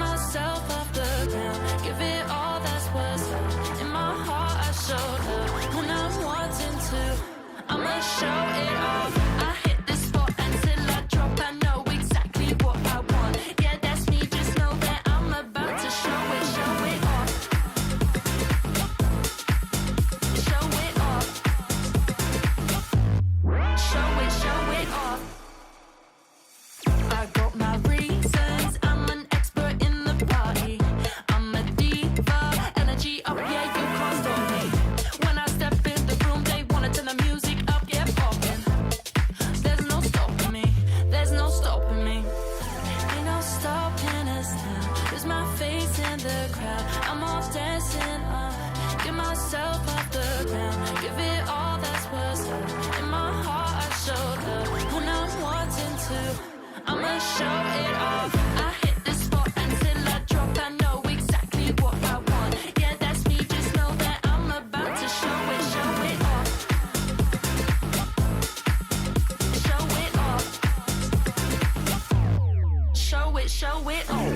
myself off the ground, give it all, that's what's left. In my heart I showed up when I'm wanting to, I'ma show it off. I hit the spot until I drop, I know exactly what I want. Yeah, that's me, just know that I'm about to show it off. Show it off. Show it off. I got my reasons, I'm an expert in the party. I'm a diva, energy up, yeah, you can't stop me. When I step in the room, they wanna turn the music up, yeah, poppin'. There's no stopping me, there's no stopping me. Ain't no stopping us now, there's my face in the crowd. I'm off dancing up, get myself off the ground, give it all, that's what's left. In my heart I showed up when I'm wanting to, I'ma show it off. I hit the spot until I drop, I know exactly what I want. Yeah, that's me, just know that I'm about to show it off. Show it off. Show it off.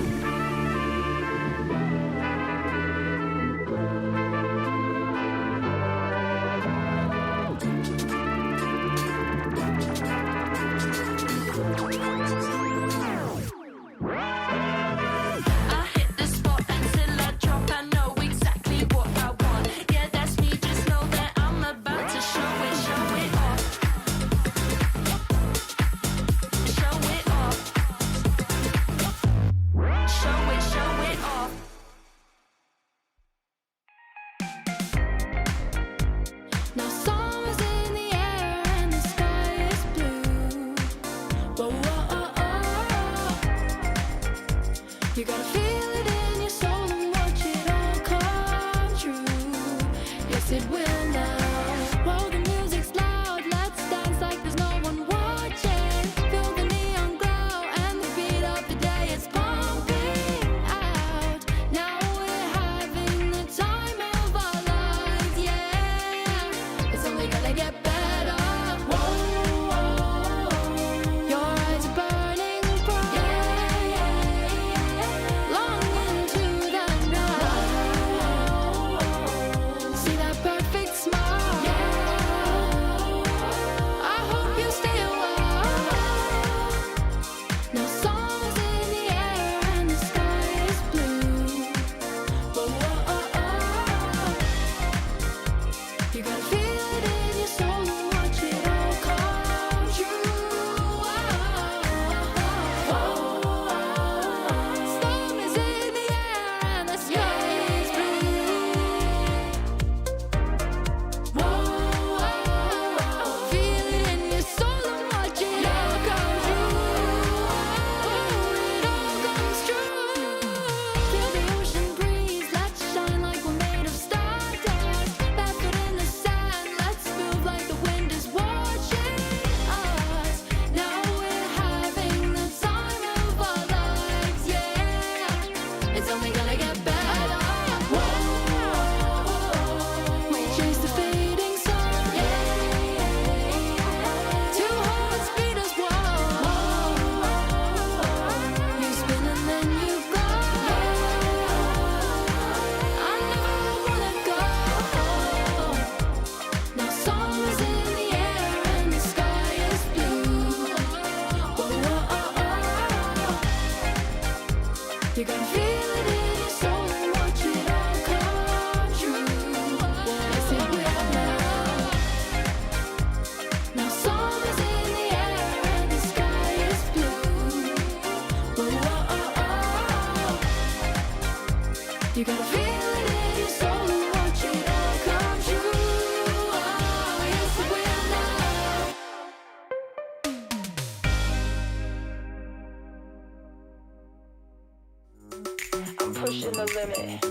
pushing the limit.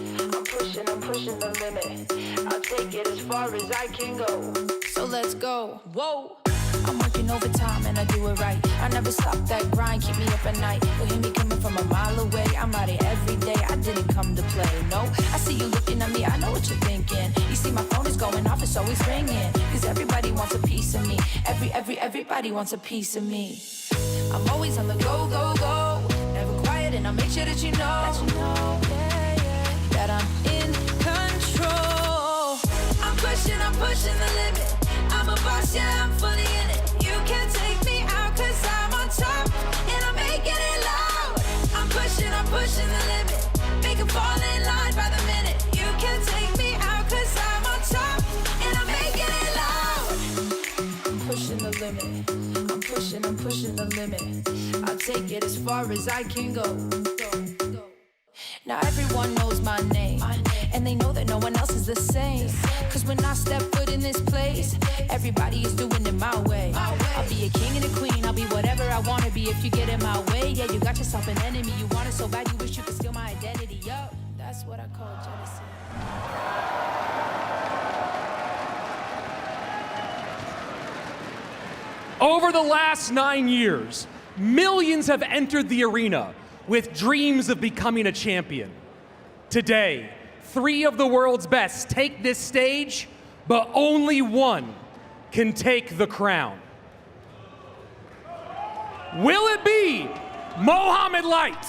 I'm pushing the limit. I'll take it as far as I can go. So let's go. Whoa. I'm working overtime and I do it right. I never stop that grind, keep me up at night. You'll hear me coming from a mile away. I'm out here every day, I didn't come to play. No, I see you looking at me, I know what you're thinking. You see my phone is going off, it's always ringing. Cause everybody wants a piece of me. Everybody wants a piece of me. I'm always on the go, go, go. Never quiet head, and I'll make sure that you know that I'm in control. I'm pushing the limit. I'm a boss, yeah, I'm fully in it. You can't take me out, cause I'm on top, and I'm making it loud. I'm pushing the limit. Make 'em fall in line by the minute. You can't take me out, cause I'm on top, and I'm making it loud. I'm pushing the limit. I'm pushing the limit. I'll take it as far as I can go. Now everyone knows my name, and they know that no one else is the same. Cause when I step foot in this place, everybody is doing it my way. I'll be a king and a queen, I'll be whatever I wanna be if you get in my way. Yeah, you got yourself an enemy, you want it so bad you wish you could steal my identity. Yo, that's what I call jealousy. Over the last 9 years, millions have entered the arena with dreams of becoming a champion. Today, 3 of the world's best take this stage, but only one can take the crown. Will it be Mohamed Light?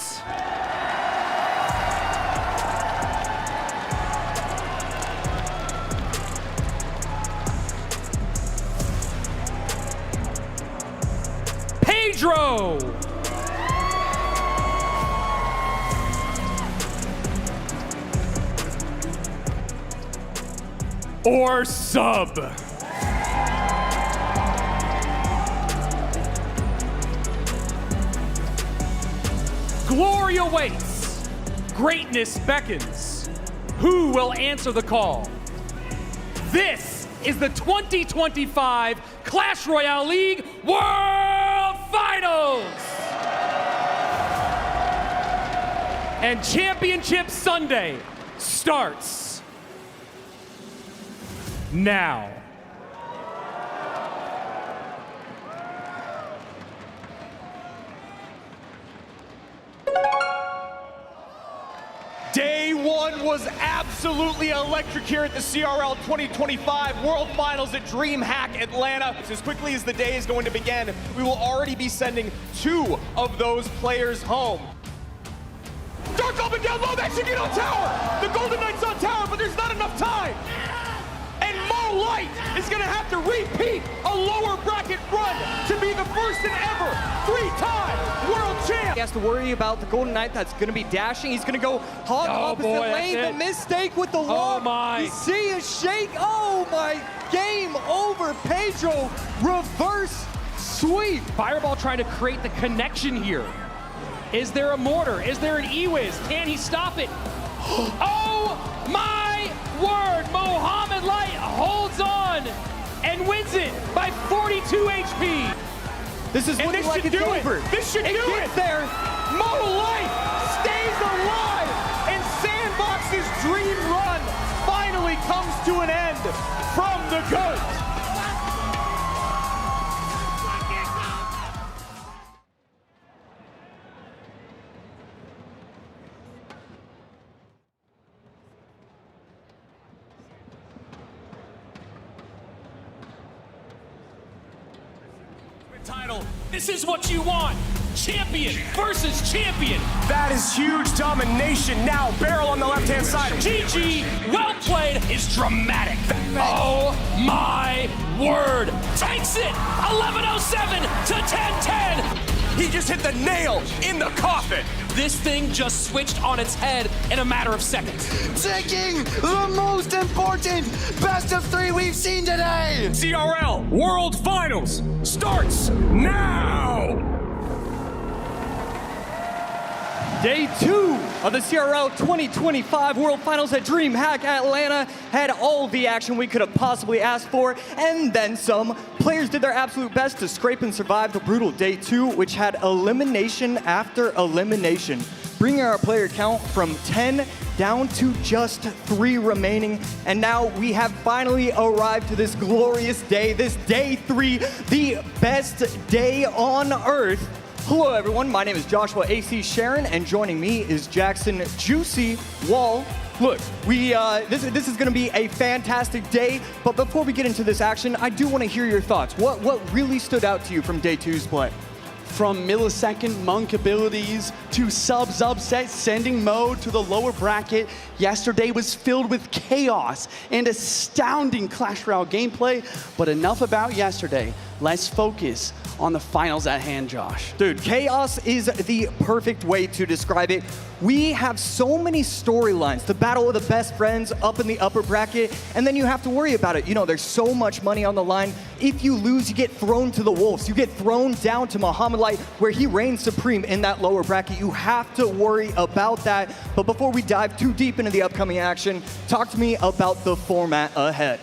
Pedro? Or Sub? Glory awaits. Greatness beckons. Who will answer the call? This is the 2025 Clash Royale League World Finals! And Championship Sunday starts now. Day one was absolutely electric here at the CRL 2025 World Finals at DreamHack Atlanta. As quickly as the day is going to begin, we will already be sending 2 of those players home. Dark up and down low, that should get on tower! The Golden Knight's on tower, but there's not enough time! And Mo Light is gonna have to repeat a lower bracket run to be the first and ever 3-time world champ. He has to worry about the Golden Knight that's gonna be dashing. He's gonna go hog opposite lane. The mistake with the lock. Oh my. You see a shake. Oh my, game over. Pedro, reverse sweep. Fireball trying to create the connection here. Is there a mortar? Is there an E-Wiz? Can he stop it? Oh my word! Mohamed Light holds on and wins it by 42 HP. This is looking like it's over. This should do it. Gets there. Mo Light stays alive, and Sandbox's dream run finally comes to an end from the GOAT. Title. This is what you want. Champion versus champion. That is huge domination. Now, Barrel on the left-hand side. GG, well played, is dramatic. Oh my word. Takes it, 11:07 to 10:10. He just hit the nail in the coffin. This thing just switched on its head in a matter of seconds. Taking the most important best of 3 we've seen today. CRL World Finals starts now. Day 2 of the CRL 2025 World Finals at DreamHack Atlanta had all the action we could have possibly asked for, and then some. Players did their absolute best to scrape and survive the brutal Day 2, which had elimination after elimination, bringing our player count from 10 down to just 3 remaining. And now we have finally arrived to this glorious day, this Day 3, the best day on Earth. Hello everyone, my name is Joshua AC Sharon, and joining me is Jackson Juicy Wall. Look, this is gonna be a fantastic day, but before we get into this action, I do wanna hear your thoughts. What really stood out to you from Day 2's play? From millisecond monk abilities to subs upset, sending Mo to the lower bracket. Yesterday was filled with chaos and astounding Clash Royale gameplay, but enough about yesterday. Let's focus on the finals at hand, Josh. Dude, chaos is the perfect way to describe it. We have so many storylines. The battle of the best friends up in the upper bracket, and then you have to worry about it. You know, there's so much money on the line. If you lose, you get thrown to the wolves. You get thrown down to Muhammad Light, where he reigns supreme in that lower bracket. You have to worry about that. But before we dive too deep into the upcoming action, talk to me about the format ahead.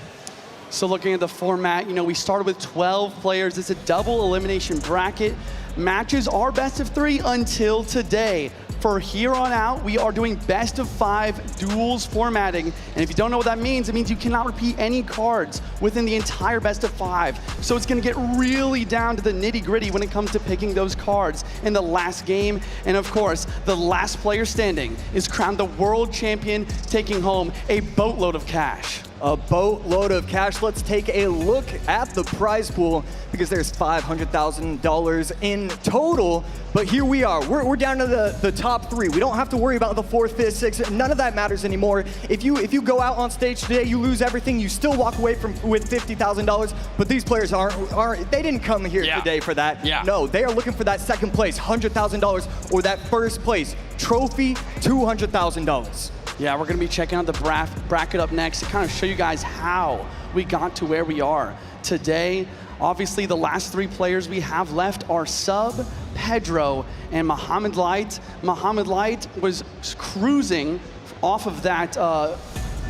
So looking at the format, you know, we started with 12 players. It's a double elimination bracket. Matches are best of 3 until today. For here on out, we are doing best of 5 duels formatting. And if you don't know what that means, it means you cannot repeat any cards within the entire best of 5. So it's gonna get really down to the nitty gritty when it comes to picking those cards in the last game. And of course, the last player standing is crowned the world champion, taking home a boatload of cash. A boatload of cash. Let's take a look at the prize pool because there's $500,000 in total. But here we are. We're down to the top 3. We don't have to worry about the 4th, 5th, 6th. None of that matters anymore. If you go out on stage today, you lose everything. You still walk away with $50,000. But these players aren't. They didn't come here today for that. Yeah. No, they are looking for that second place, $100,000, or that first place trophy, $200,000. Yeah, we're gonna be checking out the bracket up next to kind of show you guys how we got to where we are today. Obviously, the last 3 players we have left are Sub, Pedro, and Muhammad Light. Muhammad Light was cruising off of that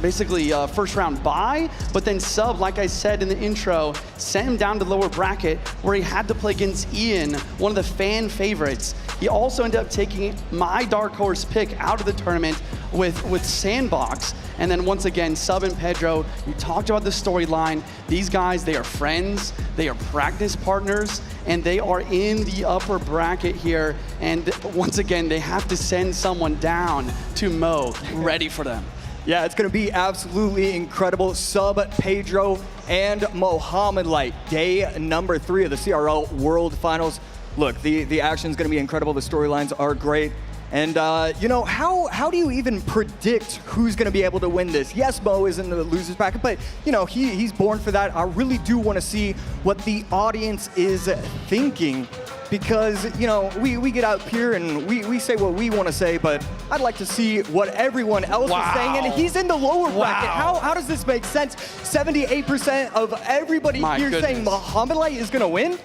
basically first round bye, but then Sub, like I said in the intro, sent him down to the lower bracket where he had to play against Ian, one of the fan favorites. He also ended up taking my dark horse pick out of the tournament with Sandbox. And then once again, Sub and Pedro, you talked about the storyline. These guys, they are friends, they are practice partners, and they are in the upper bracket here. And once again, they have to send someone down to Mo, ready for them. Yeah, it's going to be absolutely incredible. Sub, Pedro, and Muhammad Light. Day number 3 of the CRL World Finals. Look, the action's going to be incredible. The storylines are great. And, you know, how do you even predict who's going to be able to win this? Yes, Mo is in the loser's bracket, but, you know, he's born for that. I really do want to see what the audience is thinking because, you know, we get out here and we say what we want to say, but I'd like to see what everyone else is saying, and he's in the lower bracket. How does this make sense? 78% of everybody saying Muhammad Light is going to win?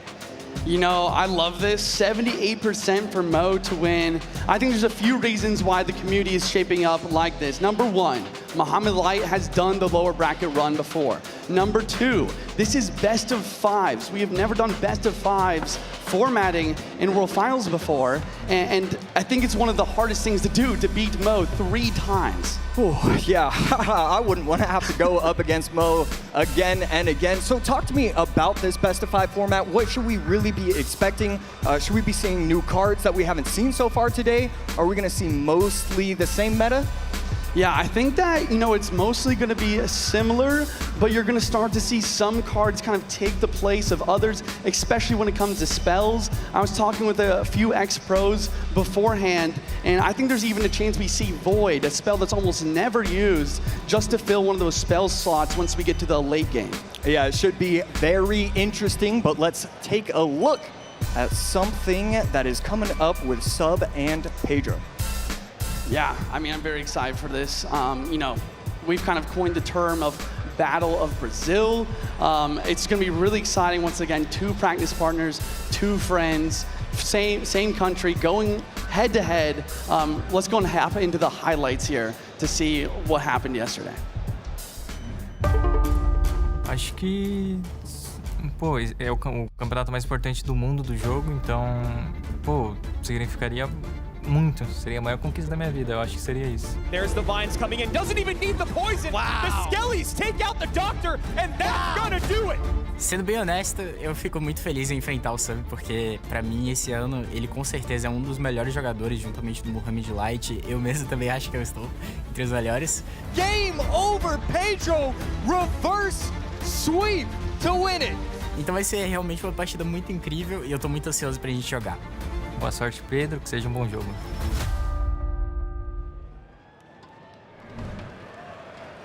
You know, I love this. 78% for Mo to win. I think there's a few reasons why the community is shaping up like this. Number 1, Muhammad Light has done the lower bracket run before. Number 2, this is best of 5s. We have never done best of 5s formatting in World Finals before. And I think it's one of the hardest things to do, to beat Mo 3 times. Oh, yeah, I wouldn't want to have to go up against Mo again and again. So talk to me about this best of 5 format. What should we really be expecting? Should we be seeing new cards that we haven't seen so far today? Are we going to see mostly the same meta? Yeah, I think that, you know, it's mostly going to be similar, but you're going to start to see some cards kind of take the place of others, especially when it comes to spells. I was talking with a few ex-pros beforehand, and I think there's even a chance we see Void, a spell that's almost never used, just to fill one of those spell slots once we get to the late game. Yeah, it should be very interesting, but let's take a look at something that is coming up with Sub and Pedro. Yeah, I mean, I'm very excited for this. You know, we've kind of coined the term of Battle of Brazil. It's going to be really exciting. Once again, 2 practice partners, 2 friends, same country, going head to head. Let's go and hop into the highlights here to see what happened yesterday. Acho que, pô, é o campeonato mais importante do mundo do jogo, então, pô, significaria muito. Seria a maior conquista da minha vida, eu acho que seria isso. There's the vines coming in, doesn't even need the poison. The Skellies take out the doctor, and that's gonna do it. Sendo bem honesto, eu fico muito feliz em enfrentar o Sub, porque pra mim esse ano ele com certeza é um dos melhores jogadores, juntamente do Muhammad Light. Eu mesmo também acho que eu estou entre os melhores. Game over, Pedro! Reverse sweep to win it! Então vai ser realmente uma partida muito incrível e eu tô muito ansioso pra gente jogar. Boa sorte, Pedro, que seja um bom jogo.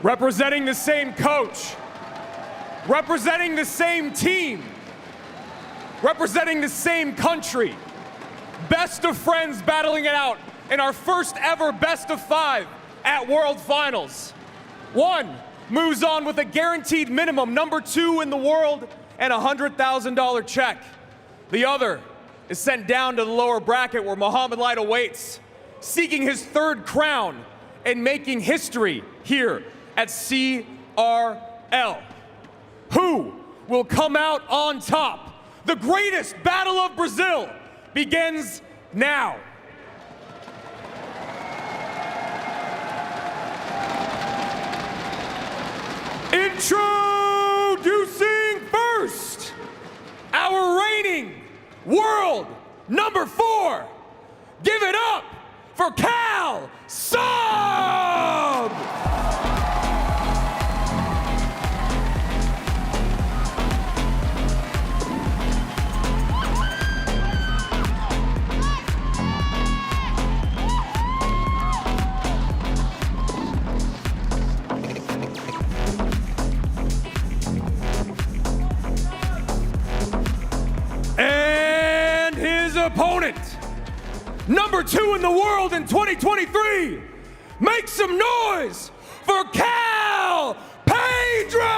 Representing the same coach, representing the same team, representing the same country. Best of friends battling it out in our first ever best of 5 at World Finals. One moves on with a guaranteed minimum, number 2 in the world, and a $100,000 check. The other is sent down to the lower bracket where Muhammad Light awaits, seeking his 3rd crown and making history here at CRL. Who will come out on top? The greatest battle of Brazil begins now. Introducing first, our reigning world number 4. Give it up for Cal Sub! And his opponent, number 2 in the world in 2023, make some noise for Cal Pedro!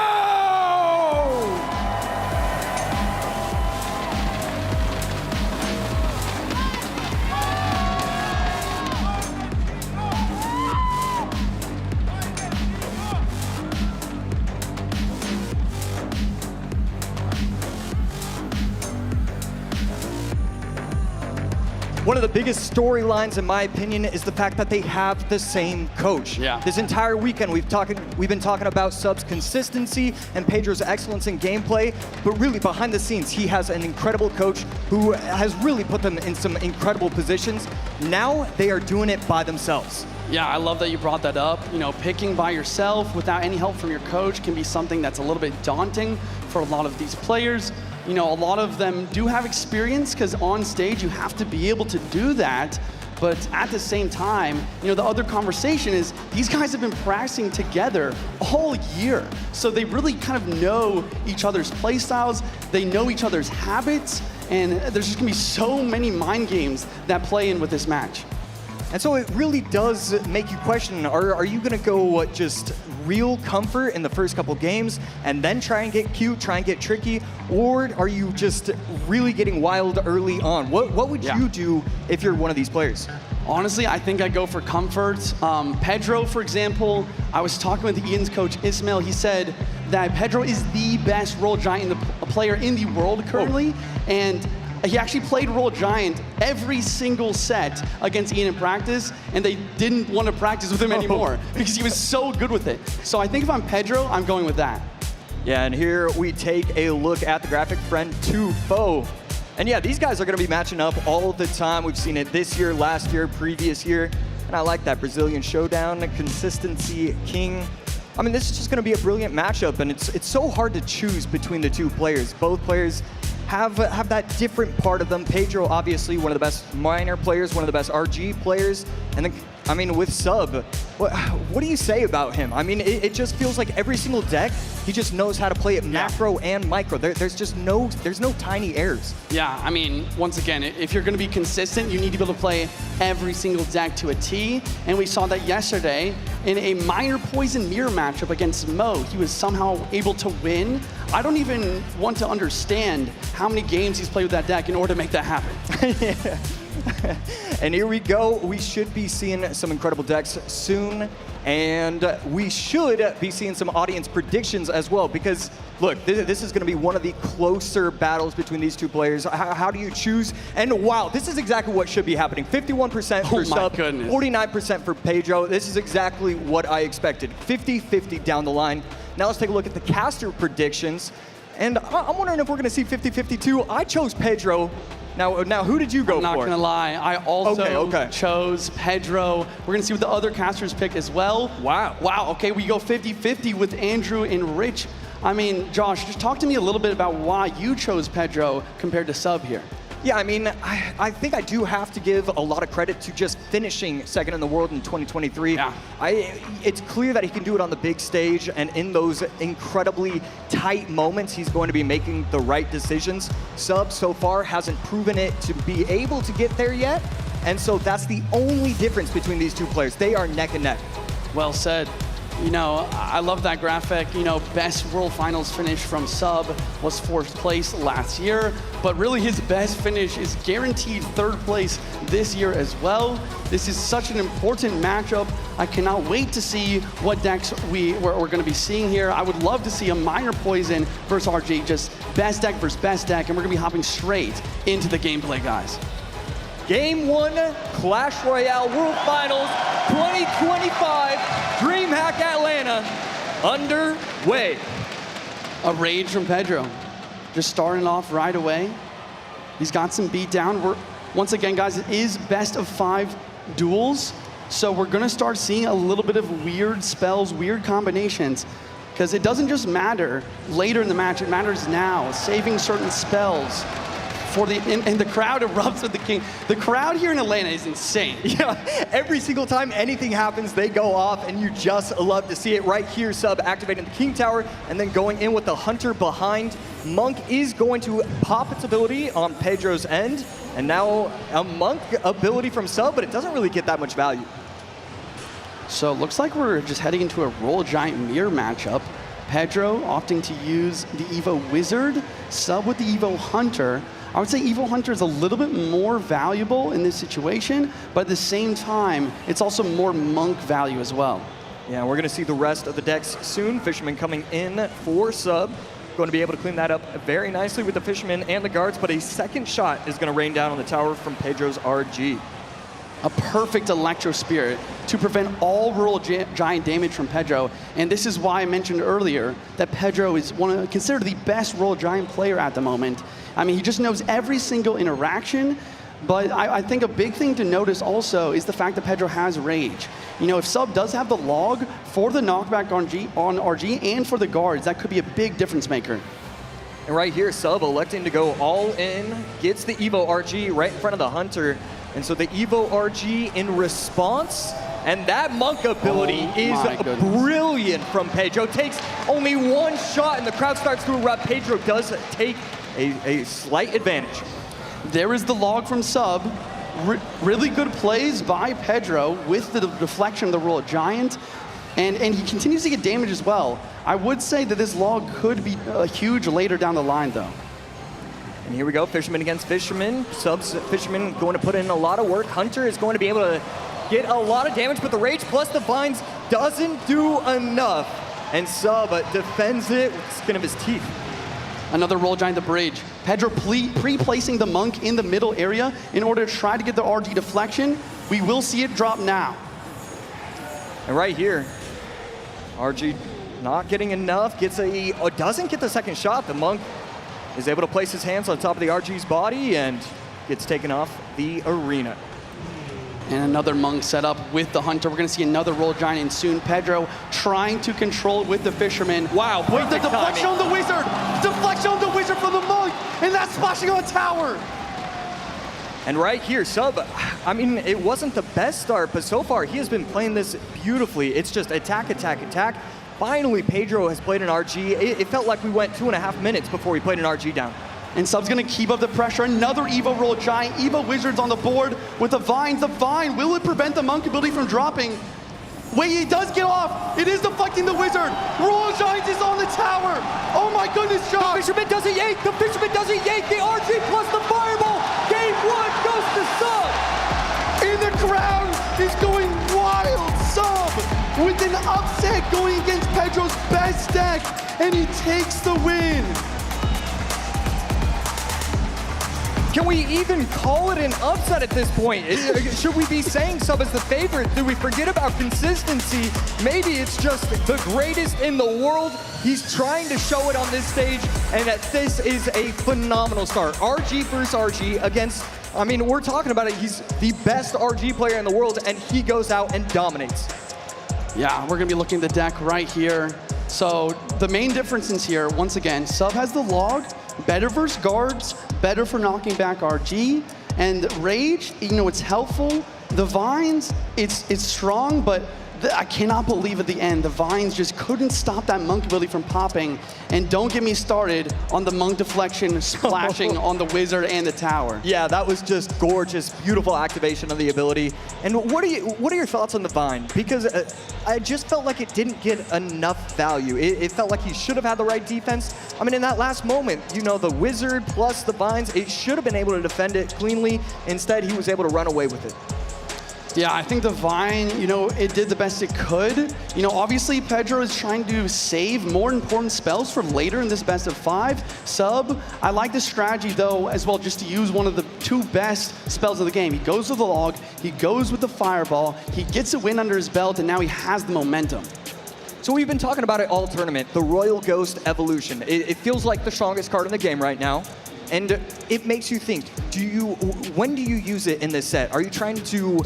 One of the biggest storylines, in my opinion, is the fact that they have the same coach. Yeah. This entire weekend, we've been talking about Sub's consistency and Pedro's excellence in gameplay, but really behind the scenes, he has an incredible coach who has really put them in some incredible positions. Now they are doing it by themselves. Yeah, I love that you brought that up. You know, picking by yourself without any help from your coach can be something that's a little bit daunting for a lot of these players. You know, a lot of them do have experience because on stage you have to be able to do that. But at the same time, you know, the other conversation is these guys have been practicing together all year. So they really kind of know each other's play styles, they know each other's habits, and there's just gonna be so many mind games that play in with this match. And so it really does make you question, are you gonna go just real comfort in the first couple games and then try and get cute, try and get tricky, or are you just really getting wild early on? What would you do if you're one of these players? Honestly, I think I'd go for comfort. Pedro, for example, I was talking with Ian's coach, Ismail. He said that Pedro is the best Royal Giant player in the world currently, and he actually played Royal Giant every single set against Ian in practice, and they didn't want to practice with him anymore because he was so good with it. So I think if I'm Pedro, I'm going with that. Yeah, and here we take a look at the graphic friend to foe. And yeah, these guys are gonna be matching up all the time. We've seen it this year, last year, previous year. And I like that Brazilian showdown, consistency king. I mean, this is just gonna be a brilliant matchup, and it's so hard to choose between the two players. Both players have that different part of them. Pedro, obviously, one of the best minor players, one of the best RG players. And then, I mean, with Sub, what do you say about him? I mean, it just feels like every single deck, he just knows how to play it macro and micro. There's no tiny errors. Yeah, I mean, once again, if you're gonna be consistent, you need to be able to play every single deck to a T. And we saw that yesterday in a minor poison mirror matchup against Mo. He was somehow able to win. I don't even want to understand how many games he's played with that deck in order to make that happen. Yeah. And here we go. We should be seeing some incredible decks soon. And we should be seeing some audience predictions as well, because look, this is going to be one of the closer battles between these two players. How do you choose? And wow, this is exactly what should be happening. 51% for Sub, 49% for Pedro. This is exactly what I expected. 50-50 down the line. Now let's take a look at the caster predictions. And I'm wondering if we're going to see 50-50 too. I chose Pedro. Now, who did you go for? I'm not gonna lie, I also chose Pedro. We're gonna see what the other casters pick as well. Wow. Wow, okay, we go 50-50 with Andrew and Rich. I mean, Josh, just talk to me a little bit about why you chose Pedro compared to Sub here. Yeah, I mean, I think I do have to give a lot of credit to just finishing second in the world in 2023. Yeah. It's clear that he can do it on the big stage, and in those incredibly tight moments, he's going to be making the right decisions. Sub, so far, hasn't proven it to be able to get there yet, and so that's the only difference between these two players. They are neck and neck. Well said. You know, I love that graphic. You know, best World Finals finish from Sub was 4th place last year, but really his best finish is guaranteed 3rd place this year as well. This is such an important matchup. I cannot wait to see what decks we're going to be seeing here. I would love to see a Minor Poison versus RG, just best deck versus best deck, and we're going to be hopping straight into the gameplay, guys. Game 1, Clash Royale World Finals 2025, DreamHack Atlanta, underway. A rage from Pedro. Just starting off right away. He's got some beat down. Once again, guys, it is best of 5 duels. So we're gonna start seeing a little bit of weird spells, weird combinations, because it doesn't just matter later in the match, it matters now, saving certain spells. And the crowd erupts with the king. The crowd here in Atlanta is insane. Yeah, every single time anything happens, they go off, and you just love to see it. Right here, Sub activating the King Tower, and then going in with the Hunter behind. Monk is going to pop its ability on Pedro's end, and now a Monk ability from Sub, but it doesn't really get that much value. So it looks like we're just heading into a Royal Giant Mirror matchup. Pedro opting to use the Evo Wizard, Sub with the Evo Hunter. I would say Evo Hunter is a little bit more valuable in this situation, but at the same time, it's also more Monk value as well. Yeah, we're going to see the rest of the decks soon. Fisherman coming in for Sub. Going to be able to clean that up very nicely with the Fisherman and the guards, but a second shot is going to rain down on the tower from Pedro's RG. A perfect Electro Spirit to prevent all Royal Giant damage from Pedro, and this is why I mentioned earlier that Pedro is considered the best Royal Giant player at the moment. I mean, he just knows every single interaction, but I think a big thing to notice also is the fact that Pedro has Rage. You know, if Sub does have the log for the knockback on RG and for the guards, that could be a big difference maker. And right here, Sub electing to go all in, gets the Evo RG right in front of the Hunter, and so the Evo RG in response, and that Monk ability is brilliant from Pedro. Takes only one shot, and the crowd starts to erupt. Pedro does take a slight advantage. There is the log from Sub. Really good plays by Pedro with the deflection of the Royal Giant, and he continues to get damage as well. I would say that this log could be huge later down the line, though. And here we go, Fisherman against Fisherman. Sub's Fisherman going to put in a lot of work. Hunter is going to be able to get a lot of damage, but the Rage plus the Vines doesn't do enough. And Sub defends it with the skin of his teeth. Another Royal Giant the bridge. Pedro pre-placing the Monk in the middle area in order to try to get the RG deflection. We will see it drop now. And right here, RG not getting enough, doesn't get the second shot. The Monk is able to place his hands on top of the RG's body and gets taken off the arena. And another Monk set up with the Hunter. We're going to see another Royal Giant in soon. Pedro trying to control it with the Fisherman. Wow, with the deflection on the Wizard! Deflection on the Wizard from the Monk! And that's splashing on the tower! And right here, Sub, I mean, it wasn't the best start, but so far he has been playing this beautifully. It's just attack, attack, attack. Finally, Pedro has played an RG. It felt like we went 2.5 minutes before we played an RG down. And Sub's gonna keep up the pressure. Another Evo Royal Giant. Evo Wizards on the board with the Vines. The Vine, will it prevent the Monk ability from dropping? Wait, it does get off. It is deflecting the Wizard. Royal Giant is on the tower. Oh my goodness, Josh. The Fisherman does a yank. The Fisherman does a yank. The RG plus the Fireball. Game 1 goes to Sub. And the crowd is going wild. Sub with an upset going against Pedro's best deck. And he takes the win. Can we even call it an upset at this point? Should we be saying Sub is the favorite? Do we forget about consistency? Maybe it's just the greatest in the world. He's trying to show it on this stage, and this is a phenomenal start. RG versus RG against, I mean, we're talking about it. He's the best RG player in the world, and he goes out and dominates. Yeah, we're gonna be looking at the deck right here. So the main differences here, once again, Sub has the log, better versus guards, better for knocking back RG, and Rage, it's helpful. The Vines, it's strong, but I cannot believe at the end, the Vines just couldn't stop that Monk ability from popping. And don't get me started on the Monk deflection splashing on the Wizard and the tower. Yeah, that was just gorgeous, beautiful activation of the ability. And what are your thoughts on the Vine? Because I just felt like it didn't get enough value. It felt like he should have had the right defense. I mean, in that last moment, the Wizard plus the Vines, it should have been able to defend it cleanly. Instead, he was able to run away with it. Yeah, I think the Vine, it did the best it could. Obviously Pedro is trying to save more important spells for later in this best of 5. Sub, I like this strategy though as well, just to use one of the 2 best spells of the game. He goes with the log, he goes with the fireball, he gets a win under his belt, and now he has the momentum. So we've been talking about it all tournament, the Royal Ghost evolution. It feels like the strongest card in the game right now. And it makes you think, when do you use it in this set? Are you trying to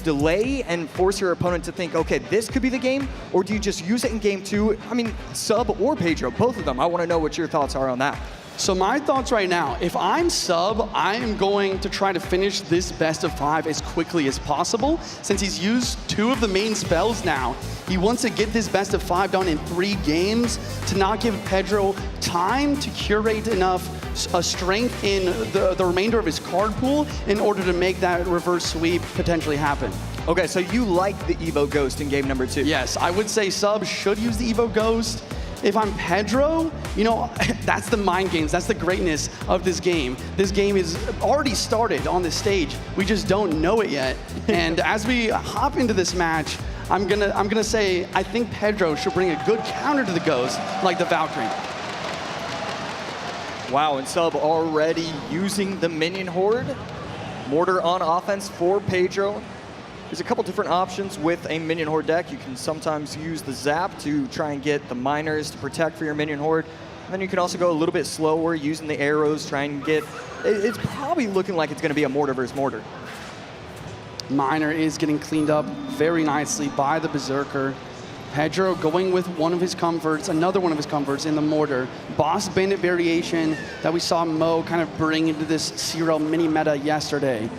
delay and force your opponent to think, okay, this could be the game? Or do you just use it in game 2? I mean, Sub or Pedro, both of them. I want to know what your thoughts are on that. So my thoughts right now, if I'm Sub, I am going to try to finish this best of 5 as quickly as possible. Since he's used 2 of the main spells now, he wants to get this best of 5 done in 3 games to not give Pedro time to curate enough strength in the remainder of his card pool in order to make that reverse sweep potentially happen. Okay, so you like the Evo Ghost in game number 2? Yes, I would say Sub should use the Evo Ghost. If I'm Pedro, that's the mind games. That's the greatness of this game. This game is already started on this stage. We just don't know it yet. And as we hop into this match, I'm gonna say I think Pedro should bring a good counter to the Ghost, like the Valkyrie. Wow, and Sub already using the minion horde. Mortar on offense for Pedro. There's a couple different options with a minion horde deck. You can sometimes use the zap to try and get the miners to protect for your minion horde. And then you can also go a little bit slower using the arrows, trying and get... It's probably looking like it's going to be a mortar versus mortar. Miner is getting cleaned up very nicely by the Berserker. Pedro going with one of his comforts, another one of his comforts in the mortar. Boss Bandit variation that we saw Mo kind of bring into this CRL mini meta yesterday.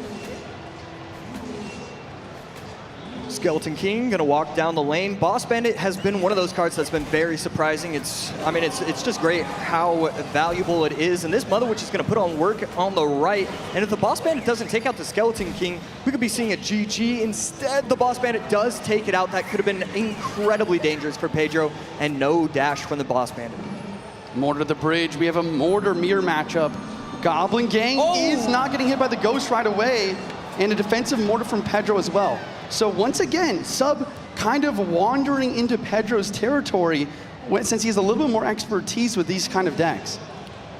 Skeleton King gonna walk down the lane. Boss Bandit has been one of those cards that's been very surprising. It's just great how valuable it is. And this Mother Witch is gonna put on work on the right. And if the Boss Bandit doesn't take out the Skeleton King, we could be seeing a GG. Instead, the Boss Bandit does take it out. That could have been incredibly dangerous for Pedro, and no dash from the Boss Bandit. Mortar to the bridge. We have a Mortar Mirror matchup. Goblin Gang is not getting hit by the Ghost right away, and a defensive Mortar from Pedro as well. So once again, Sub kind of wandering into Pedro's territory since he has a little bit more expertise with these kind of decks.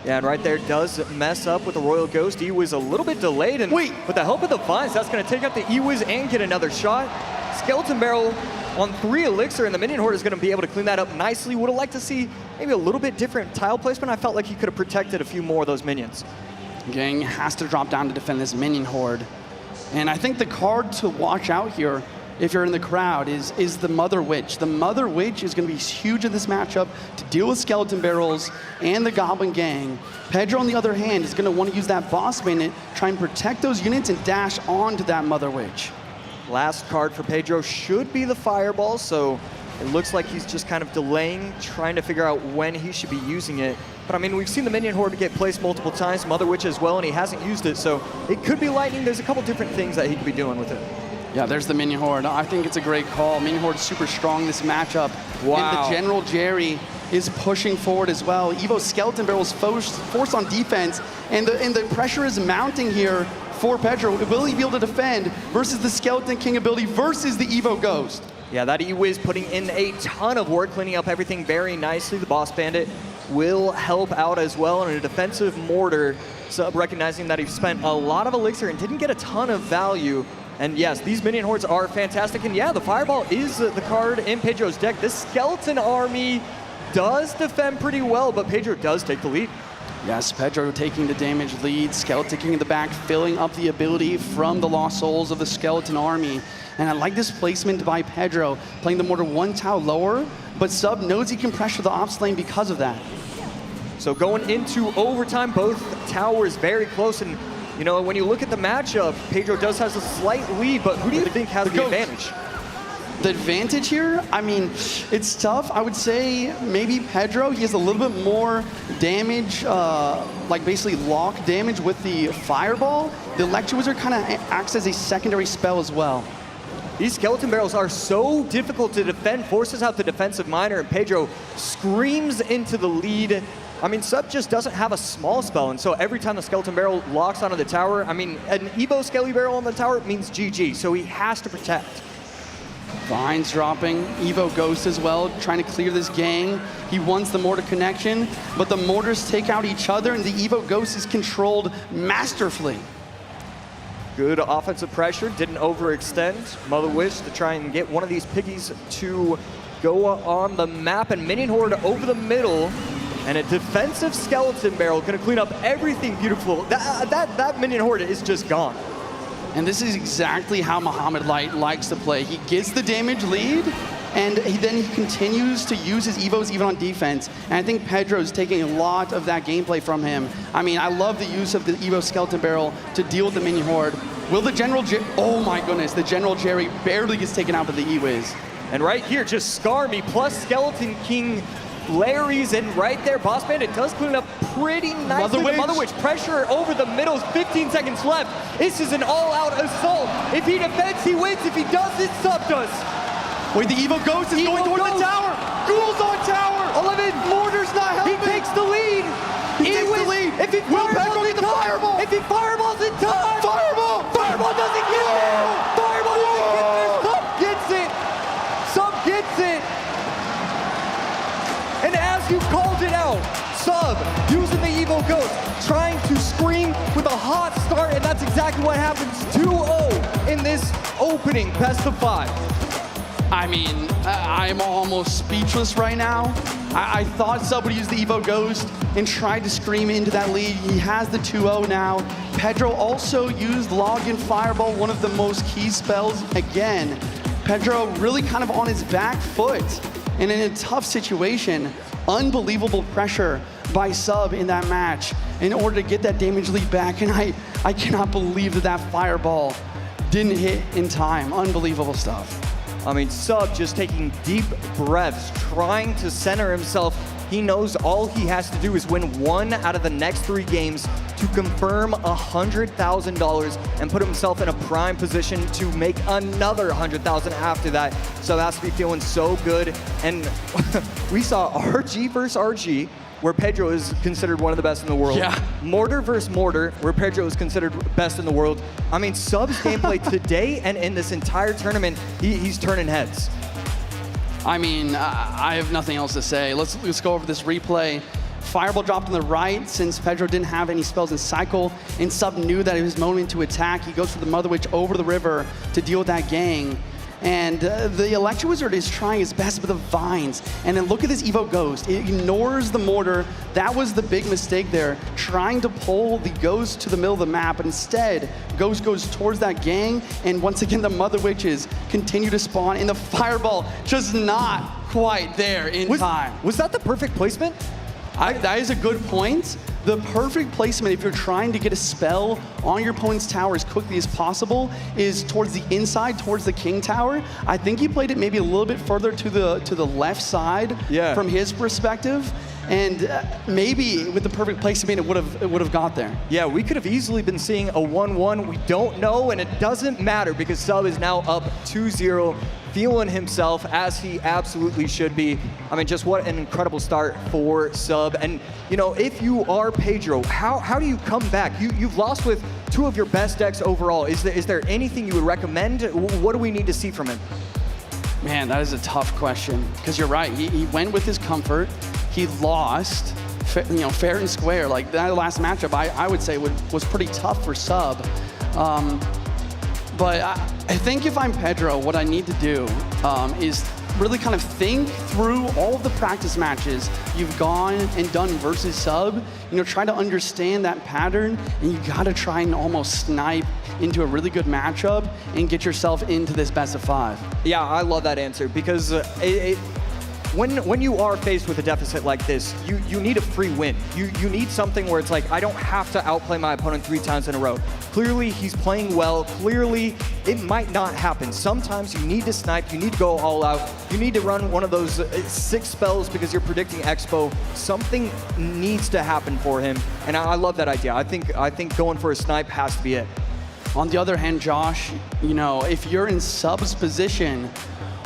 Yeah, and right there does mess up with the Royal Ghost. He was a little bit delayed, and with the help of the Vines, that's going to take out the Ewiz and get another shot. Skeleton Barrel on 3 Elixir, and the Minion Horde is going to be able to clean that up nicely. Would have liked to see maybe a little bit different tile placement. I felt like he could have protected a few more of those minions. Gang has to drop down to defend this Minion Horde. And I think the card to watch out here, if you're in the crowd, is the Mother Witch. The Mother Witch is going to be huge in this matchup to deal with Skeleton Barrels and the Goblin Gang. Pedro, on the other hand, is going to want to use that Boss Bandit, try and protect those units and dash onto that Mother Witch. Last card for Pedro should be the Fireball, so it looks like he's just kind of delaying, trying to figure out when he should be using it. But I mean, we've seen the Minion Horde get placed multiple times, Mother Witch as well, and he hasn't used it, so it could be lightning. There's a couple different things that he could be doing with it. Yeah, there's the Minion Horde. I think it's a great call. Minion Horde's super strong in this matchup. Wow. And the General Jerry is pushing forward as well. Evo Skeleton Barrel's forced on defense, and the pressure is mounting here for Pedro. Will he be able to defend versus the Skeleton King ability versus the Evo Ghost? Yeah, that E-Wiz putting in a ton of work, cleaning up everything very nicely. The Boss Bandit will help out as well in a defensive mortar, Sub recognizing that he spent a lot of Elixir and didn't get a ton of value. And yes, these Minion Hordes are fantastic. And yeah, the Fireball is the card in Pedro's deck. This Skeleton Army does defend pretty well, but Pedro does take the lead. Yes, Pedro taking the damage lead. Skeleton King in the back, filling up the ability from the Lost Souls of the Skeleton Army. And I like this placement by Pedro, playing the mortar 1 tile lower, but Sub knows he can pressure the ops lane because of that. So going into overtime, both towers very close, and you know, when you look at the matchup, Pedro does has a slight lead, but who do you think has the advantage? The advantage here, I mean, it's tough. I would say maybe Pedro. He has a little bit more damage, like basically lock damage with the fireball. The Electro Wizard kind of acts as a secondary spell as well. These skeleton barrels are so difficult to defend, forces out the defensive miner, and Pedro screams into the lead. I mean, Sub just doesn't have a small spell, and so every time the skeleton barrel locks onto the tower, I mean, an Evo Skelly barrel on the tower means GG, so he has to protect. Vines dropping, Evo Ghost as well, trying to clear this gang. He wants the mortar connection, but the mortars take out each other, and the Evo Ghost is controlled masterfully. Good offensive pressure, didn't overextend. Mother Wish to try and get one of these piggies to go on the map, and Minion Horde over the middle, and a defensive skeleton barrel gonna clean up everything beautiful. That Minion Horde is just gone. And this is exactly how Muhammad Light likes to play. He gets the damage lead, and then he continues to use his Evos even on defense. And I think Pedro's taking a lot of that gameplay from him. I mean, I love the use of the Evo Skeleton Barrel to deal with the Minion Horde. Will the General oh my goodness, the General Jerry barely gets taken out by the E-Wiz. And right here, just Scar Me plus Skeleton King Larry's in right there. Boss Bandit does clean up pretty nicely. Mother Witch pressure over the middle, 15 seconds left. This is an all-out assault. If he defends, he wins. If he doesn't, Sub does. Wait, the Evo Ghost is going toward the tower. Ghoul's on tower. 11, Mortar's not helping. He takes the lead. He takes the lead. If he fireballs in time. If he fireballs in time. Fireball. Fireball doesn't get there. Fireball doesn't get there. Sub gets it. Sub gets it. And as you called it out, Sub using the Evo Ghost, trying to scream with a hot start, and that's exactly what happens. 2-0 in this opening best of 5. I mean, I'm almost speechless right now. I thought Sub would use the Evo Ghost and tried to scream into that lead. He has the 2-0 now. Pedro also used Login Fireball, one of the most key spells. Again, Pedro really kind of on his back foot. And in a tough situation, unbelievable pressure by Sub in that match in order to get that damage lead back. And I cannot believe that that fireball didn't hit in time. Unbelievable stuff. I mean, Sub just taking deep breaths, trying to center himself. He knows all he has to do is win 1 out of the next 3 games to confirm $100,000 and put himself in a prime position to make another $100,000 after that. So that's to be feeling so good. And we saw RG versus RG, where Pedro is considered one of the best in the world. Yeah. Mortar versus Mortar, where Pedro is considered best in the world. I mean, Sub's gameplay today and in this entire tournament, he's turning heads. I mean, I have nothing else to say. Let's go over this replay. Fireball dropped on the right since Pedro didn't have any spells in cycle, and Sub knew that it was moment to attack. He goes for the Mother Witch over the river to deal with that gang. And the Electro Wizard is trying his best with the Vines. And then look at this Evo Ghost. It ignores the mortar. That was the big mistake there, trying to pull the Ghost to the middle of the map. But instead, Ghost goes towards that gang. And once again, the Mother Witches continue to spawn. And the Fireball just not quite there in time. Was that the perfect placement? That is a good point. The perfect placement, if you're trying to get a spell on your opponent's tower as quickly as possible, is towards the inside, towards the King Tower. I think he played it maybe a little bit further to the left side from his perspective. And maybe with the perfect placement, it would have got there. Yeah, we could have easily been seeing a 1-1. We don't know, and it doesn't matter because Sub is now up 2-0, feeling himself as he absolutely should be. I mean, just what an incredible start for Sub. And, you know, if you are Pedro, how do you come back? You've lost with 2 of your best decks overall. Is there anything you would recommend? What do we need to see from him? Man, that is a tough question, because you're right. He went with his comfort. He lost, fair and square. Like that last matchup, I would say was pretty tough for Sub. But I think if I'm Pedro, what I need to do is really kind of think through all of the practice matches you've gone and done versus Sub. You know, try to understand that pattern, and you gotta try and almost snipe into a really good matchup and get yourself into this best of 5. Yeah, I love that answer because when you are faced with a deficit like this, you need a free win. You need something where it's like, I don't have to outplay my opponent 3 times in a row. Clearly, he's playing well. Clearly, it might not happen. Sometimes you need to snipe, you need to go all out. You need to run one of those 6 spells because you're predicting Expo. Something needs to happen for him, and I love that idea. I think going for a snipe has to be it. On the other hand, Josh, you know, if you're in Sub's position,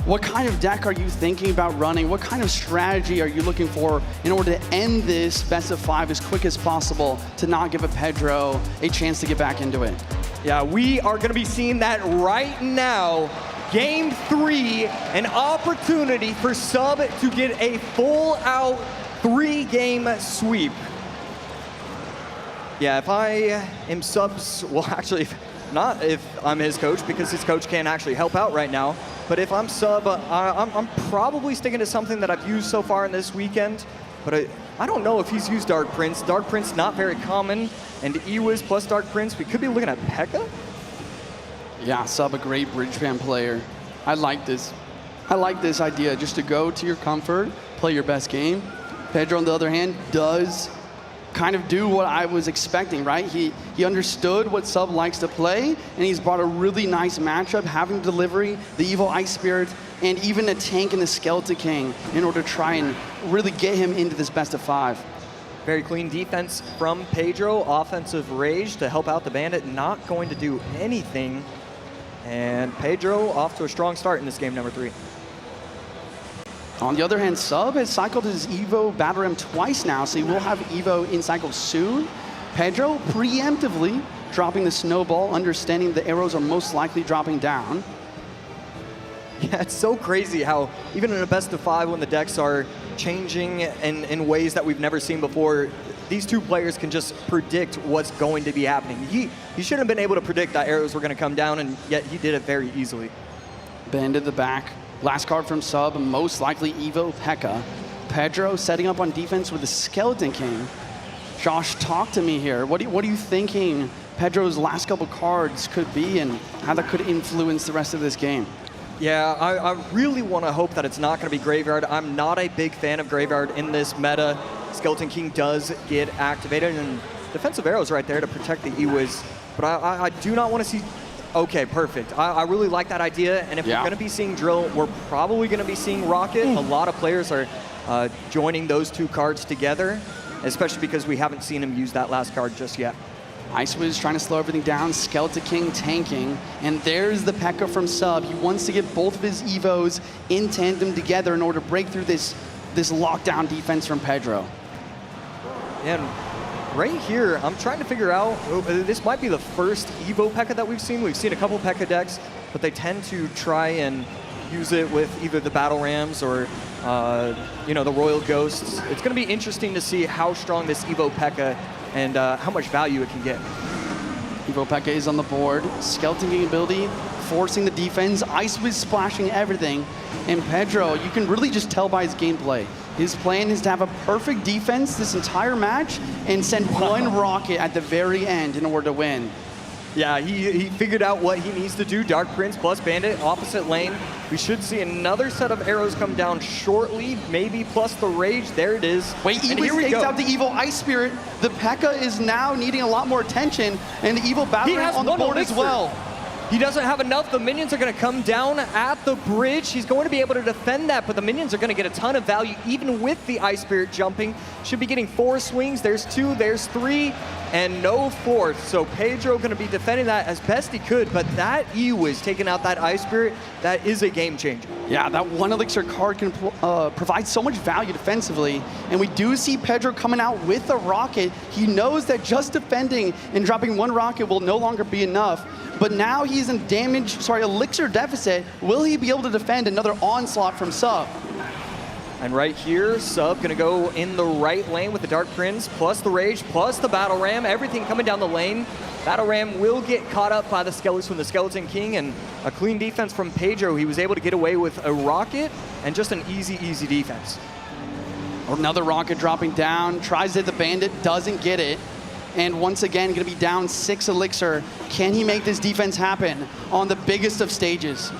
what kind of deck are you thinking about running? What kind of strategy are you looking for in order to end this best of 5 as quick as possible to not give a Pedro a chance to get back into it? Yeah, we are gonna be seeing that right now. Game 3, an opportunity for Sub to get a full out 3-game sweep. Yeah, if I am Sub's, well actually, not if I'm his coach, because his coach can't actually help out right now. But if I'm Sub, I'm probably sticking to something that I've used so far in this weekend. But I don't know if he's used Dark Prince. Dark Prince not very common, and Ewiz plus Dark Prince, we could be looking at P.E.K.K.A. Yeah, Sub, a great bridge band player. I like this. I like this idea, just to go to your comfort, play your best game. Pedro, on the other hand, does kind of do what I was expecting, right? He understood what Sub likes to play, and he's brought a really nice matchup, having delivery, the Evil Ice Spirit, and even a tank in the Skeleton King in order to try and really get him into this best of 5. Very clean defense from Pedro, offensive rage to help out the Bandit, not going to do anything. And Pedro off to a strong start in this game number 3. On the other hand, Sub has cycled his Evo Battle Ram twice now, so he will have Evo in cycle soon. Pedro preemptively dropping the snowball, understanding the arrows are most likely dropping down. Yeah, it's so crazy how even in a best of 5 when the decks are changing in ways that we've never seen before, these 2 players can just predict what's going to be happening. He shouldn't have been able to predict that arrows were going to come down, and yet he did it very easily. Bend at the back. Last card from Sub, most likely Evo P.E.K.K.A. Pedro setting up on defense with the Skeleton King. Josh, talk to me here. What are you thinking Pedro's last couple cards could be and how that could influence the rest of this game? Yeah, I really want to hope that it's not going to be Graveyard. I'm not a big fan of Graveyard in this meta. Skeleton King does get activated, and defensive arrows right there to protect the Ewiz. But I do not want to see... Okay, perfect. I really like that idea, and if we're going to be seeing Drill, we're probably going to be seeing Rocket. A lot of players are joining those 2 cards together, especially because we haven't seen him use that last card just yet. Icewiz trying to slow everything down, Skeleton King tanking, and there's the P.E.K.K.A. from Sub. He wants to get both of his Evos in tandem together in order to break through this lockdown defense from Pedro. And right here, I'm trying to figure out, this might be the first Evo P.E.K.K.A. that we've seen. We've seen a couple P.E.K.K.A. decks, but they tend to try and use it with either the Battle Rams or you know, the Royal Ghosts. It's going to be interesting to see how strong this Evo P.E.K.K.A. and how much value it can get. Evo P.E.K.K.A. is on the board. Skeleton King ability, forcing the defense. Icewiz splashing everything. And Pedro, you can really just tell by his gameplay. His plan is to have a perfect defense this entire match and send one rocket at the very end in order to win. Yeah, he figured out what he needs to do. Dark Prince plus Bandit, opposite lane. We should see another set of arrows come down shortly, maybe plus the Rage. There it is. Wait, Ewiz takes out the Evil Ice Spirit. The P.E.K.K.A. is now needing a lot more attention, and the Evil Battle Ram on the board as well. He doesn't have enough. The minions are going to come down at the bridge. He's going to be able to defend that, but the minions are going to get a ton of value, even with the Ice Spirit jumping. Should be getting 4 swings. There's 2, there's 3, and no 4th. So Pedro going to be defending that as best he could, but that Ewiz taking out that Ice Spirit, that is a game changer. Yeah, that 1 Elixir card can provide so much value defensively, and we do see Pedro coming out with a rocket. He knows that just defending and dropping 1 rocket will no longer be enough. But now he's in elixir deficit. Will he be able to defend another onslaught from Sub? And right here, Sub gonna go in the right lane with the Dark Prince, plus the Rage, plus the Battle Ram, everything coming down the lane. Battle Ram will get caught up by the Skeletons from the Skeleton King, and a clean defense from Pedro. He was able to get away with a rocket and just an easy defense. Another rocket dropping down, tries to hit the Bandit, doesn't get it. And once again, gonna be down 6 elixir. Can he make this defense happen on the biggest of stages?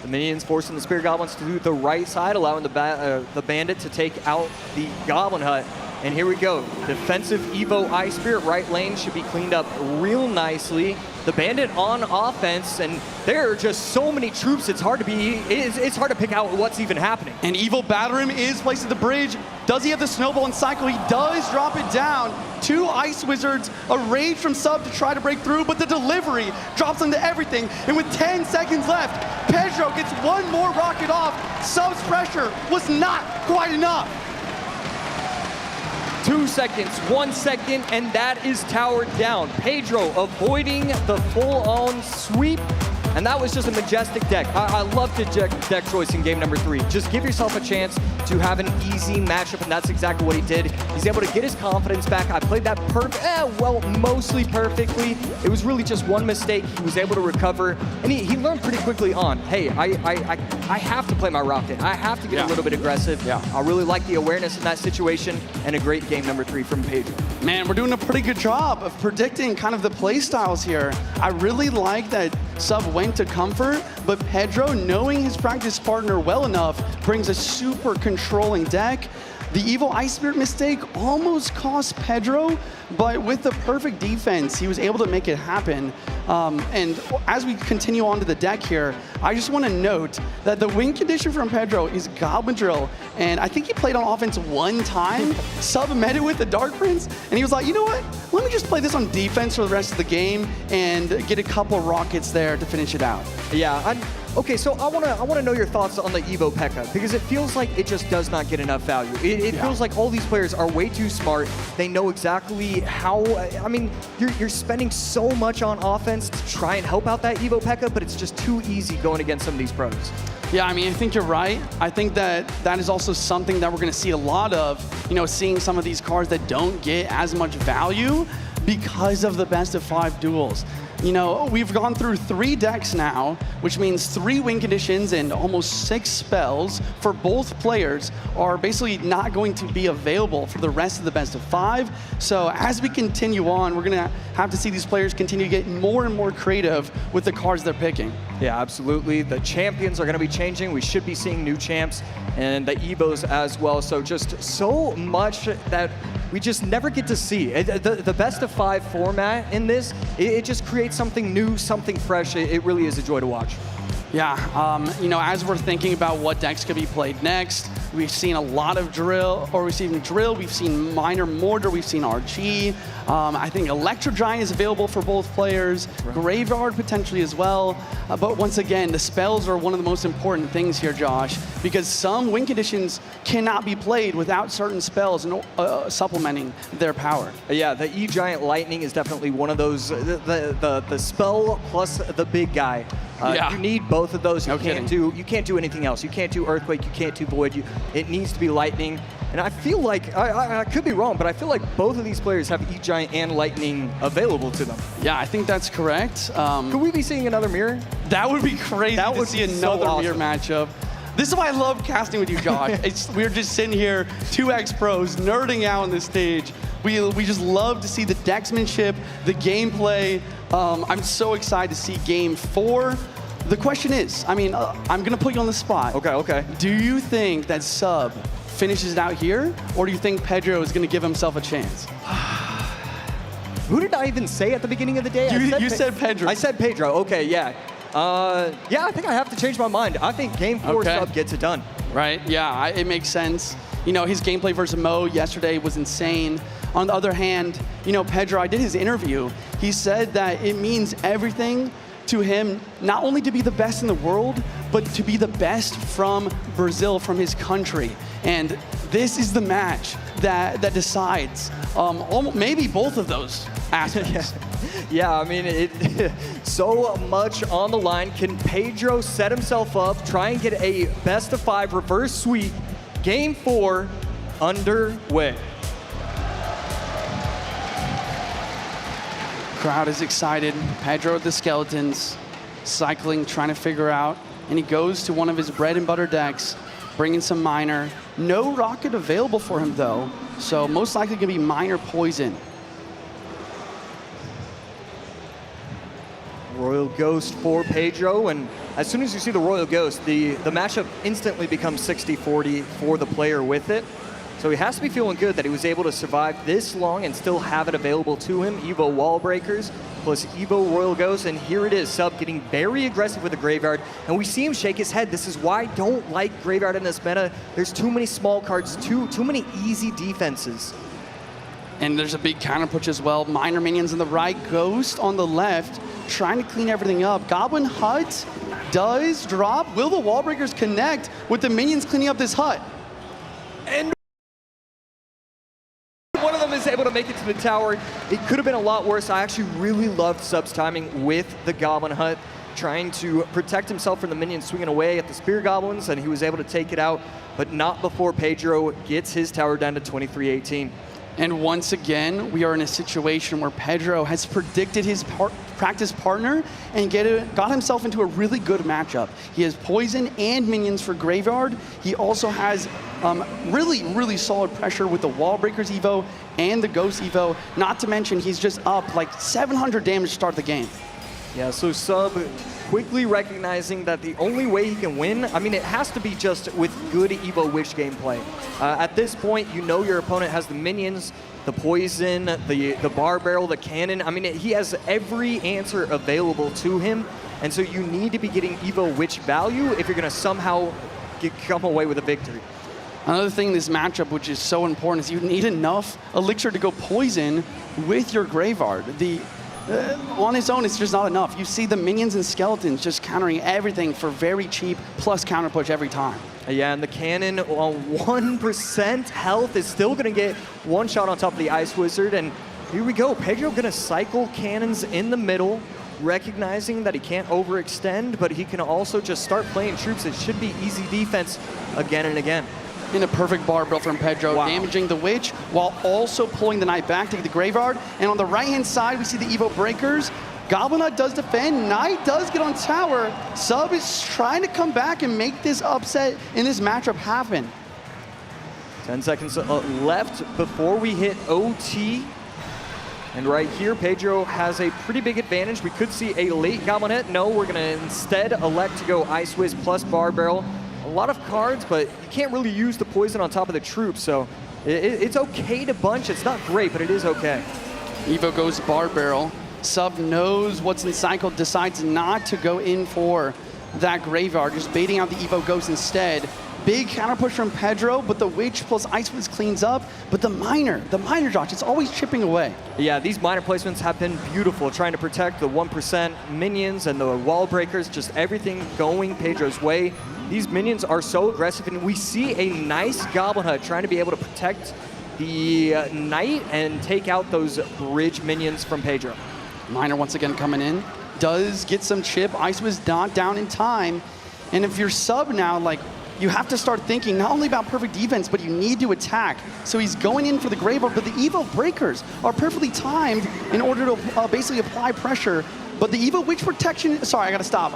The minions forcing the Spirit Goblins to do the right side, allowing the Bandit to take out the Goblin Hut. And here we go. Defensive Evo Ice Spirit right lane should be cleaned up real nicely. The Bandit on offense, and there are just so many troops, it's hard to pick out what's even happening. And Evil Batterim is placed at the bridge. Does he have the snowball and cycle? He does drop it down. 2 Ice Wizards, a rage from Sub to try to break through, but the delivery drops into everything. And with 10 seconds left, Pedro gets one more rocket off. Sub's pressure was not quite enough. 2 seconds, 1 second, and that is towered down. Pedro avoiding the full-on sweep, and that was just a majestic deck. I love the deck choice in game number 3. Just give yourself a chance to have an easy matchup, and that's exactly what he did. He's able to get his confidence back. I played that mostly perfectly. It was really just one mistake. He was able to recover, and he learned pretty quickly on, hey, I have to play my rocket. I have to get a little bit aggressive. Yeah. I really like the awareness in that situation, and a great game number 3 from Pedro. Man, we're doing a pretty good job of predicting kind of the play styles here. I really like that Sub went to comfort, but Pedro, knowing his practice partner well enough, brings a super controlling deck. The Evil Ice Spirit mistake almost cost Pedro, but with the perfect defense, he was able to make it happen. And as we continue on to the deck here, I just want to note that the win condition from Pedro is Goblin Drill, and I think he played on offense 1 time. Sub met it with the Dark Prince, and he was like, you know what? Let me just play this on defense for the rest of the game and get a couple rockets there to finish it out. Yeah, okay, so I wanna know your thoughts on the Evo P.E.K.K.A. because it feels like it just does not get enough value. It feels like all these players are way too smart. They know exactly how, I mean, you're spending so much on offense to try and help out that Evo P.E.K.K.A., but it's just too easy going against some of these pros. Yeah, I mean, I think you're right. I think that is also something that we're going to see a lot of, seeing some of these cards that don't get as much value because of the best of 5 duels. We've gone through 3 decks now, which means 3 win conditions and almost 6 spells for both players are basically not going to be available for the rest of the best of 5. So as we continue on, we're going to have to see these players continue to get more and more creative with the cards they're picking. Yeah, absolutely. The champions are going to be changing. We should be seeing new champs and the Evos as well. So just so much that we just never get to see. The best of 5 format in this, it just creates something new, something fresh. It really is a joy to watch. Yeah, as we're thinking about what decks could be played next, we've seen a lot of drill, we've seen Minor Mortar, we've seen RG. I think Electro Giant is available for both players, right. Graveyard potentially as well. But once again, the spells are one of the most important things here, Josh, because some win conditions cannot be played without certain spells supplementing their power. Yeah, the E-Giant Lightning is definitely one of those, the spell plus the big guy. You need both of those. You can't do anything else. You can't do Earthquake. You can't do Void. It needs to be Lightning. And I feel like, I could be wrong, but I feel like both of these players have E-Giant and Lightning available to them. Yeah, I think that's correct. Could we be seeing another mirror? That would be crazy to see another mirror matchup. This is why I love casting with you, Josh. We're just sitting here, 2X pros, nerding out on this stage. We just love to see the decksmanship, the gameplay. I'm so excited to see game 4. The question is, I'm going to put you on the spot. Okay. Do you think that Sub finishes it out here, or do you think Pedro is going to give himself a chance? Who did I even say at the beginning of the day? You said Pedro. I said Pedro. Okay, yeah. I think I have to change my mind. I think game 4 Sub gets it done. Right, yeah, it makes sense. His gameplay versus Mo yesterday was insane. On the other hand, Pedro, I did his interview. He said that it means everything to him, not only to be the best in the world, but to be the best from Brazil, from his country. And this is the match that decides maybe both of those aspects. Yeah, so much on the line. Can Pedro set himself up, try and get a best of 5 reverse sweep? Game 4 underway. Crowd is excited. Pedro with the skeletons, cycling, trying to figure out, and he goes to one of his bread and butter decks, bringing some Minor. No rocket available for him though, so most likely gonna be Minor Poison. Royal Ghost for Pedro, and as soon as you see the Royal Ghost, the matchup instantly becomes 60-40 for the player with it. So he has to be feeling good that he was able to survive this long and still have it available to him. Evo Wall Breakers plus Evo Royal Ghost, and here it is, Sub getting very aggressive with the Graveyard, and we see him shake his head. This is why I don't like Graveyard in this meta. There's too many small cards, too many easy defenses. And there's a big counter push as well. Miner minions on the right, Ghost on the left, trying to clean everything up. Goblin Hut does drop. Will the Wall Breakers connect with the minions cleaning up this hut? And one of them is able to make it to the tower. It could have been a lot worse. I actually really loved Sub's timing with the Goblin Hut, trying to protect himself from the minions swinging away at the Spear Goblins, and he was able to take it out, but not before Pedro gets his tower down to 23-18. And once again, we are in a situation where Pedro has predicted his practice partner and got himself into a really good matchup. He has poison and minions for Graveyard. He also has really solid pressure with the Wall Breakers Evo and the Ghost Evo. Not to mention, he's just up like 700 damage to start the game. Yeah, so Sub quickly recognizing that the only way he can win, I mean, it has to be just with good Evo Witch gameplay. At this point, you know your opponent has the minions, the poison, the bar barrel, the cannon. I mean, he has every answer available to him, and so you need to be getting Evo Witch value if you're going to somehow come away with a victory. Another thing in this matchup, which is so important, is you need enough elixir to go poison with your Graveyard. On its own, it's just not enough. You see the minions and skeletons just countering everything for very cheap, plus counter push every time. Yeah, and the cannon on 1% health is still going to get one shot on top of the Ice Wizard, and here we go. Pedro going to cycle cannons in the middle, recognizing that he can't overextend, but he can also just start playing troops. It should be easy defense again and again. In a perfect bar barrel from Pedro, damaging the Witch while also pulling the Knight back to get the Graveyard. And on the right-hand side, we see the Evo Breakers. Goblin Knight does defend, Knight does get on tower. Sub is trying to come back and make this upset in this matchup happen. 10 seconds left before we hit OT. And right here, Pedro has a pretty big advantage. We could see a late Goblin hit. No, we're gonna instead elect to go Ice Wiz plus Bar Barrel. A lot of cards, but you can't really use the poison on top of the troops, so it's okay to bunch. It's not great, but it is okay. Evo goes Bar Barrel. Sub knows what's in cycle, decides not to go in for that Graveyard, just baiting out the Evo Ghost instead. Big counter push from Pedro, but the Witch plus Ice Wiz cleans up. But the Miner, Josh, it's always chipping away. Yeah, these Miner placements have been beautiful, trying to protect the 1% minions and the Wall Breakers, just everything going Pedro's way. These minions are so aggressive, and we see a nice Goblin Hut trying to be able to protect the Knight and take out those bridge minions from Pedro. Miner once again coming in, does get some chip. Ice Wiz not down in time. And if you're Sub now, like, you have to start thinking not only about perfect defense, but you need to attack. So he's going in for the Graveyard, but the Evo Breakers are perfectly timed in order to basically apply pressure. But the Evo Witch Protection, sorry, I gotta stop.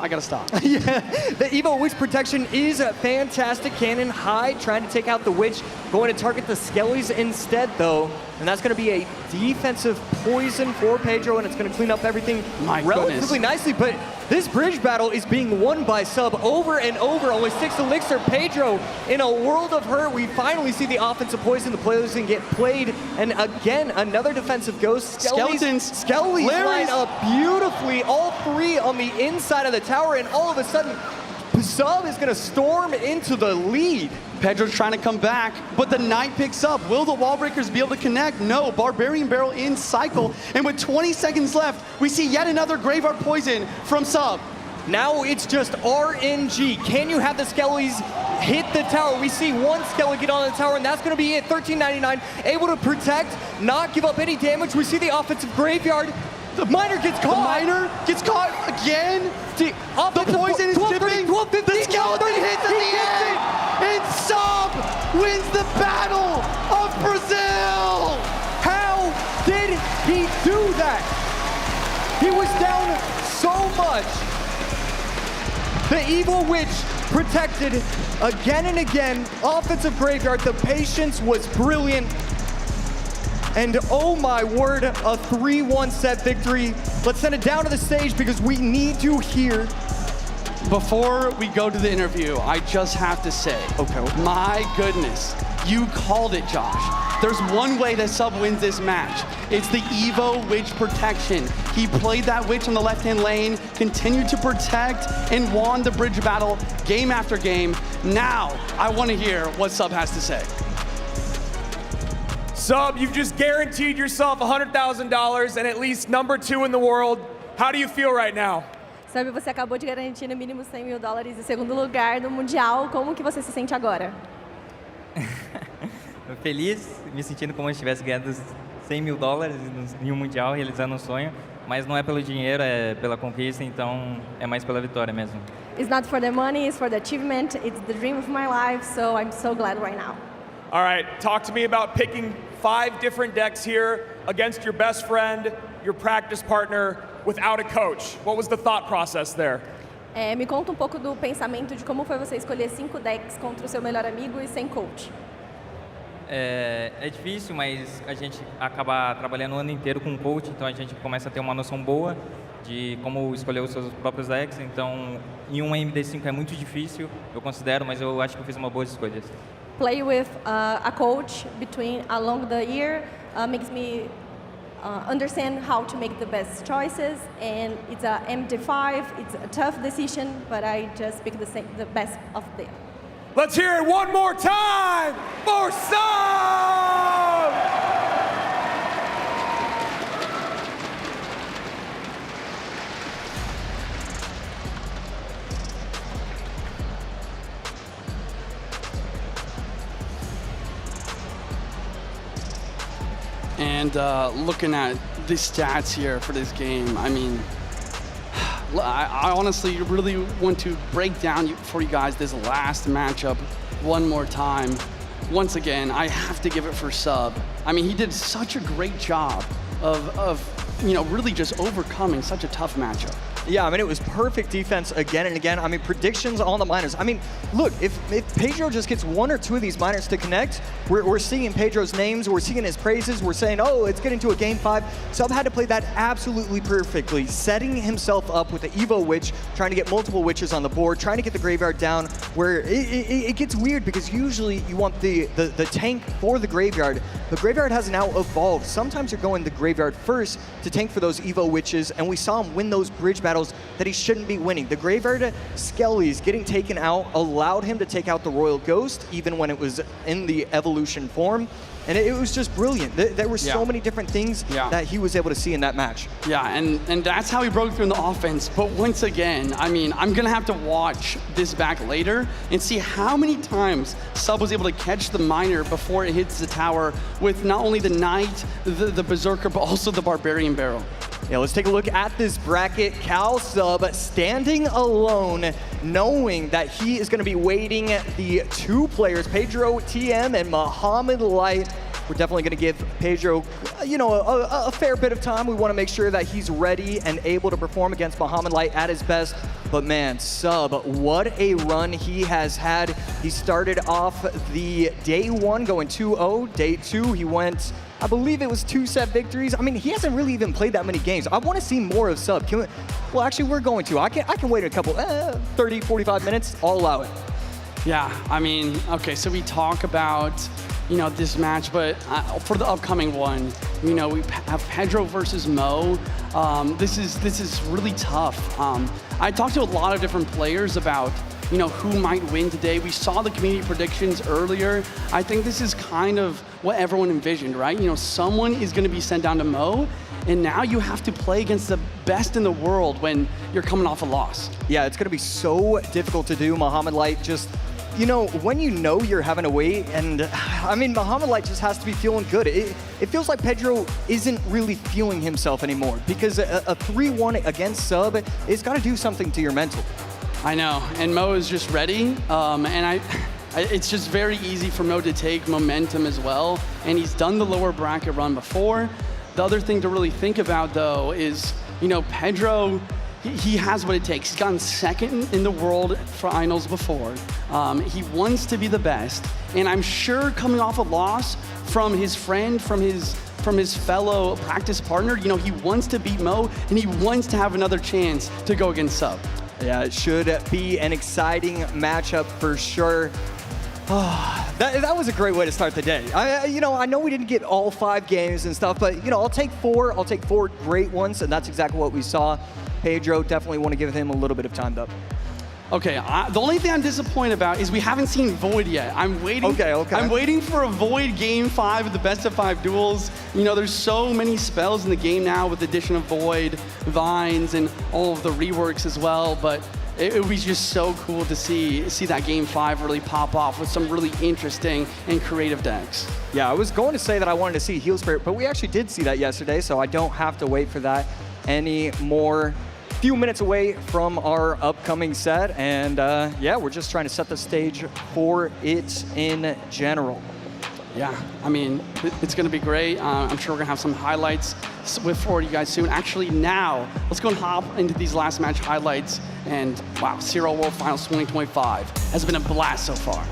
Yeah, the Evo Witch Protection is a fantastic. Cannon high, trying to take out the Witch, going to target the Skellies instead though. And that's gonna be a defensive poison for Pedro, and it's gonna clean up everything relatively nicely. But this bridge battle is being won by Sub over and over. Only 6 elixir. Pedro in a world of hurt. We finally see the offensive poison. The poison get played, and again, another defensive ghost. Skellies line up beautifully. All 3 on the inside of the tower, and all of a sudden, Sub is gonna storm into the lead. Pedro's trying to come back, but the Knight picks up. Will the Wall Breakers be able to connect? No, Barbarian Barrel in cycle. And with 20 seconds left, we see yet another Graveyard poison from Sub. Now it's just RNG. Can you have the Skellies hit the tower? We see one Skelly get on the tower, and that's gonna be it. 1399, able to protect, not give up any damage. We see the offensive Graveyard. The Miner gets caught. The Miner gets caught again. The poison is tipping. The Skeleton hits at the end. And Sub wins the Battle of Brazil. How did he do that? He was down so much. The Evil Witch protected again and again. Offensive Graveyard, the patience was brilliant. And oh my word, a 3-1 set victory. Let's send it down to the stage because we need to hear Before we go to the interview, I just have to say, my goodness, you called it, Josh. There's one way that Sub wins this match. It's the Evo Witch protection. He played that Witch on the left-hand lane, continued to protect, and won the bridge battle game after game. Now, I want to hear what Sub has to say. Sub, you've just guaranteed yourself $100,000 and at least #2 in the world. How do you feel right now? Sabe, você acabou de garantir no mínimo $100 mil em segundo lugar no Mundial. Como que você se sente agora? Feliz, me sentindo como se estivesse ganhando $100 mil em um Mundial, realizando um sonho. Mas não é pelo dinheiro, é pela conquista, então é mais pela vitória mesmo. It's not for the money, it's for the achievement. It's the dream of my life, so I'm so glad right now. All right, talk to me about picking 5 different decks here against your best friend, your practice partner, without a coach. What was the thought process there? Me conta pouco do pensamento de como foi você escolher 5 decks contra o seu melhor amigo e sem coach. É difícil, mas a gente acaba trabalhando o ano inteiro com um coach, então a gente começa a ter uma noção boa de como escolher os seus próprios decks. Então, em um MD5 é muito difícil, eu considero, mas eu acho que eu fiz uma boa escolha. Play with a coach along the year makes me understand how to make the best choices, and it's a MD5. It's a tough decision, but I just pick the best of them. Let's hear it one more time for Sub! And looking at the stats here for this game, I mean, I honestly really want to break down for you guys this last matchup one more time. Once again, I have to give it for Sub. I mean, he did such a great job of really just overcoming such a tough matchup. Yeah, I mean, it was perfect defense again and again. I mean, predictions on the minors. I mean, look, if Pedro just gets 1 or 2 of these minors to connect, we're seeing Pedro's names, we're seeing his praises, we're saying, oh, it's getting to a game 5. Sub had to play that absolutely perfectly, setting himself up with the Evo Witch, trying to get multiple Witches on the board, trying to get the Graveyard down, where it gets weird because usually you want the tank for the Graveyard. The Graveyard has now evolved. Sometimes you're going the Graveyard first to tank for those Evo Witches, and we saw him win those bridge battles that he shouldn't be winning. The Graveyard Skellies getting taken out allowed him to take out the Royal Ghost, even when it was in the evolution form. And it was just brilliant. There were so many different things that he was able to see in that match. Yeah, and that's how he broke through in the offense. But once again, I mean, I'm going to have to watch this back later and see how many times Sub was able to catch the Miner before it hits the tower with not only the Knight, the Berserker, but also the Barbarian Barrel. Yeah, let's take a look at this bracket. Cal Sub standing alone, knowing that he is going to be waiting the 2 players, Pedro TM and Muhammad Light. We're definitely going to give Pedro, a fair bit of time. We want to make sure that he's ready and able to perform against Muhammad Light at his best. But man, Sub, what a run he has had. He started off the day 1 going 2-0. Day 2, he went, I believe it was 2-set victories. I mean, he hasn't really even played that many games. I want to see more of Sub. Well, actually, we're going to. I can wait a couple, 30, 45 minutes. I'll allow it. Yeah, I mean, okay, so we talk about, this match, but for the upcoming one, we have Pedro versus Mo. This is really tough. I talked to a lot of different players about, who might win today. We saw the community predictions earlier. I think this is kind of what everyone envisioned, right? Someone is going to be sent down to Mo, and now you have to play against the best in the world when you're coming off a loss. Yeah, it's going to be so difficult to do. Muhammad Light just, when you're having to wait, and I mean, Muhammad Light just has to be feeling good. It feels like Pedro isn't really feeling himself anymore because a 3-1 against Sub, it's got to do something to your mental. I know, and Mo is just ready, and it's just very easy for Mo to take momentum as well, and he's done the lower bracket run before. The other thing to really think about, though, is, Pedro, he has what it takes. He's gotten 2nd in the world finals before. He wants to be the best, and I'm sure coming off a loss from his friend, from his fellow practice partner, he wants to beat Mo, and he wants to have another chance to go against Sub. Yeah, it should be an exciting matchup for sure. That was a great way to start the day. I know we didn't get all 5 games and stuff, but I'll take 4. I'll take 4 great ones, and that's exactly what we saw. Pedro, definitely want to give him a little bit of time, though. Okay, the only thing I'm disappointed about is we haven't seen Void yet. I'm waiting. Okay. I'm waiting for a Void Game 5 of the best of 5 duels. There's so many spells in the game now with the addition of Void, Vines, and all of the reworks as well, but it would be just so cool to see that Game 5 really pop off with some really interesting and creative decks. Yeah, I was going to say that I wanted to see Heal Spirit, but we actually did see that yesterday, so I don't have to wait for that anymore. Few minutes away from our upcoming set, and yeah, we're just trying to set the stage for it in general. Yeah, I mean, it's going to be great. I'm sure we're going to have some highlights for you guys soon. Actually, now, let's go and hop into these last match highlights. And wow, CRL World Finals 2025 has been a blast so far.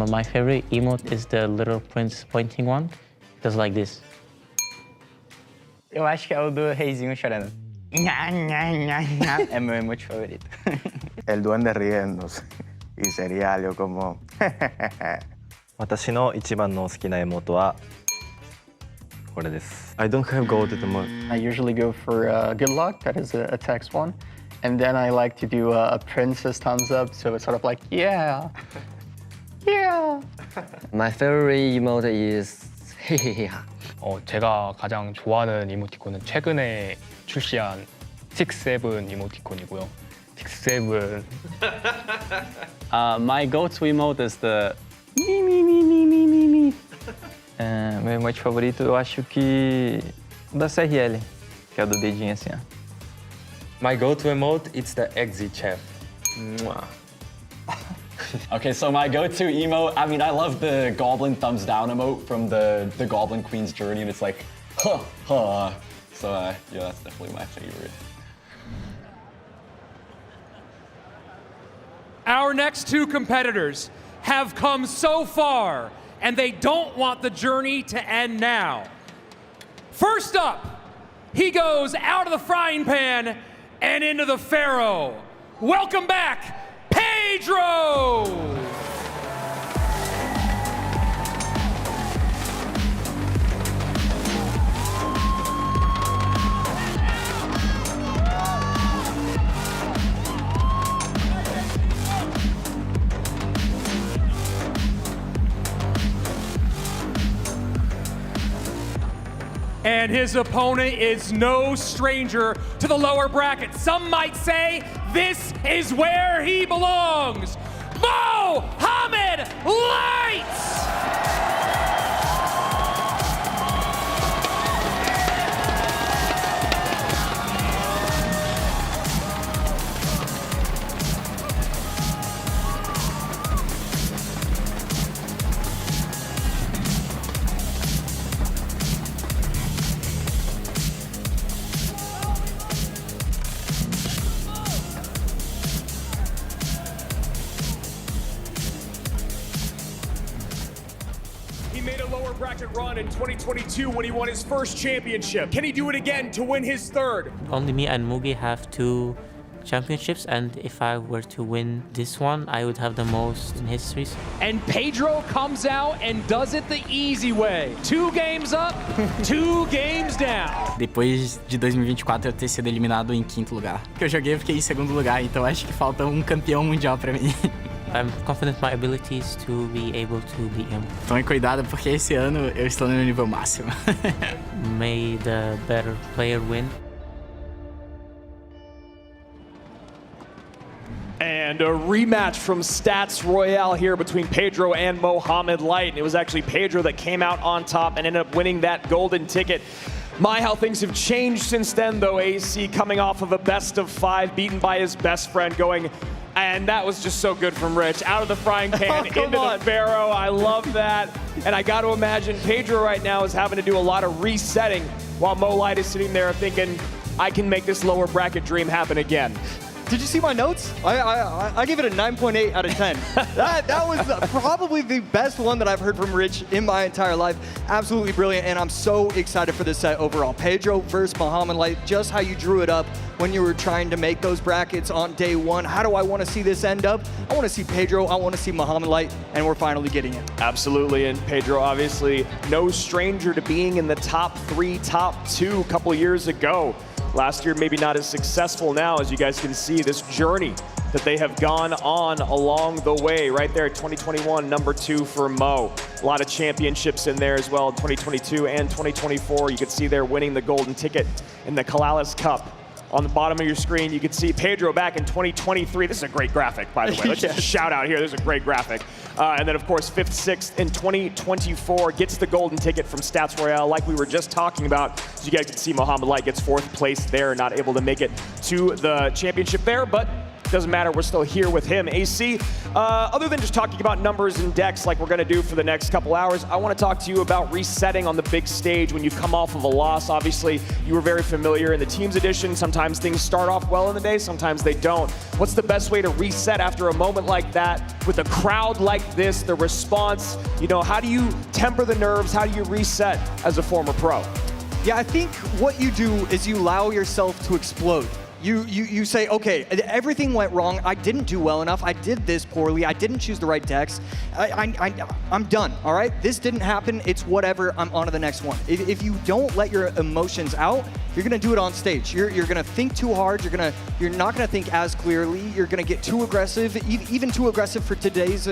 My favorite emote is the little prince pointing one. It does like this. Eu acho que é o do reizinho chorando. É meu emote favorito. El duende riéndose. Y sería algo como... 私の一番の好きなエモートはこれです。I don't have gold at the moment. I usually go for good luck, that is a text one. And then I like to do a princess thumbs up, so it's sort of like, yeah. Yeah. My favorite emote is 헤헤헤하. 제가 가장 좋아하는 이모티콘은 최근에 출시한 6-7 이모티콘이고요. 6-7. My go-to emote is the mi. Meu emote favorito eu acho que da CRL, que é o do dedinho assim, ó. My go-to emote, it's the exit chef. Okay, so my go-to emote, I mean, I love the Goblin thumbs down emote from the Goblin Queen's Journey, and it's like, huh. So yeah, that's definitely my favorite. Our next 2 competitors have come so far, and they don't want the journey to end now. First up, he goes out of the frying pan and into the Pharaoh. Welcome back, Pedro! And his opponent is no stranger to the lower bracket. Some might say this is where he belongs. Mohamed Lights! He made a lower bracket run in 2022 when he won his first championship. Can he do it again to win his third? Only me and Mugi have 2 championships, and if I were to win this one, I would have the most in history. And Pedro comes out and does it the easy way. 2 games up, 2 games down. Depois de 2024 eu ter sido eliminado em 5º lugar. Que eu joguei, eu fiquei em 2º lugar, então acho que falta um campeão mundial pra mim. I'm confident in my abilities to be able to beat him. Tome cuidado porque esse ano eu estou no meu nível máximo. May the better player win. And a rematch from Stats Royale here between Pedro and Mohamed Light. And it was actually Pedro that came out on top and ended up winning that golden ticket. My, how things have changed since then, though. AC coming off of a best of 5, beaten by his best friend, going, and that was just so good from Rich. Out of the frying pan, into the Pharaoh. I love that. And I got to imagine Pedro right now is having to do a lot of resetting while Mo Light is sitting there thinking, I can make this lower bracket dream happen again. Did you see my notes? I give it a 9.8 out of 10. that was probably the best one that I've heard from Rich in my entire life. Absolutely brilliant, and I'm so excited for this set overall. Pedro versus Mohamed Light, just how you drew it up when you were trying to make those brackets on day 1. How do I want to see this end up? I want to see Pedro, I want to see Mohamed Light, and we're finally getting it. Absolutely, and Pedro obviously no stranger to being in the top 3, top 2 a couple years ago. Last year, maybe not as successful now, as you guys can see, this journey that they have gone on along the way. Right there, 2021, number 2 for Mo. A lot of championships in there as well, 2022 and 2024. You can see they're winning the golden ticket in the Kalalis Cup. On the bottom of your screen, you can see Pedro back in 2023. This is a great graphic, by the way. Let's just shout out here. This is a great graphic. And then, of course, 5th, 6th in 2024 gets the golden ticket from Stats Royale, like we were just talking about. So you guys can see Mohamed Light gets 4th place there, not able to make it to the championship there, but doesn't matter, we're still here with him. AC, other than just talking about numbers and decks like we're gonna do for the next couple hours, I wanna talk to you about resetting on the big stage when you've come off of a loss. Obviously, you were very familiar in the Teams Edition. Sometimes things start off well in the day, sometimes they don't. What's the best way to reset after a moment like that with a crowd like this, the response? You know, how do you temper the nerves? How do you reset as a former pro? Yeah, I think what you do is you allow yourself to explode. You say, okay, everything went wrong. I didn't do well enough. I did this poorly. I didn't choose the right decks. I'm done, all right? This didn't happen. It's whatever. I'm on to the next one. If you don't let your emotions out, you're gonna do it on stage. You're gonna think too hard. You're not gonna think as clearly. You're gonna get too aggressive, even too aggressive for today's,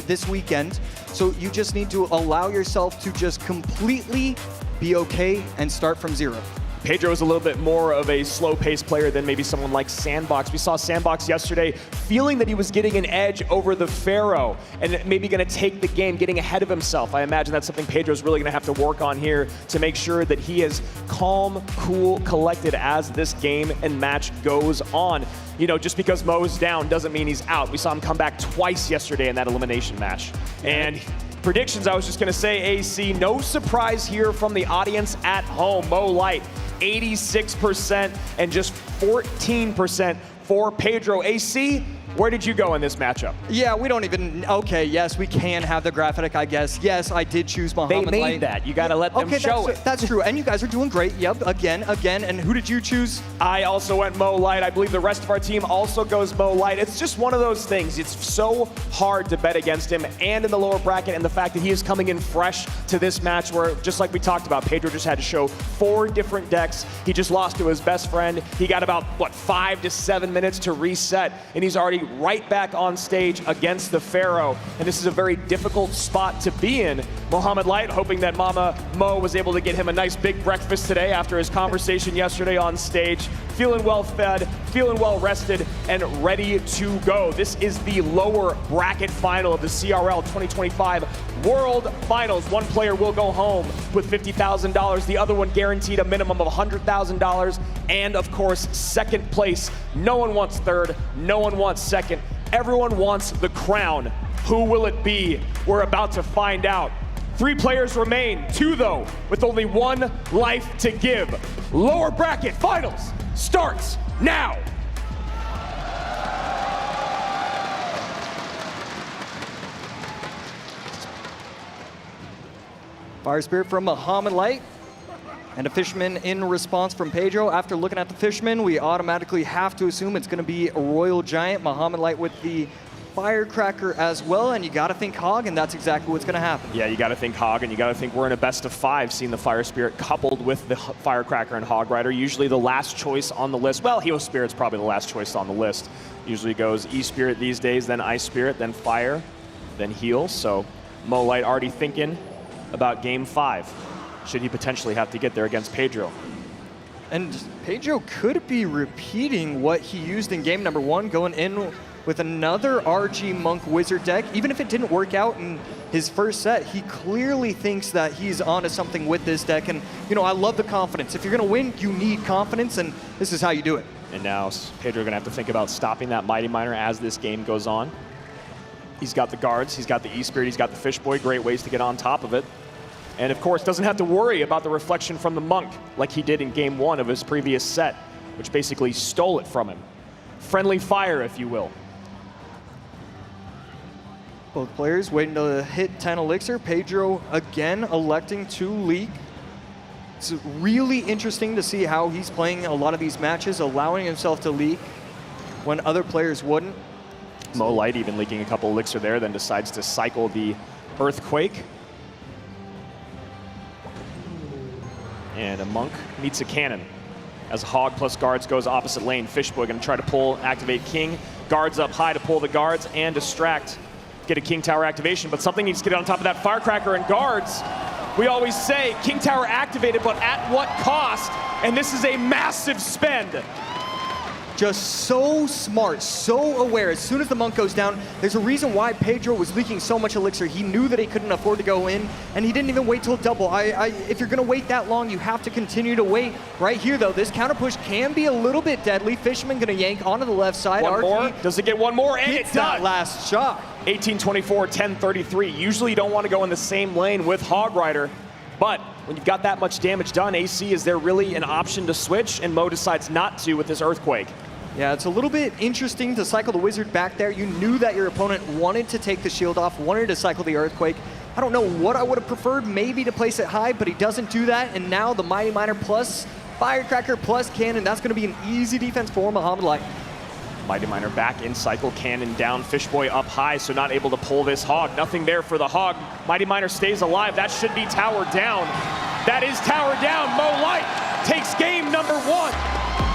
this weekend. So you just need to allow yourself to just completely be okay and start from 0. Pedro is a little bit more of a slow-paced player than maybe someone like Sandbox. We saw Sandbox yesterday feeling that he was getting an edge over the Pharaoh and maybe going to take the game, getting ahead of himself. I imagine that's something Pedro's really going to have to work on here to make sure that he is calm, cool, collected as this game and match goes on. You know, just because Mo's down doesn't mean he's out. We saw him come back twice yesterday in that elimination match. And predictions, I was just going to say, AC, no surprise here from the audience at home. Mo Light, 86% and just 14% for Pedro. AC, where did you go in this matchup? Yeah, we don't even, okay, yes, we can have the graphic, I guess. Yes, I did choose Mohamed Light. They made that. You got to let them show it. That's true, and you guys are doing great. Yep, again, and who did you choose? I also went Mo Light. I believe the rest of our team also goes Mo Light. It's just one of those things. It's so hard to bet against him and in the lower bracket, and the fact that he is coming in fresh to this match where, just like we talked about, Pedro just had to show 4 different decks. He just lost to his best friend. He got about, 5 to 7 minutes to reset, and he's already right back on stage against the Pharaoh. And this is a very difficult spot to be in. Mohamed Light hoping that Mama Mo was able to get him a nice big breakfast today after his conversation yesterday on stage. Feeling well fed, feeling well rested, and ready to go. This is the lower bracket final of the CRL 2025 World Finals. One player will go home with $50,000. The other one guaranteed a minimum of $100,000. And of course, second place. No one wants third, no one wants second. Everyone wants the crown. Who will it be? We're about to find out. 3 players remain, 2 though, with only 1 life to give. Lower bracket finals starts now. Fire Spirit from Mohamed Light. And a Fisherman in response from Pedro. After looking at the Fisherman, we automatically have to assume it's going to be a Royal Giant. Muhammad Light with the Firecracker as well, and you got to think Hog, and that's exactly what's going to happen. Yeah, you got to think Hog, and you got to think we're in a best of 5, seeing the Fire Spirit coupled with the Firecracker and Hog Rider. Usually the last choice on the list. Well, Heo Spirit's probably the last choice on the list. Usually goes E-Spirit these days, then Ice Spirit, then Fire, then Heal. So Mo Light already thinking about game 5. Should he potentially have to get there against Pedro. And Pedro could be repeating what he used in game number 1, going in with another RG Monk Wizard deck. Even if it didn't work out in his first set, he clearly thinks that he's onto something with this deck. And, you know, I love the confidence. If you're going to win, you need confidence, and this is how you do it. And now Pedro going to have to think about stopping that Mighty Miner as this game goes on. He's got the guards, he's got the E-Spirit, he's got the Fish Boy. Great ways to get on top of it. And of course, doesn't have to worry about the reflection from the Monk like he did in game 1 of his previous set, which basically stole it from him. Friendly fire, if you will. Both players waiting to hit 10 Elixir. Pedro again electing to leak. It's really interesting to see how he's playing a lot of these matches, allowing himself to leak when other players wouldn't. Mo Light even leaking a couple Elixir there, then decides to cycle the Earthquake. And a Monk meets a Cannon. As Hog plus Guards goes opposite lane, Fishboy gonna try to pull, activate King. Guards up high to pull the Guards and distract, get a King Tower activation, but something needs to get on top of that Firecracker and Guards. We always say King Tower activated, but at what cost? And this is a massive spend. Just so smart, so aware. As soon as the Monk goes down, there's a reason why Pedro was leaking so much Elixir. He knew that he couldn't afford to go in, and he didn't even wait till double. If you're gonna wait that long, you have to continue to wait. Right here, though, this counter push can be a little bit deadly. Fisherman gonna yank onto the left side. One more, does it get one more? And it's that done. Last shot. 18-24, 10-33. Usually you don't want to go in the same lane with Hog Rider, but when you've got that much damage done, AC, is there really an option to switch? And Mo decides not to with this Earthquake. Yeah, it's a little bit interesting to cycle the Wizard back there. You knew that your opponent wanted to take the shield off, wanted to cycle the Earthquake. I don't know what I would have preferred, maybe to place it high, but he doesn't do that. And now the Mighty Miner plus Firecracker plus Cannon, that's going to be an easy defense for Muhammad Light. Mighty Miner back in cycle, Cannon down, Fishboy up high, so not able to pull this Hog. Nothing there for the Hog. Mighty Miner stays alive. That should be tower down. That is tower down. Mo Light takes game number 1.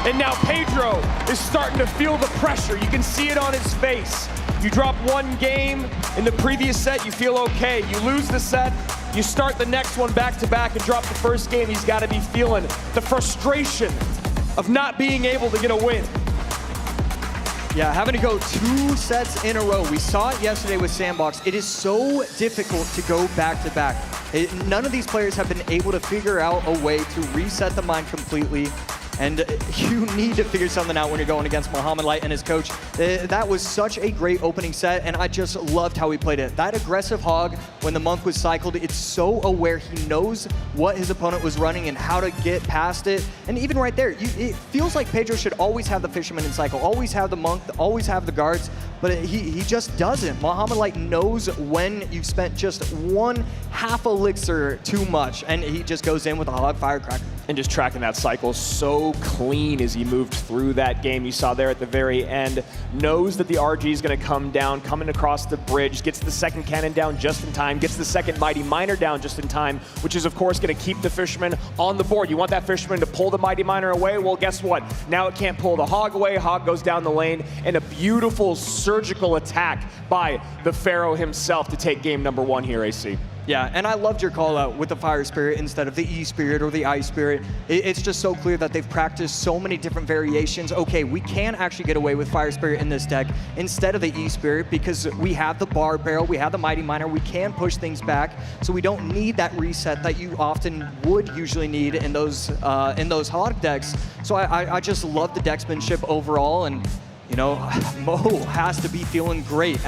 And now Pedro is starting to feel the pressure. You can see it on his face. You drop one game in the previous set, you feel okay. You lose the set, you start the next one back to back and drop the first game. He's got to be feeling the frustration of not being able to get a win. Yeah, having to go 2 sets in a row. We saw it yesterday with Sandbox. It is so difficult to go back to back. None of these players have been able to figure out a way to reset the mind completely. And you need to figure something out when you're going against Muhammad Light and his coach. That was such a great opening set, and I just loved how he played it. That aggressive Hog, when the Monk was cycled, it's so aware. He knows what his opponent was running and how to get past it. And even right there, it feels like Pedro should always have the Fisherman in cycle, always have the Monk, always have the Guards, but he just doesn't. Muhammad Light knows when you've spent just 1/2 Elixir too much, and he just goes in with a Hog Firecracker. And just tracking that cycle so clean as he moved through that game. You saw there at the very end, knows that the RG is going to come down, coming across the bridge, gets the second cannon down just in time, gets the second Mighty Miner down just in time, which is of course going to keep the Fisherman on the board. You want that Fisherman to pull the Mighty Miner away? Well, guess what? Now it can't pull the Hog away. Hog goes down the lane, and a beautiful surgical attack by the Pharaoh himself to take game number 1 here, AC. Yeah, and I loved your call out with the Fire Spirit instead of the E-Spirit or the Ice Spirit. It's just so clear that they've practiced so many different variations. Okay, we can actually get away with Fire Spirit in this deck instead of the E-Spirit because we have the Bar Barrel, we have the Mighty Miner, we can push things back, so we don't need that reset that you often would usually need in those Hog decks. So I just love the decksmanship overall, and you know, Mo has to be feeling great.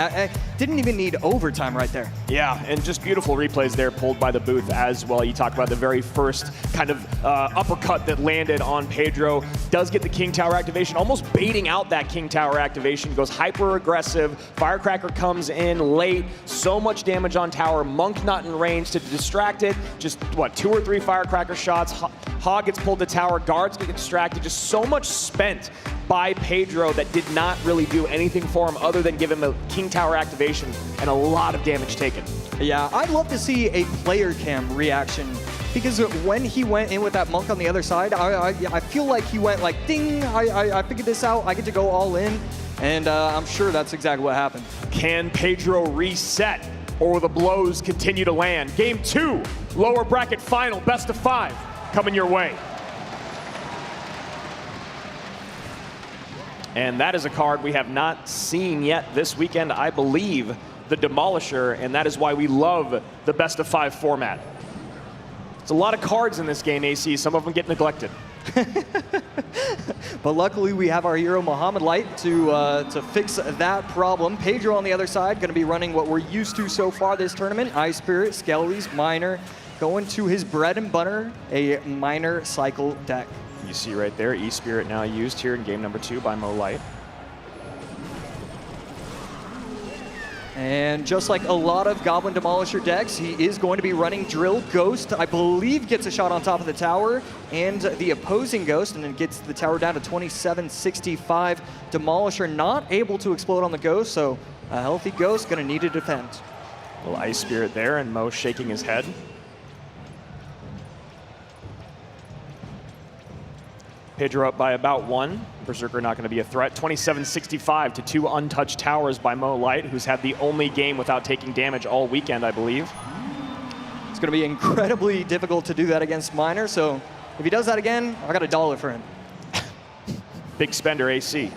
didn't even need overtime right there. Yeah, and just beautiful replays there pulled by the booth as well. You talk about the very first kind of uppercut that landed on Pedro. Does get the King Tower activation, almost baiting out that King Tower activation. Goes hyper aggressive. Firecracker comes in late. So much damage on tower. Monk not in range to distract it. Just, what, 2 or 3 Firecracker shots. Hog gets pulled to tower. Guards get distracted. Just so much spent by Pedro that did not really do anything for him other than give him a King Tower activation and a lot of damage taken. Yeah, I'd love to see a player cam reaction because when he went in with that Monk on the other side, I feel like he went like, ding, I figured this out, I get to go all in, and I'm sure that's exactly what happened. Can Pedro reset, or will the blows continue to land? Game 2, lower bracket final, best of 5, coming your way. And that is a card we have not seen yet this weekend, I believe, the Demolisher, and that is why we love the best of 5 format. It's a lot of cards in this game, AC. Some of them get neglected. But luckily we have our hero Mohamed Light to fix that problem. Pedro on the other side, going to be running what we're used to so far this tournament. Ice Spirit, Skellies, Miner, going to his bread and butter, a Miner cycle deck. You see right there, E-Spirit now used here in game number 2 by Mo Light. And just like a lot of Goblin Demolisher decks, he is going to be running Drill. Ghost, I believe, gets a shot on top of the tower, and the opposing Ghost, and then gets the tower down to 2765. Demolisher not able to explode on the Ghost, so a healthy Ghost going to need to defend. A little Ice Spirit there, and Mo shaking his head. Pedro up by about 1. Berserker not going to be a threat. 2765 to 2 untouched towers by Mo Light, who's had the only game without taking damage all weekend, I believe. It's going to be incredibly difficult to do that against Miner, so if he does that again, I got $1 for him. Big spender AC.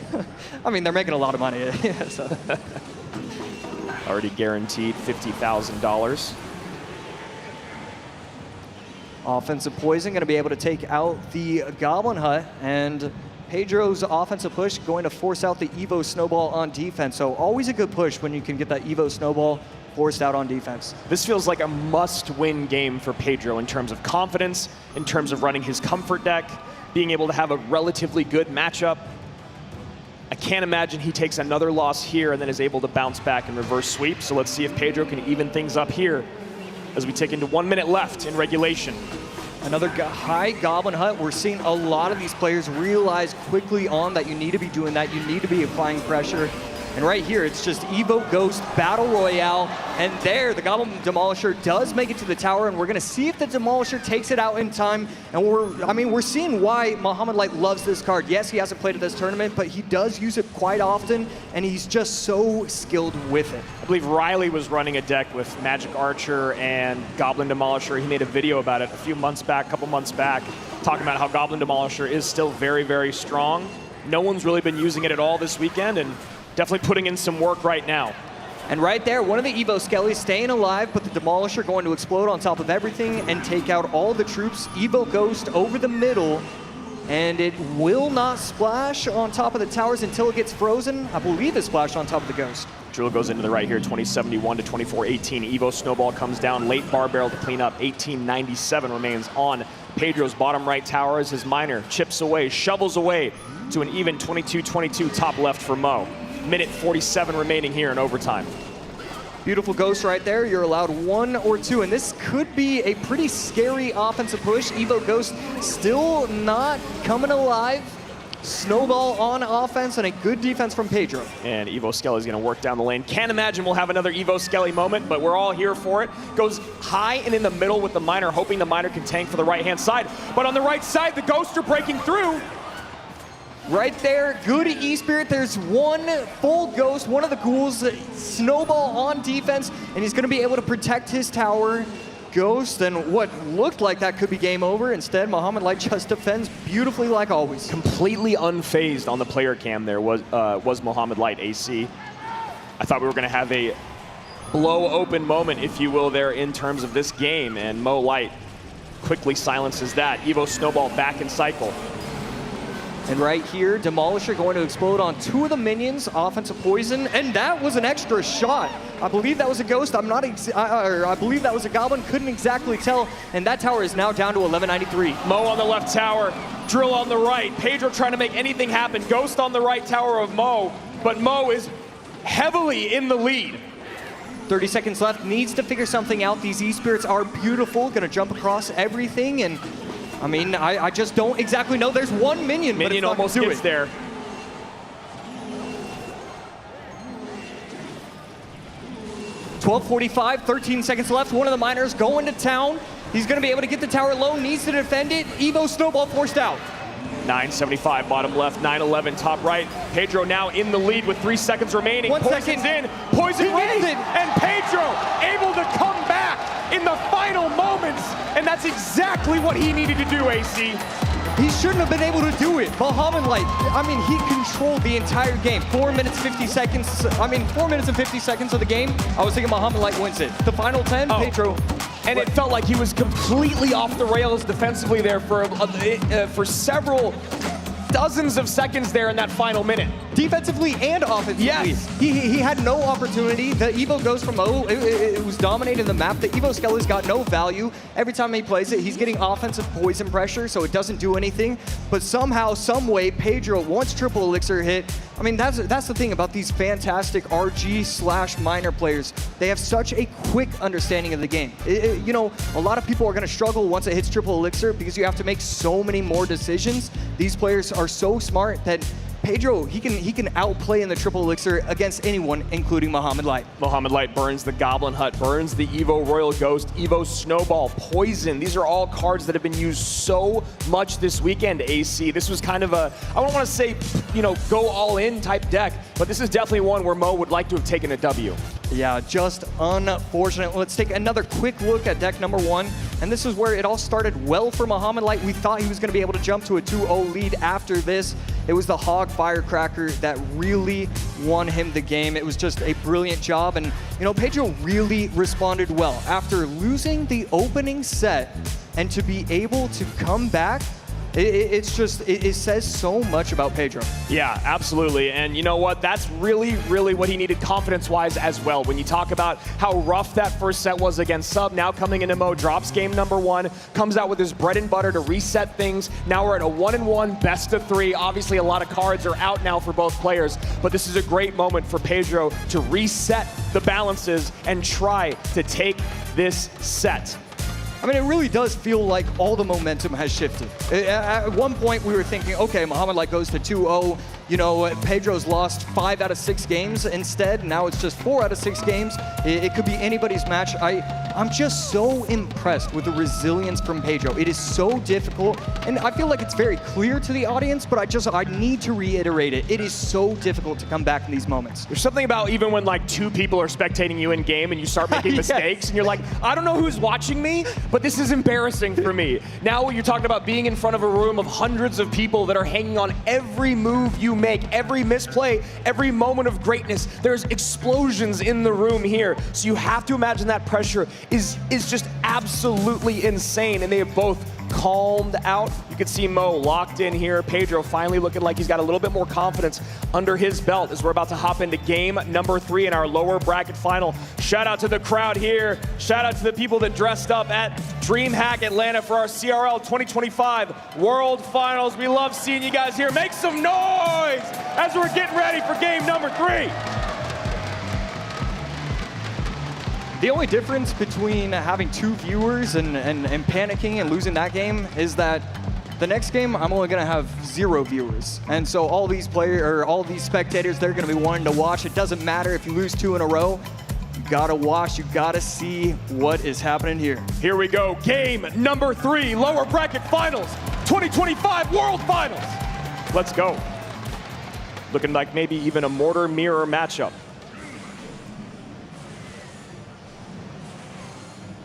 I mean, they're making a lot of money. So. Already guaranteed $50,000. Offensive Poison going to be able to take out the Goblin Hut, and Pedro's offensive push going to force out the Evo Snowball on defense. So always a good push when you can get that Evo Snowball forced out on defense. This feels like a must-win game for Pedro in terms of confidence, in terms of running his comfort deck, being able to have a relatively good matchup. I can't imagine he takes another loss here and then is able to bounce back and reverse sweep. So let's see if Pedro can even things up here as we take into 1 minute left in regulation. Another high Goblin Hut. We're seeing a lot of these players realize quickly on that you need to be doing that. You need to be applying pressure. And right here, it's just Evo Ghost Battle Royale. And there, the Goblin Demolisher does make it to the tower, and we're gonna see if the Demolisher takes it out in time. And we're seeing why Mohamed Light loves this card. Yes, he hasn't played at this tournament, but he does use it quite often, and he's just so skilled with it. I believe Riley was running a deck with Magic Archer and Goblin Demolisher. He made a video about it a couple months back, talking about how Goblin Demolisher is still very, very strong. No one's really been using it at all this weekend, and definitely putting in some work right now. And right there, one of the Evo Skellies staying alive, but the Demolisher going to explode on top of everything and take out all the troops. Evo Ghost over the middle, and it will not splash on top of the towers until it gets frozen. I believe it splashed on top of the Ghost. Drill goes into the right here, 2071 to 2418. Evo Snowball comes down, late Bar Barrel to clean up. 1897 remains on Pedro's bottom right tower as his Miner chips away, shovels away to an even 22-22 top left for Mo. Minute 47 remaining here in overtime. Beautiful Ghost right there. You're allowed 1 or 2, and this could be a pretty scary offensive push. Evo Ghost still not coming alive. Snowball on offense and a good defense from Pedro. And Evo Skelly is going to work down the lane. Can't imagine we'll have another Evo Skelly moment, but we're all here for it. Goes high and in the middle with the Miner, hoping the Miner can tank for the right-hand side. But on the right side, the Ghosts are breaking through. Right there, good E-Spirit. There's one full Ghost, one of the ghouls, Snowball on defense, and he's going to be able to protect his tower. Ghost, and what looked like that could be game over. Instead, Mohamed Light just defends beautifully like always. Completely unfazed on the player cam there was Mohamed Light AC. I thought we were going to have a blow open moment, if you will, there in terms of this game, and Mo Light quickly silences that. Evo Snowball back in cycle. And right here, Demolisher going to explode on 2 of the minions, offensive poison, and that was an extra shot. I believe that was a ghost. I believe that was a goblin. Couldn't exactly tell. And that tower is now down to 1193. Mo on the left tower, Drill on the right. Pedro trying to make anything happen. Ghost on the right tower of Mo, but Mo is heavily in the lead. 30 seconds left. Needs to figure something out. These E-Spirits are beautiful. Gonna jump across everything, and I mean, I just don't exactly know. There's one minion, but it's almost not gonna do gets it. there. .12:45, 13 seconds left. One of the miners going to town. He's going to be able to get the tower low, needs to defend it. Evo Snowball forced out. 975 bottom left, 911 top right. Pedro now in the lead with 3 seconds remaining. 1 Poison's second. in, Poison He wins, gets it. and Pedro able to come back in the final moments, and that's exactly what he needed to do, AC. He shouldn't have been able to do it. Bahamut Light, I mean, he controlled the entire game. 4 minutes, 50 seconds. 4 minutes and 50 seconds of the game. I was thinking Bahamut Light wins it. The final 10, Pedro. And it felt like he was completely off the rails defensively there for several dozens of seconds there in that final minute. Defensively and offensively. Yes. He had no opportunity. The Evo goes from it was dominating the map. The Evo Skelly's got no value. Every time he plays it, he's getting offensive poison pressure, so it doesn't do anything. But somehow, some way, Pedro, once triple elixir hit, I mean, that's the thing about these fantastic RG/minor players. They have such a quick understanding of the game. You know, a lot of people are going to struggle once it hits triple elixir because you have to make so many more decisions. These players are so smart that Pedro, he can outplay in the triple elixir against anyone, including Bahamut Light. Bahamut Light burns the Goblin Hut, burns the Evo Royal Ghost, Evo Snowball, Poison. These are all cards that have been used so much this weekend, AC. This was kind of a, I don't want to say, you know, go all in type deck, but this is definitely one where Mo would like to have taken a W. Yeah, just unfortunate. Let's take another quick look at deck number 1. And this is where it all started well for Bahamut Light. We thought he was going to be able to jump to a 2-0 lead after this. It was the Hog Firecracker that really won him the game. It was just a brilliant job. And, you know, Pedro really responded well. After losing the opening set and to be able to come back, it says so much about Pedro. Yeah, absolutely. And you know what? That's really, really what he needed confidence-wise as well. When you talk about how rough that first set was against Sub, now coming into Mo, drops game number 1, comes out with his bread and butter to reset things. Now we're at a 1-1 best of 3. Obviously, a lot of cards are out now for both players, but this is a great moment for Pedro to reset the balances and try to take this set. I mean, it really does feel like all the momentum has shifted. At one point, we were thinking, okay, Bahamut Light goes to 2-0. You know, Pedro's lost 5 out of 6 games instead. Now it's just 4 out of 6 games. It could be anybody's match. I'm just so impressed with the resilience from Pedro. It is so difficult, and I feel like it's very clear to the audience, but I need to reiterate it. It is so difficult to come back in these moments. There's something about even when like 2 people are spectating you in game and you start making mistakes and you're like, I don't know who's watching me, but this is embarrassing for me. Now you're talking about being in front of a room of hundreds of people that are hanging on every move you make, every misplay, every moment of greatness. There's explosions in the room here. So you have to imagine that pressure is just absolutely insane. And they have both calmed out. You can see Mo locked in here. Pedro finally looking like he's got a little bit more confidence under his belt as we're about to hop into game number 3 in our lower bracket final. Shout out to the crowd here. Shout out to the people that dressed up at DreamHack Atlanta for our CRL 2025 World Finals. We love seeing you guys here. Make some noise as we're getting ready for game number 3. The only difference between having 2 viewers and panicking and losing that game is that the next game I'm only gonna have 0 viewers, and so all these spectators, they're gonna be wanting to watch. It doesn't matter if you lose 2 in a row. You gotta watch. You gotta see what is happening here. Here we go. Game number 3, lower bracket finals, 2025 World Finals. Let's go. Looking like maybe even a mortar mirror matchup.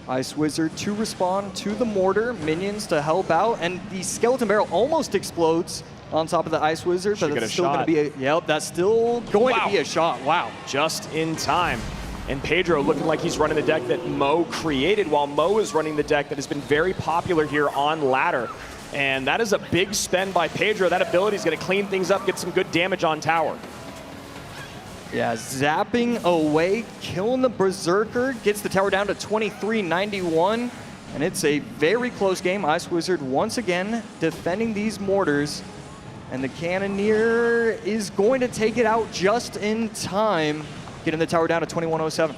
Ice Wizard to respond to the mortar, minions to help out, and the skeleton barrel almost explodes on top of the Ice Wizard. But that's still going to be that's still going to be a shot. Wow. Just in time. And Pedro looking like he's running the deck that Mo created, while Mo is running the deck that has been very popular here on ladder. And that is a big spend by Pedro. That ability is going to clean things up, get some good damage on tower. Yeah, zapping away, killing the Berserker, gets the tower down to 2391, and it's a very close game. Ice Wizard once again defending these mortars, and the Cannoneer is going to take it out just in time, getting the tower down to 2107.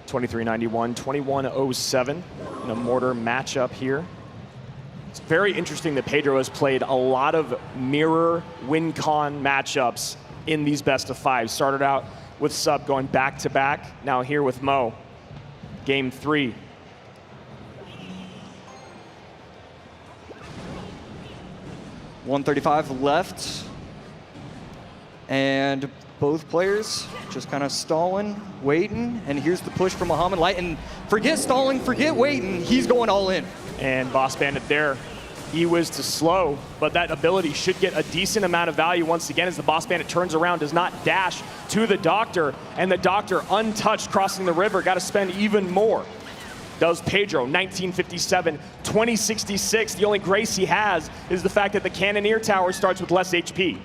2391, 2107 in a mortar matchup here. It's very interesting that Pedro has played a lot of mirror win-con matchups in these best of five. Started out with Sub going back to back, now here with Mo. Game 3. .135 left, and both players just kind of stalling, waiting, and here's the push from Muhammad Light, and forget stalling, forget waiting, he's going all in. And Boss Bandit there, he was to slow, but that ability should get a decent amount of value once again as the Boss Bandit turns around, does not dash to the Doctor, and the Doctor untouched crossing the river, got to spend even more. Does Pedro, 1957, 2066. The only grace he has is the fact that the Cannoneer Tower starts with less HP.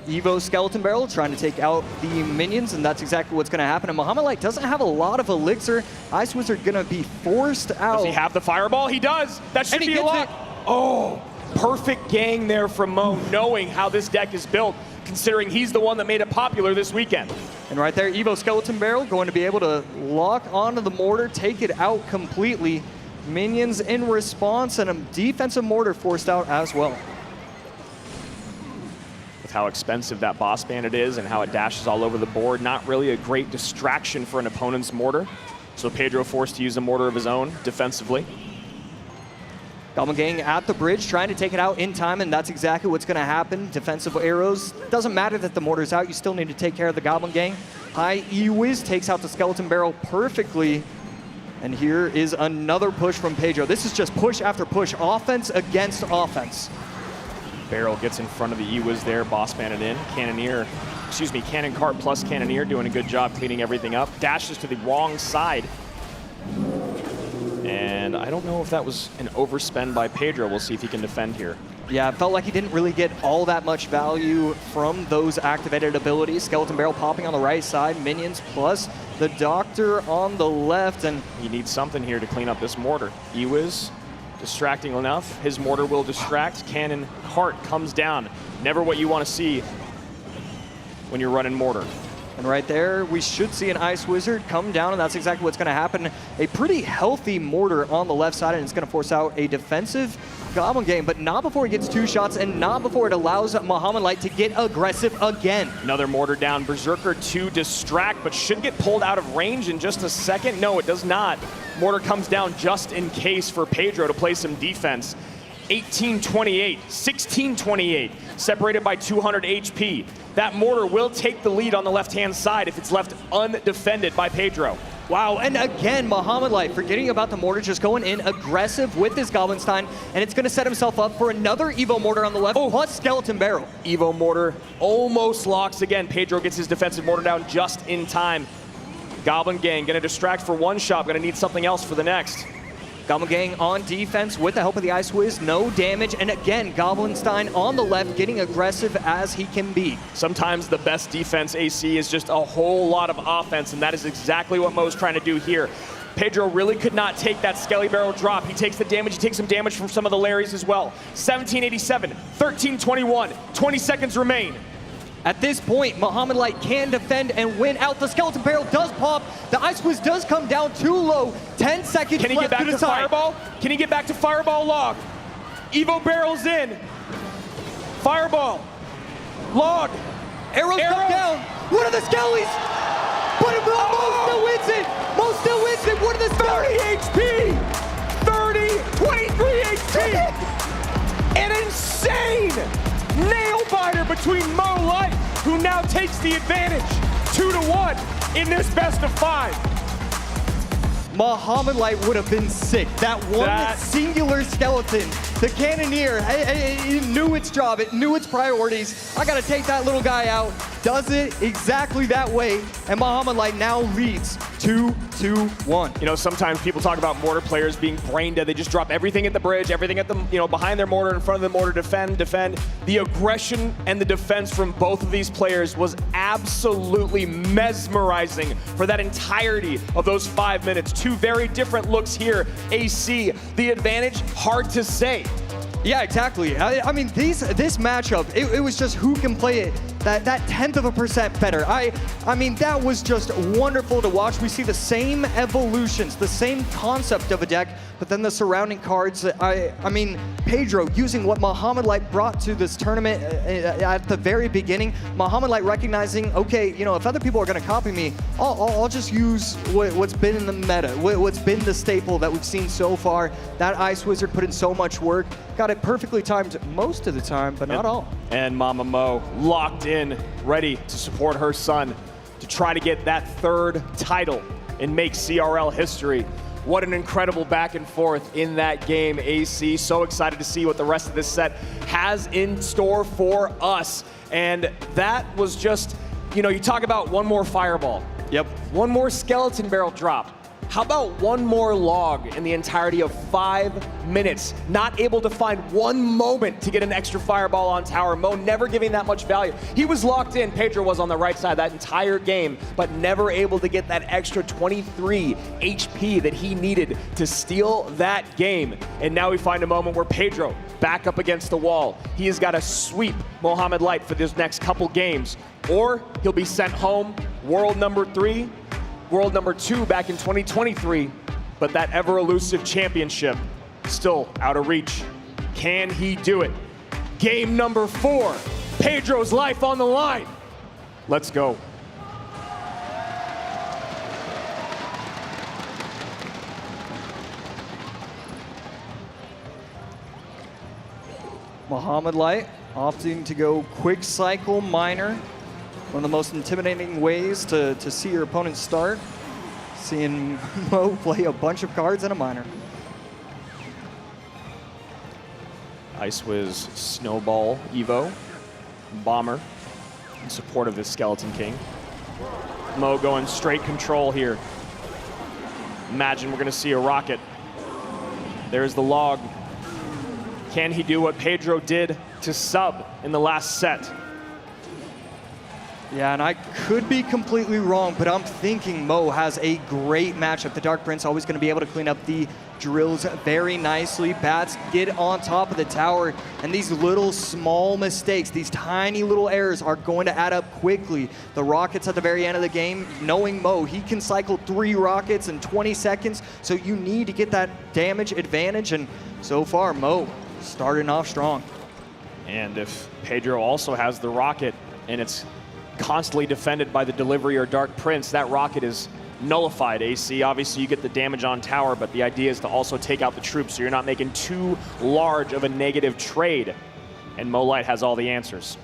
Evo Skeleton Barrel trying to take out the minions, and that's exactly what's going to happen. And Muhammad Light doesn't have a lot of elixir. Ice Wizard going to be forced out. Does he have the fireball? He does. That should be a lot. Oh, perfect gang there from Mo, knowing how this deck is built, considering he's the one that made it popular this weekend. And right there, Evo Skeleton Barrel going to be able to lock onto the mortar, take it out completely. Minions in response, and a defensive mortar forced out as well. How expensive that Boss Bandit is and how it dashes all over the board. Not really a great distraction for an opponent's mortar. So Pedro forced to use a mortar of his own defensively. Goblin Gang at the bridge trying to take it out in time, and that's exactly what's going to happen. Defensive arrows. Doesn't matter that the mortar's out, you still need to take care of the Goblin Gang. High E-Wiz takes out the Skeleton Barrel perfectly. And here is another push from Pedro. This is just push after push, offense against offense. Barrel gets in front of the E-Wiz there, Boss Bandit in. Cannon Cart plus Cannoneer doing a good job cleaning everything up. Dashes to the wrong side. And I don't know if that was an overspend by Pedro. We'll see if he can defend here. Yeah, it felt like he didn't really get all that much value from those activated abilities. Skeleton Barrel popping on the right side, minions plus the Doctor on the left. And he needs something here to clean up this mortar. E-Wiz distracting enough. His mortar will distract. Cannon Cart comes down. Never what you want to see when you're running mortar. And right there, we should see an Ice Wizard come down, and that's exactly what's going to happen. A pretty healthy mortar on the left side, and it's going to force out a defensive Goblin Gang, but not before it gets 2 shots, and not before it allows Muhammad Light to get aggressive again. Another mortar down. Berserker to distract, but should get pulled out of range in just a second. No, it does not. Mortar comes down just in case for Pedro to play some defense. 1828, 1628, separated by 200 HP. That mortar will take the lead on the left-hand side if it's left undefended by Pedro. Wow, and again, Muhammad Light forgetting about the mortar, just going in aggressive with his Goblinstein, and it's going to set himself up for another Evo mortar on the left, plus Skeleton Barrel. Evo mortar almost locks again. Pedro gets his defensive mortar down just in time. Goblin Gang going to distract for one shot, going to need something else for the next. Goblin Gang on defense with the help of the Ice Wiz, no damage, and again, Goblinstein on the left, getting aggressive as he can be. Sometimes the best defense AC is just a whole lot of offense, and that is exactly what Mo's trying to do here. Pedro really could not take that Skelly Barrel drop. He takes the damage, he takes some damage from some of the Larrys as well. 1787, 1321, 20 seconds remain. At this point, Muhammad Light can defend and win out. The Skeleton Barrel does pop. The Ice Wiz does come down too low. 10 seconds left. Can he get back to Fireball? Can he get back to Fireball log? Evo Barrel's in. Fireball. Log. Arrows come down. What are the Skellies? But Mo still wins it. Mo still wins it. What are the Skellies? 30 HP. 30, 23 HP. An insane nail-biter between Mo Light, who now takes the advantage 2-1 in this best of 5. Muhammad Light would have been sick. That one singular skeleton, the Cannoneer, it knew its job, it knew its priorities. I gotta take that little guy out. Does it exactly that way, and Muhammad Light now leads 3, 2, 1. You know, sometimes people talk about mortar players being brain dead. They just drop everything at the bridge, everything at the, behind their mortar, in front of the mortar, defend. The aggression and the defense from both of these players was absolutely mesmerizing for that entirety of those 5 minutes. Two very different looks here. AC, the advantage, hard to say. Yeah, exactly. I mean, this matchup, it was just who can play it that 1/10% better. I mean, that was just wonderful to watch. We see the same evolutions, the same concept of a deck, but then the surrounding cards. I mean, Pedro using what Mohamed Light brought to this tournament at the very beginning. Mohamed Light recognizing, okay, if other people are going to copy me, I'll just use what's been in the meta, what's been the staple that we've seen so far. That Ice Wizard put in so much work, got it perfectly timed most of the time, but not all. And Mama Mo locked in, ready to support her son to try to get that third title and make CRL history. What an incredible back and forth in that game, AC. So excited to see what the rest of this set has in store for us. And that was just, you talk about one more fireball. Yep. One more skeleton barrel drop. How about one more log in the entirety of 5 minutes? Not able to find one moment to get an extra fireball on tower. Mo never giving that much value. He was locked in. Pedro was on the right side that entire game, but never able to get that extra 23 HP that he needed to steal that game. And now we find a moment where Pedro back up against the wall. He has got to sweep Mohamed Light for this next couple games, or he'll be sent home, world number 3. World number 2 back in 2023, but that ever elusive championship still out of reach. Can he do it? Game number 4, Pedro's life on the line. Let's go. Mohamed Light opting to go quick cycle miner. One of the most intimidating ways to see your opponent start. Seeing Mo play a bunch of cards in a miner. Ice Wiz, Snowball, Evo, Bomber in support of this Skeleton King. Mo going straight control here. Imagine we're going to see a rocket. There's the log. Can he do what Pedro did to sub in the last set? Yeah, and I could be completely wrong, but I'm thinking Mo has a great matchup. The Dark Prince always going to be able to clean up the drills very nicely. Bats get on top of the tower, and these little small mistakes, these tiny little errors are going to add up quickly. The rockets at the very end of the game, knowing Mo, he can cycle 3 rockets in 20 seconds, so you need to get that damage advantage, and so far, Mo starting off strong. And if Pedro also has the rocket, and it's constantly defended by the delivery or Dark Prince, that rocket is nullified, AC. Obviously, you get the damage on tower, but the idea is to also take out the troops, so you're not making too large of a negative trade. And Mo Light has all the answers.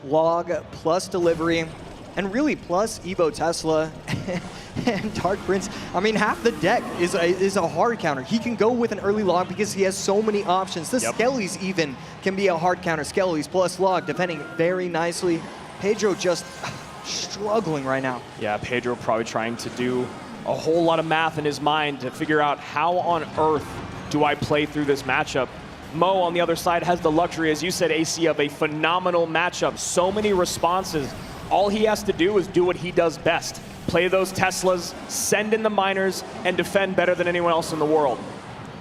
Log plus delivery, and really plus Evo Tesla and Dark Prince. I mean, half the deck is a hard counter. He can go with an early log because he has so many options. The Skellies even can be a hard counter. Skellies plus log, defending very nicely. Pedro just struggling right now. Yeah, Pedro probably trying to do a whole lot of math in his mind to figure out how on earth do I play through this matchup. Mo on the other side has the luxury, as you said, AC, of a phenomenal matchup. So many responses. All he has to do is do what he does best. Play those Teslas, send in the miners, and defend better than anyone else in the world.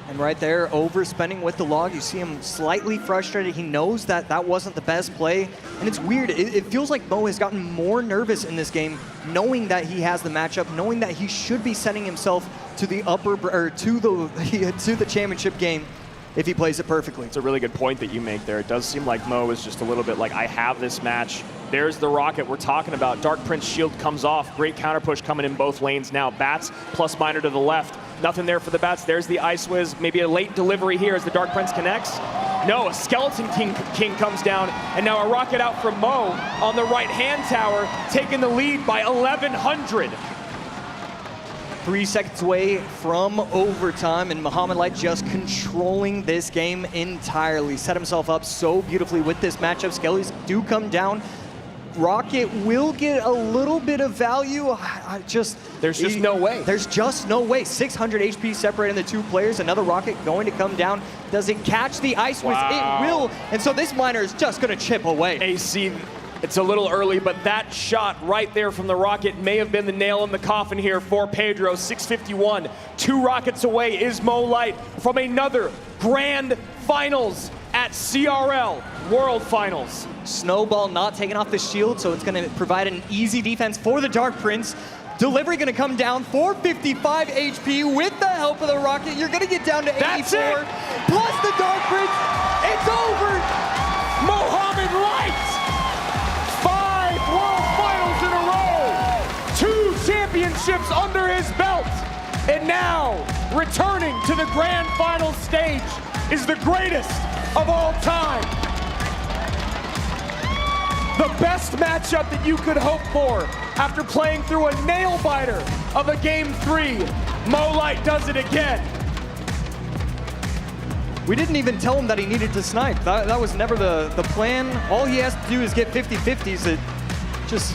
And right there, overspending with the log. You see him slightly frustrated. He knows that that wasn't the best play. And it's weird. It feels like Mo has gotten more nervous in this game, knowing that he has the matchup, knowing that he should be sending himself to the to the championship game if he plays it perfectly. It's a really good point that you make there. It does seem like Mo is just a little bit like, I have this match. There's the rocket we're talking about. Dark Prince shield comes off. Great counter push coming in both lanes now. Bats plus miner to the left. Nothing there for the Bats. There's the Ice Wiz. Maybe a late delivery here as the Dark Prince connects. No, a Skeleton King comes down, and now a rocket out from Mo on the right-hand tower, taking the lead by 1,100. 3 seconds away from overtime, and Mohamed Light just controlling this game entirely. Set himself up so beautifully with this matchup. Skellies do come down. Rocket will get a little bit of value. There's just no way. There's just no way. 600 HP separating the two players. Another Rocket going to come down. Does it catch the Ice Wiz? It will. And so this miner is just going to chip away. AC, it's a little early, but that shot right there from the Rocket may have been the nail in the coffin here for Pedro. 651, 2 rockets away is Mo Light from another grand finals at CRL World Finals. Snowball not taking off the shield, so it's going to provide an easy defense for the Dark Prince. Delivery going to come down, 455 HP with the help of the Rocket. You're going to get down to 84. That's it. Plus the Dark Prince. It's over. Mohamed Light, 5 World Finals in a row, 2 championships under his belt, and now returning to the grand final stage is the greatest of all time. The best matchup that you could hope for after playing through a nail-biter of a Game 3. Mo Light does it again. We didn't even tell him that he needed to snipe. That was never the plan. All he has to do is get 50-50s. It just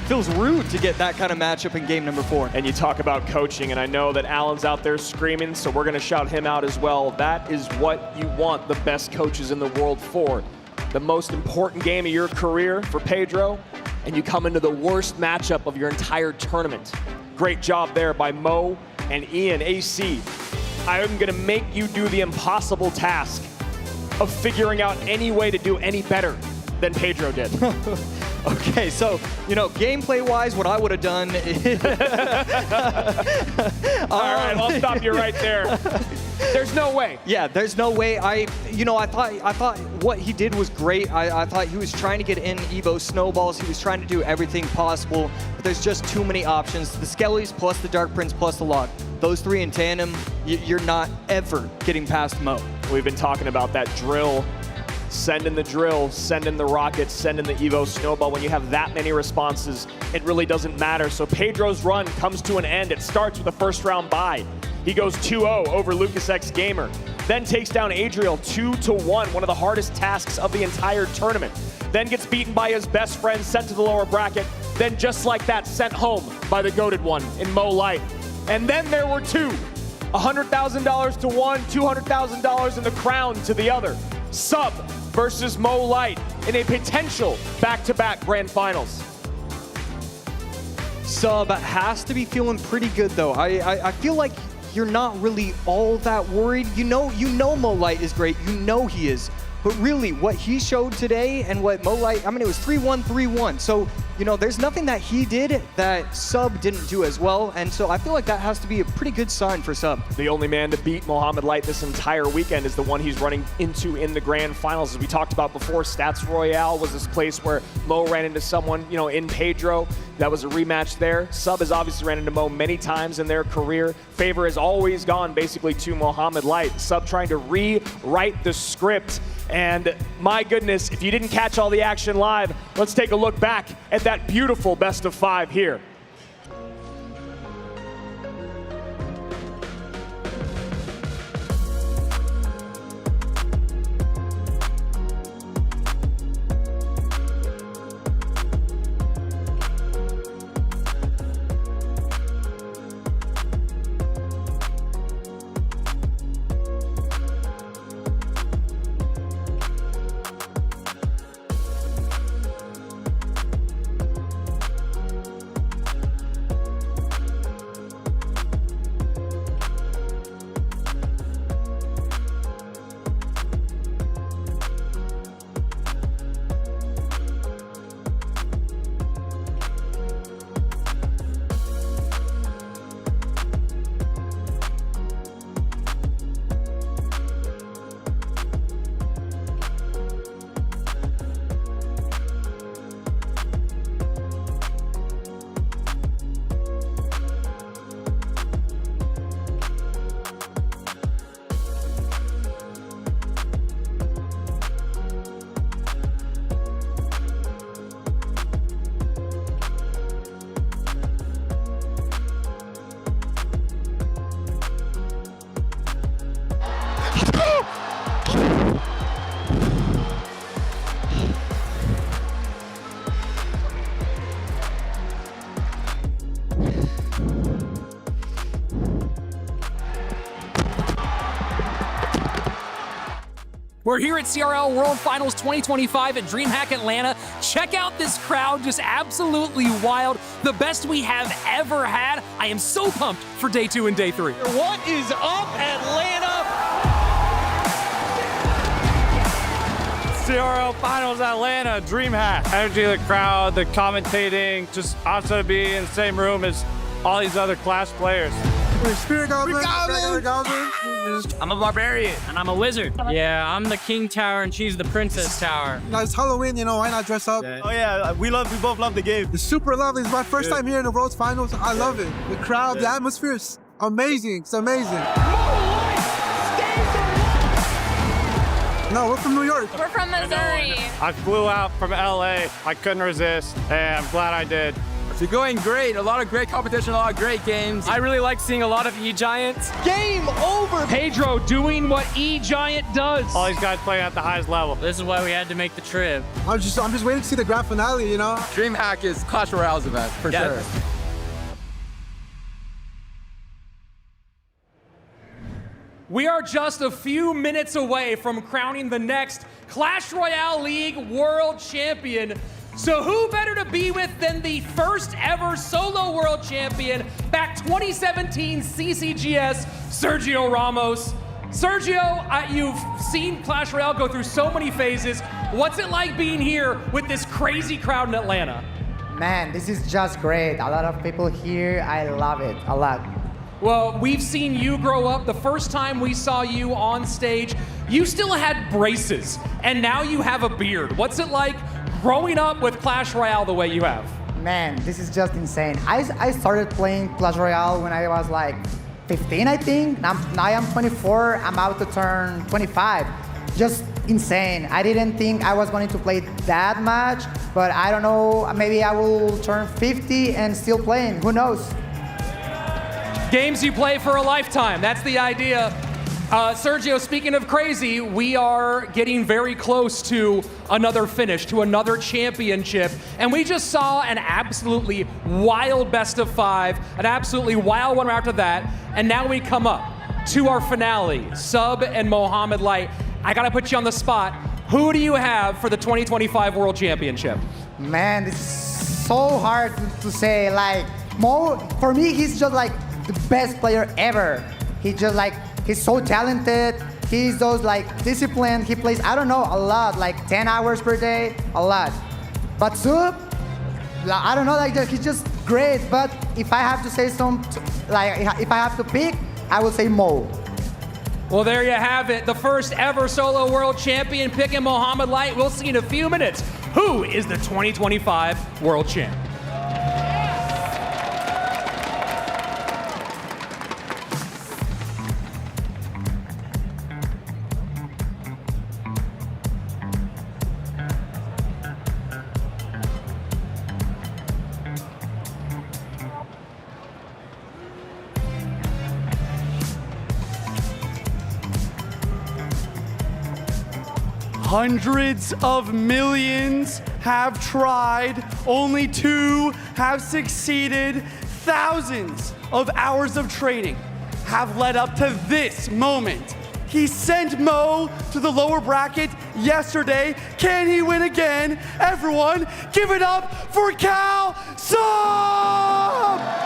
feels rude to get that kind of matchup in game number 4. And you talk about coaching, and I know that Alan's out there screaming, so we're going to shout him out as well. That is what you want the best coaches in the world for. The most important game of your career for Pedro, and you come into the worst matchup of your entire tournament. Great job there by Mo and Ian. AC, I am going to make you do the impossible task of figuring out any way to do any better than Pedro did. Okay, so, you know, gameplay-wise, what I would have done is... All right, I'll stop you right there. There's no way. Yeah, there's no way. I thought what he did was great. I thought he was trying to get in Evo snowballs. He was trying to do everything possible, but there's just too many options. The Skellies plus the Dark Prince plus the Lock. Those 3 in tandem, you're not ever getting past Mo. We've been talking about that drill. Sending the drill, sending the rockets, sending the Evo snowball. When you have that many responses, it really doesn't matter. So Pedro's run comes to an end. It starts with a first round bye. He goes 2-0 over Lucas X Gamer. Then takes down Adriel 2-1, one of the hardest tasks of the entire tournament. Then gets beaten by his best friend, sent to the lower bracket. Then just like that, sent home by the goated one in Mo Light. And then there were 2. $100,000 to one, $200,000 in the crown to the other. Sub versus Mo Light in a potential back-to-back grand finals. Sub has to be feeling pretty good though. I feel like you're not really all that worried. You know Mo Light is great. You know he is. But really, what he showed today and what Mo Light, I mean, it was 3-1, 3-1. So, you know, there's nothing that he did that Sub didn't do as well. And so I feel like that has to be a pretty good sign for Sub. The only man to beat Mohamed Light this entire weekend is the one he's running into in the grand finals. As we talked about before, Stats Royale was this place where Mo ran into someone, you know, in Pedro. That was a rematch there. Sub has obviously ran into Mo many times in their career. Favor has always gone basically to Mohamed Light. Sub trying to rewrite the script. And my goodness, if you didn't catch all the action live, let's take a look back at that beautiful best of 5 here. We're here at CRL World Finals 2025 at DreamHack Atlanta. Check out this crowd, just absolutely wild. The best we have ever had. I am so pumped for day 2 and day 3. What is up, Atlanta? CRL Finals Atlanta, DreamHack. Energy of the crowd, the commentating, just awesome to be in the same room as all these other Clash players. We're Spirit Goblin. I'm a barbarian. And I'm a wizard. Yeah, I'm the King Tower and she's the Princess Tower. Now it's Halloween, you know, why not dress up? Oh yeah, we both love the game. It's super lovely. It's my first time here in the World Finals. I love it. The crowd, the atmosphere is amazing. It's amazing. No, we're from New York. We're from Missouri. I flew out from LA. I couldn't resist, and I'm glad I did. It's going great. A lot of great competition, a lot of great games. I really like seeing a lot of E-Giants. Game over. Pedro doing what E-Giant does. All these guys playing at the highest level. This is why we had to make the trip. I'm just waiting to see the grand finale, you know? DreamHack is Clash Royale's event, for sure. We are just a few minutes away from crowning the next Clash Royale League World Champion. So who better to be with than the first ever solo world champion back 2017 CCGS, Sergio Ramos. Sergio, you've seen Clash Royale go through so many phases. What's it like being here with this crazy crowd in Atlanta? Man, this is just great. A lot of people here. I love it a lot. Well, we've seen you grow up. The first time we saw you on stage, you still had braces, and now you have a beard. What's it like growing up with Clash Royale the way you have? Man, this is just insane. I started playing Clash Royale when I was like 15, I think. Now I'm 24. I'm about to turn 25. Just insane. I didn't think I was going to play that much, but I don't know. Maybe I will turn 50 and still playing. Who knows? Games you play for a lifetime. That's the idea. Sergio, speaking of crazy, we are getting very close to another finish, to another championship. And we just saw an absolutely wild best of 5, an absolutely wild one after that. And now we come up to our finale, Sub and Mohamed Light. I gotta put you on the spot. Who do you have for the 2025 World Championship? Man, this is so hard to say. Like, Mo, for me, he's just like the best player ever. He's so talented. He's those like disciplined. He plays, I don't know, a lot, like 10 hours per day, a lot. But Sub, I don't know, like he's just great. But if I have to say if I have to pick, I would say Mo. Well, there you have it. The first ever solo world champion picking Mohamed Light. We'll see in a few minutes who is the 2025 world champ. Hundreds of millions have tried, only 2 have succeeded. Thousands of hours of training have led up to this moment. He sent Mo to the lower bracket yesterday. Can he win again? Everyone, give it up for Cal Sub!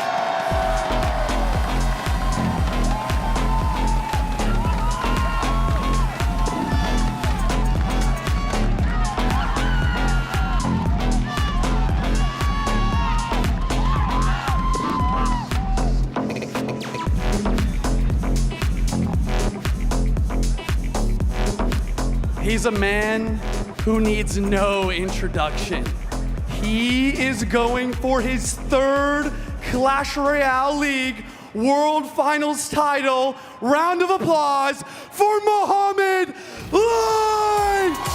He's a man who needs no introduction. He is going for his 3rd Clash Royale League World Finals title. Round of applause for Mohamed Light!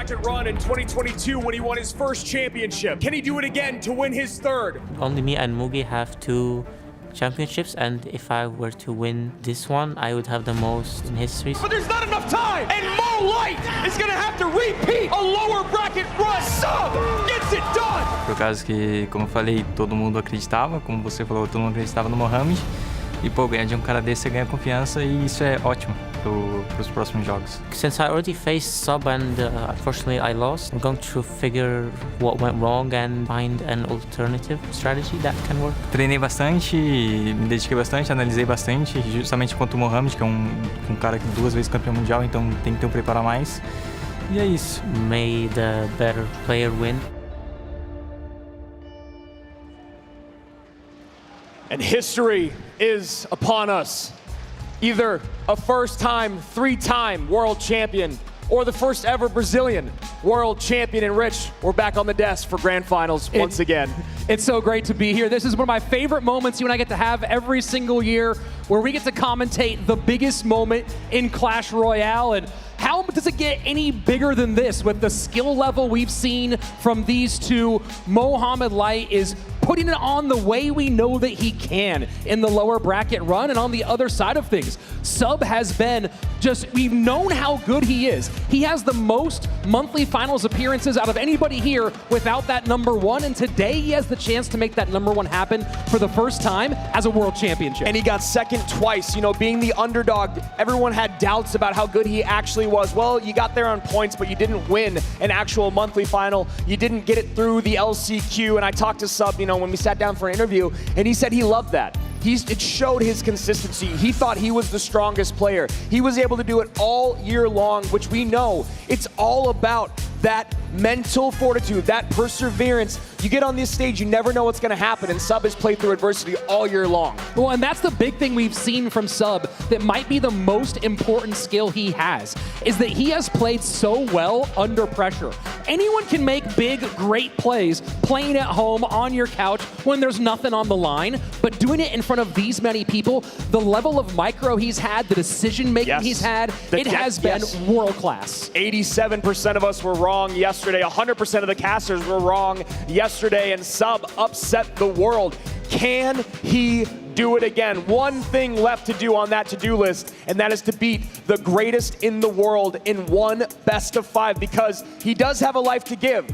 bracket run in 2022 when he won his first championship. Can he do it again to win his third? Only me and Mugi have 2 championships, and if I were to win this one, I would have the most in history. But there's not enough time, and Mo Light is gonna have to repeat a lower bracket run. Sub gets it done. Por causa que, como eu falei, todo mundo acreditava, como você falou, todo mundo acreditava no Mohamed. E pô, ganhar de um cara desse, você ganha confiança e isso é ótimo para os próximos jogos. Since I already faced Sub and unfortunately I lost, I'm going to figure what went wrong and find an alternative strategy that can work. Treinei bastante, me dediquei bastante, analisei bastante, justamente contra o Mohamed, que é um cara que 2 vezes campeão mundial, então tem que ter preparo a mais. E é isso. May the better player win. And history is upon us. Either a first-time, 3-time world champion or the first ever Brazilian world champion. And Rich, we're back on the desk for grand finals once again. It's so great to be here. This is one of my favorite moments you and I get to have every single year, where we get to commentate the biggest moment in Clash Royale. And how does it get any bigger than this with the skill level we've seen from these two? Mohamed Light is putting it on the way we know that he can in the lower bracket run. And on the other side of things, Sub has been just, we've known how good he is. He has the most monthly finals appearances out of anybody here without that #1. And today he has the chance to make that #1 happen for the first time as a world championship. And he got second twice. You know, being the underdog, everyone had doubts about how good he actually was. Well, you got there on points, but you didn't win an actual monthly final. You didn't get it through the LCQ. And I talked to Sub, you know, when we sat down for an interview, and he said he loved that. It showed his consistency. He thought he was the strongest player. He was able to do it all year long, which we know it's all about that mental fortitude, that perseverance. You get on this stage, you never know what's going to happen, and Sub has played through adversity all year long. Well, and that's the big thing we've seen from Sub that might be the most important skill he has, is that he has played so well under pressure. Anyone can make big, great plays playing at home on your couch when there's nothing on the line, but doing it in front of these many people, the level of micro he's had, the decision-making he's had, it has been world-class. 87% of us were wrong yesterday. 100% of the casters were wrong yesterday, and Sub upset the world. Can he do it again? One thing left to do on that to-do list, and that is to beat the greatest in the world in one best of 5, because he does have a life to give.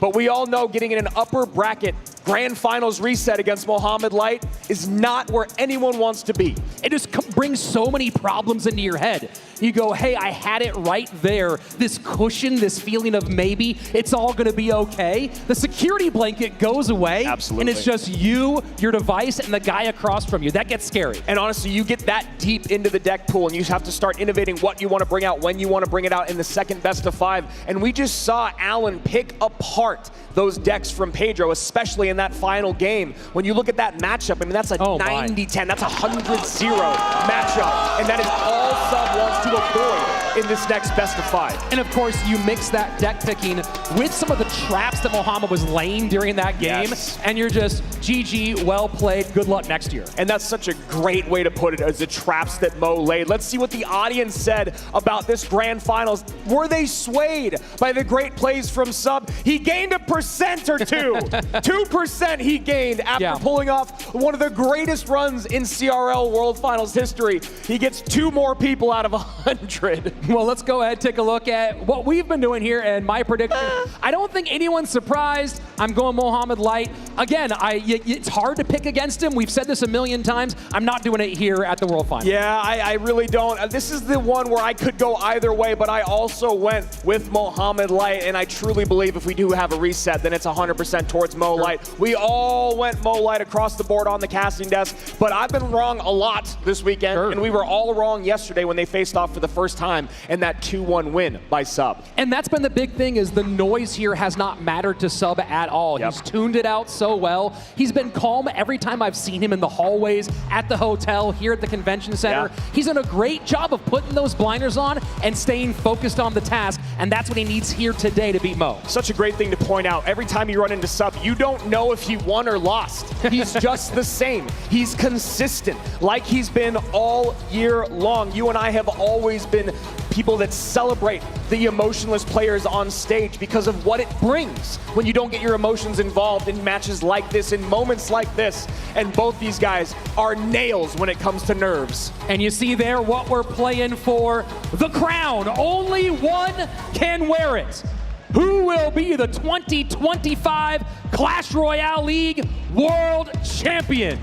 But we all know getting in an upper bracket grand finals reset against Mohamed Light is not where anyone wants to be. It just brings so many problems into your head. You go, hey, I had it right there. This cushion, this feeling of maybe it's all gonna be okay. The security blanket goes away. Absolutely. And it's just you, your device, and the guy across from you. That gets scary. And honestly, you get that deep into the deck pool and you have to start innovating what you want to bring out, when you want to bring it out in the second best of 5. And we just saw Alan pick apart those decks from Pedro, especially in that final game. When you look at that matchup, I mean, that's a 90-10, that's a 100-0 matchup. And that is all Sub wants to avoid in this next best of 5. And of course, you mix that deck picking with some of the traps that Mohamed was laying during that game, and you're just, GG, well played, good luck next year. And that's such a great way to put it, as the traps that Mo laid. Let's see what the audience said about this grand finals. Were they swayed by the great plays from Sub? He gained a % or 2. 2% he gained after pulling off one of the greatest runs in CRL World Finals history. He gets 2 more people out of 100. Well, let's go ahead and take a look at what we've been doing here and my prediction. I don't think anyone's surprised. I'm going Mohamed Light. Again, it's hard to pick against him. We've said this a million times. I'm not doing it here at the World Finals. Yeah, I really don't. This is the one where I could go either way, but I also went with Mohamed Light, and I truly believe if we do have a reset, then it's 100% towards Mo Light. We all went Mo Light across the board on the casting desk, but I've been wrong a lot this weekend, and we were all wrong yesterday when they faced off for the first time in that 2-1 win by Sub. And that's been the big thing, is the noise here has not mattered to Sub at all. He's tuned it out so well. He's been calm every time I've seen him in the hallways, at the hotel, here at the convention center. He's done a great job of putting those blinders on and staying focused on the task, and that's what he needs here today to beat Mo. Such a great thing to point out. Every time you run into Sub, you don't know if he won or lost. He's just the same. He's consistent, like he's been all year long. You and I have always been people that celebrate the emotionless players on stage because of what it brings when you don't get your emotions involved in matches like this, in moments like this. And both these guys are nails when it comes to nerves. And you see there what we're playing for, the crown. Only one can wear it. Who will be the 2025 Clash Royale League World Champion?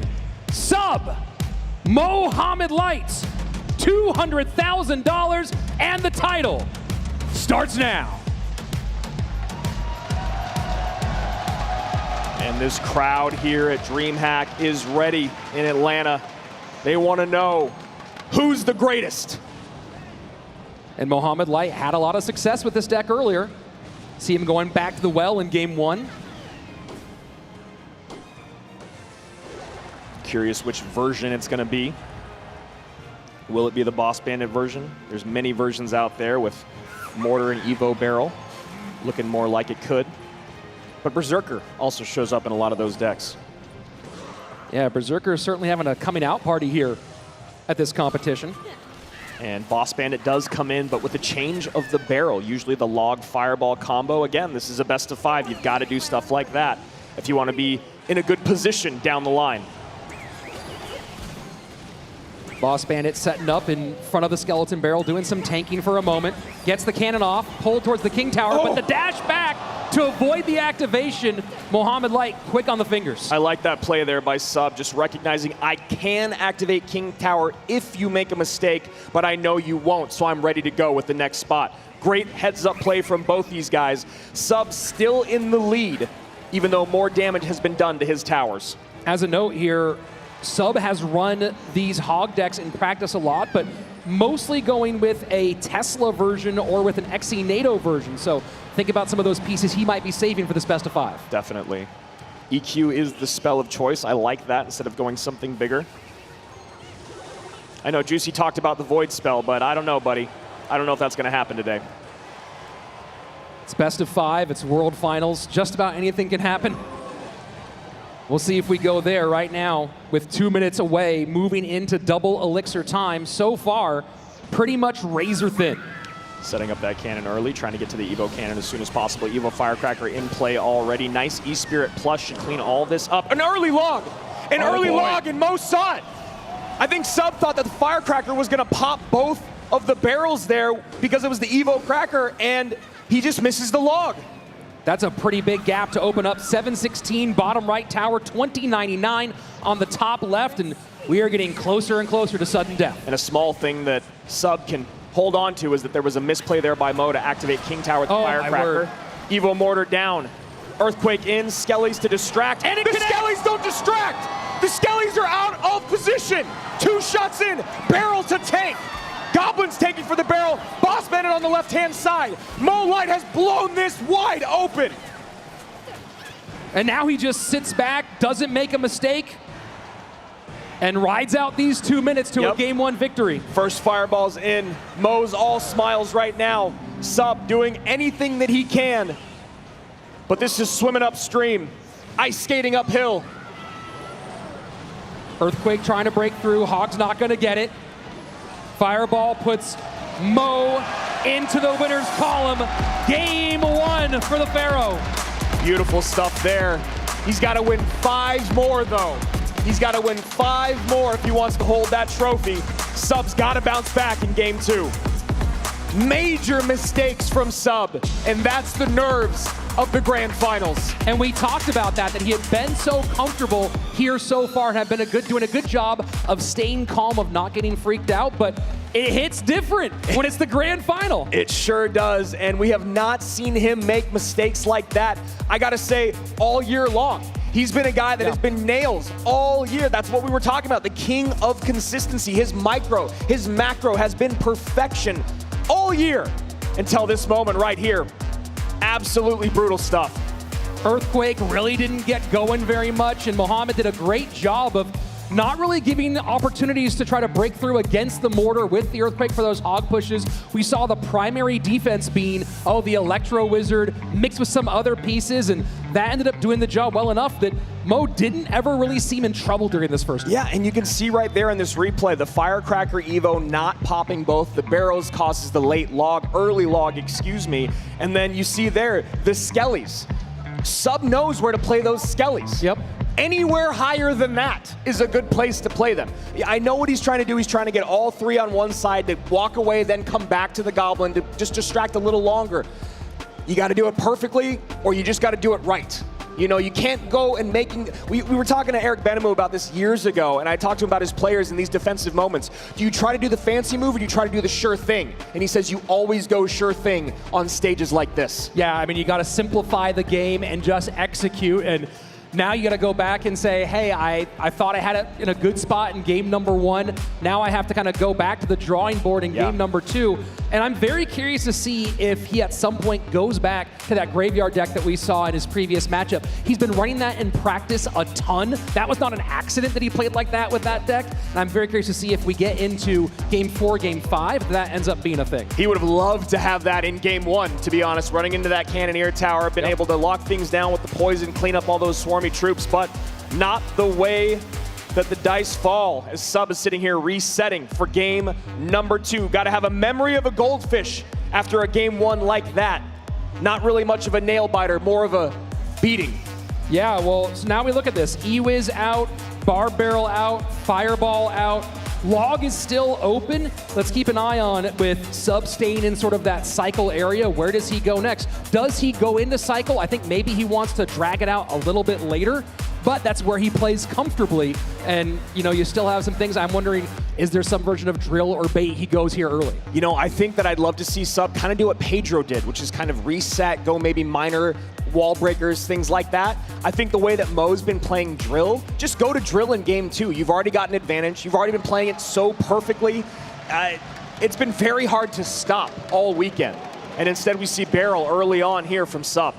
Sub Mohamed Light, $200,000, and the title starts now. And this crowd here at DreamHack is ready in Atlanta. They want to know who's the greatest. And Mohamed Light had a lot of success with this deck earlier. See him going back to the well in game 1. Curious which version it's going to be. Will it be the Boss Bandit version? There's many versions out there with Mortar and Evo Barrel. Looking more like it could. But Berserker also shows up in a lot of those decks. Yeah, Berserker is certainly having a coming out party here at this competition. And Boss Bandit does come in, but with a change of the barrel, usually the log fireball combo. Again, this is a best of 5. You've got to do stuff like that if you want to be in a good position down the line. Boss Bandit setting up in front of the skeleton barrel, doing some tanking for a moment. Gets the cannon off, pulled towards the King Tower, but the dash back to avoid the activation. Mohamed Light quick on the fingers. I like that play there by Sub, just recognizing I can activate King Tower if you make a mistake, but I know you won't, so I'm ready to go with the next spot. Great heads-up play from both these guys. Sub still in the lead, even though more damage has been done to his towers. As a note here, Sub has run these hog decks in practice a lot, but mostly going with a Tesla version or with an XE NATO version. So think about some of those pieces he might be saving for this best of 5. Definitely. EQ is the spell of choice. I like that instead of going something bigger. I know Juicy talked about the Void spell, but I don't know, buddy. I don't know if that's going to happen today. It's best of 5. It's World Finals. Just about anything can happen. We'll see if we go there right now with 2 minutes away, moving into double elixir time. So far, pretty much razor thin. Setting up that cannon early, trying to get to the Evo cannon as soon as possible. Evo Firecracker in play already. Nice E-Spirit Plush should clean all this up. An early log! An early log, and Mo saw it! I think Sub thought that the Firecracker was going to pop both of the barrels there because it was the Evo Cracker, and he just misses the log. That's a pretty big gap to open up. 716 bottom right tower, 2099 on the top left, and we are getting closer and closer to sudden death. And a small thing that Sub can hold on to is that there was a misplay there by Mo to activate King Tower with the Firecracker. Evo Mortar down. Earthquake in, Skellies to distract. And the Skellies don't distract! The Skellies are out of position! 2 shots in, barrel to tank. Goblins taking for the barrel. Boss Bandit on the left-hand side. Mo Light has blown this wide open. And now he just sits back, doesn't make a mistake, and rides out these 2 minutes to a game 1 victory. First fireball's in. Mo's all smiles right now. Sub doing anything that he can. But this is swimming upstream. Ice skating uphill. Earthquake trying to break through. Hog's not going to get it. Fireball puts Mo into the winner's column. Game 1 for the Pharaoh. Beautiful stuff there. He's got to win 5 more, though. He's got to win 5 more if he wants to hold that trophy. Sub's got to bounce back in game 2. Major mistakes from Sub, and that's the nerves of the grand finals. And we talked about that he had been so comfortable here so far and had been doing a good job of staying calm, of not getting freaked out, but it hits different when it's the grand final. It sure does, and we have not seen him make mistakes like that, I gotta say, all year long. He's been a guy that has been nails all year. That's what we were talking about, the king of consistency. His micro, his macro has been perfection all year until this moment right here. Absolutely brutal stuff. Earthquake really didn't get going very much, and Mohamed did a great job of not really giving opportunities to try to break through against the mortar with the Earthquake for those hog pushes. We saw the primary defense being, the Electro Wizard mixed with some other pieces, and that ended up doing the job well enough that Mo didn't ever really seem in trouble during this first game. Yeah, and you can see right there in this replay, the Firecracker Evo not popping both the barrels causes the early log, and then you see there, the Skellies. Sub knows where to play those Skellies. Yep. Anywhere higher than that is a good place to play them. I know what he's trying to do. He's trying to get all three on one side, to walk away, then come back to the Goblin to just distract a little longer. You got to do it perfectly, or you just got to do it right. You know, you can't go and we were talking to Eric Benemu about this years ago, and I talked to him about his players in these defensive moments. Do you try to do the fancy move, or do you try to do the sure thing? And he says you always go sure thing on stages like this. Yeah, I mean, you got to simplify the game and just execute, and now you got to go back and say, hey, I thought I had it in a good spot in game number 1. Now I have to kind of go back to the drawing board in game number 2. And I'm very curious to see if he at some point goes back to that graveyard deck that we saw in his previous matchup. He's been running that in practice a ton. That was not an accident that he played like that with that deck. And I'm very curious to see if we get into game 4, game 5, that ends up being a thing. He would have loved to have that in game 1, to be honest, running into that Cannoneer Tower, been able to lock things down with the poison, clean up all those swarmy troops, but not the way that the dice fall, as Sub is sitting here resetting for game number 2. Got to have a memory of a goldfish after a game 1 like that. Not really much of a nail biter, more of a beating. Yeah, well, so now we look at this. E-Wiz out, Barb Barrel out, Fireball out. Log is still open. Let's keep an eye on it with Sub staying in sort of that cycle area. Where does he go next? Does he go into cycle? I think maybe he wants to drag it out a little bit later, but that's where he plays comfortably. And, you know, you still have some things. I'm wondering, is there some version of drill or bait he goes here early? You know, I think that I'd love to see Sub kind of do what Pedro did, which is kind of reset, go maybe minor wall breakers, things like that. I think the way that Mo's been playing drill, just go to drill in game 2. You've already got an advantage. You've already been playing it so perfectly. It's been very hard to stop all weekend. And instead we see barrel early on here from Sub.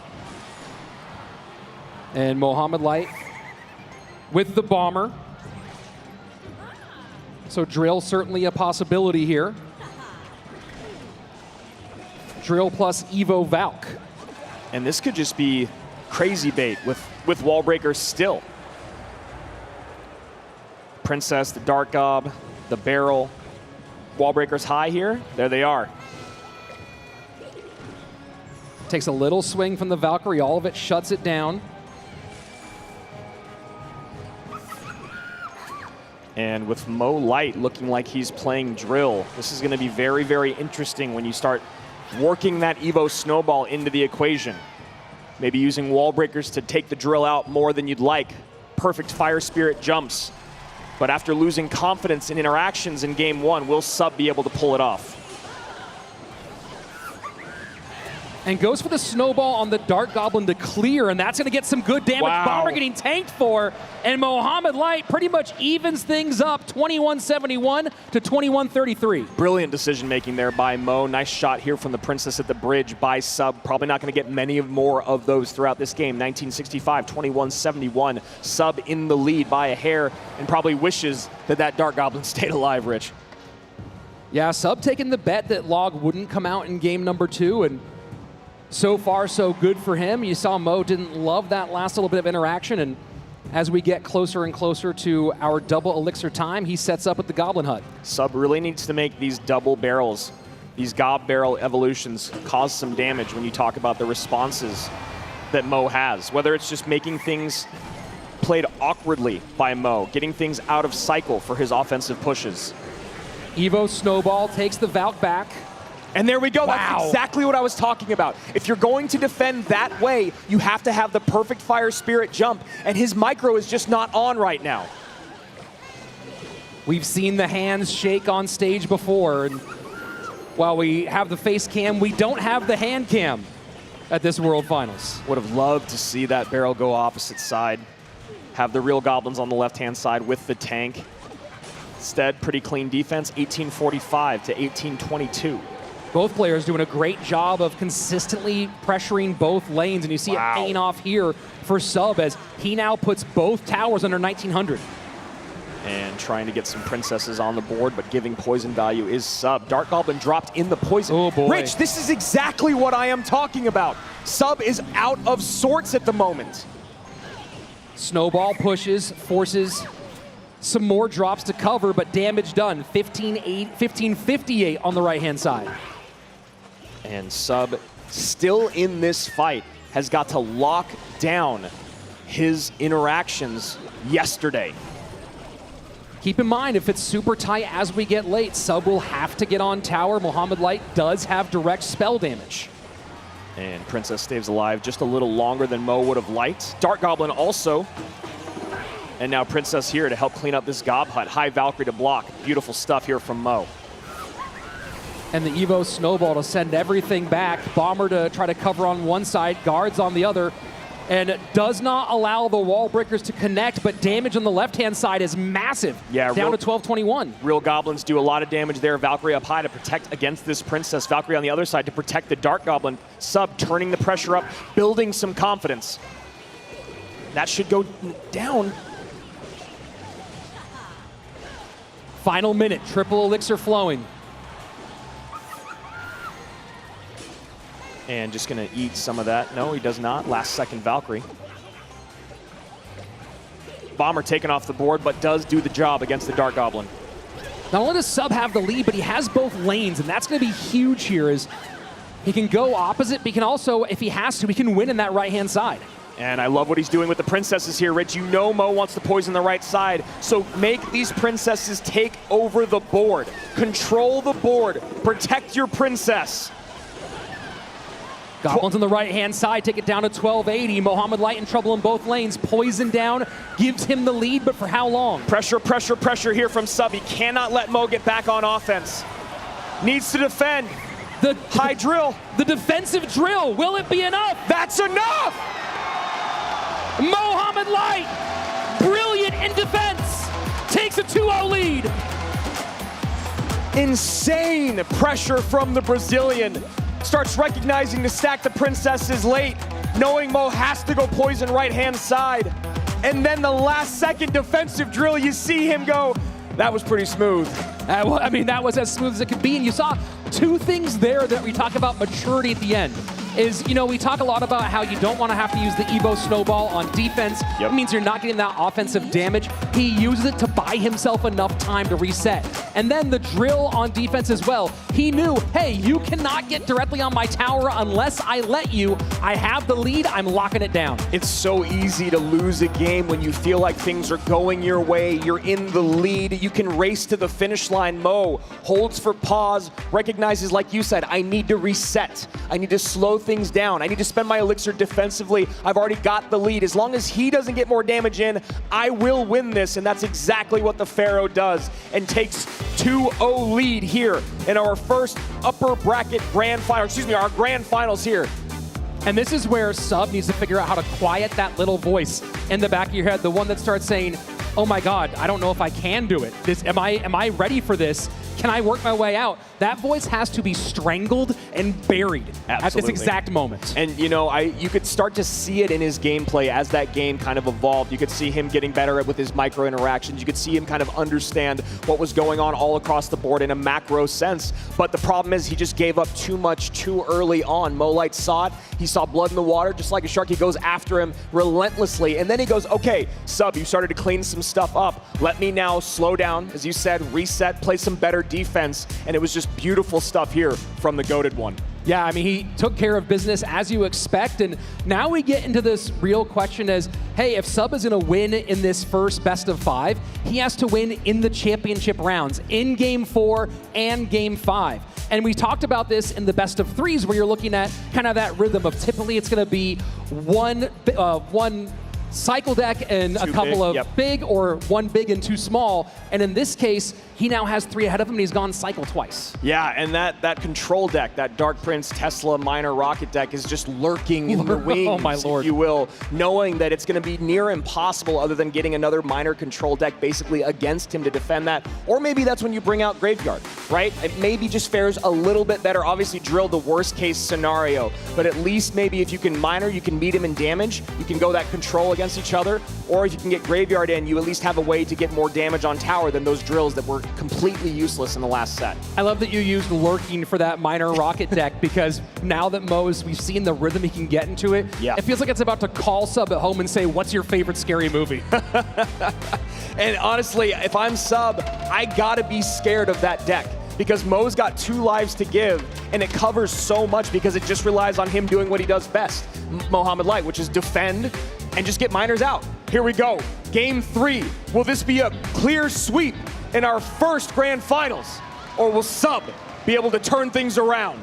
And Mohamed Light with the bomber. So drill certainly a possibility here. Drill plus Evo Valk. And this could just be crazy bait with wall breakers still. Princess, the Dark Gob, the barrel. Wall breakers high here. There they are. Takes a little swing from the Valkyrie. All of it shuts it down. And with Mo Light looking like he's playing drill, this is going to be very, very interesting when you start working that Evo snowball into the equation. Maybe using wall breakers to take the drill out more than you'd like. Perfect Fire Spirit jumps. But after losing confidence in interactions in game 1, will Sub be able to pull it off? And goes for the snowball on the Dark Goblin to clear, and that's going to get some good damage. Wow. Bomber getting tanked for, and Mohamed Light pretty much evens things up, 21-71 to 21-33. Brilliant decision making there by Mo. Nice shot here from the Princess at the bridge by Sub. Probably not going to get many more of those throughout this game. 1965, 21-71. Sub in the lead by a hair, and probably wishes that that Dark Goblin stayed alive, Rich. Yeah, Sub taking the bet that Log wouldn't come out in game number 2, and so far, so good for him. You saw Mo didn't love that last little bit of interaction, and as we get closer and closer to our double elixir time, he sets up with the Goblin Hut. Sub really needs to make these double barrels, these Gob barrel evolutions, cause some damage when you talk about the responses that Mo has. Whether it's just making things played awkwardly by Mo, getting things out of cycle for his offensive pushes. Evo Snowball takes the Valk back. And there we go. Wow. That's exactly what I was talking about. If you're going to defend that way, you have to have the perfect Fire Spirit jump, and his micro is just not on right now. We've seen the hands shake on stage before, and while we have the face cam, we don't have the hand cam at this World Finals. Would have loved to see that barrel go opposite side. Have the real Goblins on the left-hand side with the tank. Instead, pretty clean defense, 1845 to 1822. Both players doing a great job of consistently pressuring both lanes, and you see it paying off here for Sub as he now puts both towers under 1900. And trying to get some princesses on the board, but giving poison value is Sub. Dark Goblin dropped in the poison. Oh boy. Rich, this is exactly what I am talking about. Sub is out of sorts at the moment. Snowball pushes, forces some more drops to cover, but damage done. 1558 on the right-hand side. And Sub, still in this fight, has got to lock down his interactions yesterday. Keep in mind, if it's super tight as we get late, Sub will have to get on tower. Mohamed Light does have direct spell damage. And Princess stays alive just a little longer than Mo would have liked. Dark Goblin also. And now Princess here to help clean up this Gob Hut. High Valkyrie to block. Beautiful stuff here from Mo. And the Evo Snowball to send everything back. Bomber to try to cover on one side, guards on the other. And does not allow the wall breakers to connect, but damage on the left-hand side is massive. Yeah, down to 1221. Real Goblins do a lot of damage there. Valkyrie up high to protect against this Princess. Valkyrie on the other side to protect the Dark Goblin. Sub turning the pressure up, building some confidence. That should go down. Final minute, triple elixir flowing. And just gonna eat some of that. No, he does not. Last second Valkyrie. Bomber taken off the board, but does do the job against the Dark Goblin. Not only does Sub have the lead, but he has both lanes, and that's gonna be huge here. Is he can go opposite, but he can also, if he has to, he can win in that right-hand side. And I love what he's doing with the princesses here, Rich. You know Mo wants to poison the right side, so make these princesses take over the board. Control the board. Protect your princess. Goblins on the right-hand side take it down to 1280. Mohamed Light in trouble in both lanes. Poison down, gives him the lead, but for how long? Pressure, pressure, pressure here from Sub. He cannot let Mo get back on offense. Needs to defend. The high drill. The defensive drill, will it be enough? That's enough! Mohamed Light, brilliant in defense, takes a 2-0 lead. Insane pressure from the Brazilian. Starts recognizing to stack the princesses late, knowing Mo has to go poison right-hand side. And then the last second defensive drill, you see him go, that was pretty smooth. I mean, that was as smooth as it could be. And you saw two things there that we talk about maturity at the end. Is, you know, we talk a lot about how you don't want to have to use the Evo Snowball on defense. It means you're not getting that offensive damage. He uses it to buy himself enough time to reset. And then the drill on defense as well. He knew, hey, you cannot get directly on my tower unless I let you. I have the lead, I'm locking it down. It's so easy to lose a game when you feel like things are going your way. You're in the lead. You can race to the finish line. Mo holds for pause, recognizes, like you said, I need to reset. I need to slow things down. I need to spend my elixir defensively. I've already got the lead. As long as he doesn't get more damage in, I will win this. And that's exactly what the Pharaoh does and takes 2-0 lead here in our first upper bracket grand final, excuse me, our grand finals here. And this is where Sub needs to figure out how to quiet that little voice in the back of your head, the one that starts saying, oh my God, I don't know if I can do it. Am I ready for this? Can I work my way out? That voice has to be strangled and buried at this exact moment. And you know, you could start to see it in his gameplay as that game kind of evolved. You could see him getting better with his micro interactions. You could see him kind of understand what was going on all across the board in a macro sense. But the problem is he just gave up too much too early on. Mo Light saw it. He saw blood in the water, just like a shark. He goes after him relentlessly. And then he goes, okay, Sub, you started to clean some stuff up. Let me now slow down, as you said, reset, play some better defense. And it was just beautiful stuff here from the Goated one. Yeah, I mean, he took care of business as you expect, and now we get into this real question as, hey, if Sub is gonna win in this first best of 5, he has to win in the championship rounds, in Game 4 and Game 5. And we talked about this in the best of 3s, where you're looking at kind of that rhythm of typically it's gonna be one cycle deck and a couple of big, or one big and two small. And in this case, he now has 3 ahead of him and he's gone cycle twice. Yeah, and that control deck, that Dark Prince Tesla Minor Rocket deck is just lurking in the wings, oh my Lord. if you will, knowing that it's going to be near impossible other than getting another minor control deck basically against him to defend that. Or maybe that's when you bring out Graveyard, right? It maybe just fares a little bit better. Obviously, drill the worst case scenario, but at least maybe if you can minor, you can meet him in damage, you can go that control against against each other, or if you can get Graveyard in, you at least have a way to get more damage on tower than those drills that were completely useless in the last set. I love that you used lurking for that minor rocket deck because now that we've seen the rhythm he can get into it, it feels like it's about to call Sub at home and say, what's your favorite scary movie? And honestly, if I'm Sub, I gotta be scared of that deck because Mo's got 2 lives to give, and it covers so much because it just relies on him doing what he does best, Mohamed Light, which is defend and just get miners out. Here we go, game 3. Will this be a clear sweep in our first grand finals, or will Sub be able to turn things around?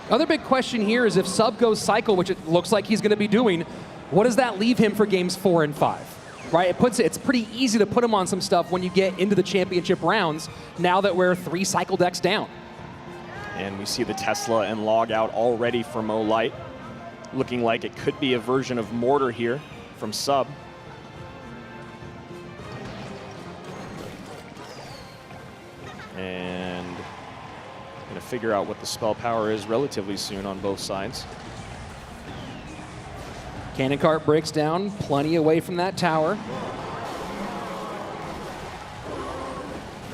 Other big question here is if Sub goes cycle, which it looks like he's gonna be doing, what does that leave him for games 4 and 5? Right, it's pretty easy to put him on some stuff when you get into the championship rounds, now that we're 3 cycle decks down. And we see the Tesla and log out already for Mo Light. Looking like it could be a version of Mortar here from Sub. And gonna figure out what the spell power is relatively soon on both sides. Cannon cart breaks down, plenty away from that tower.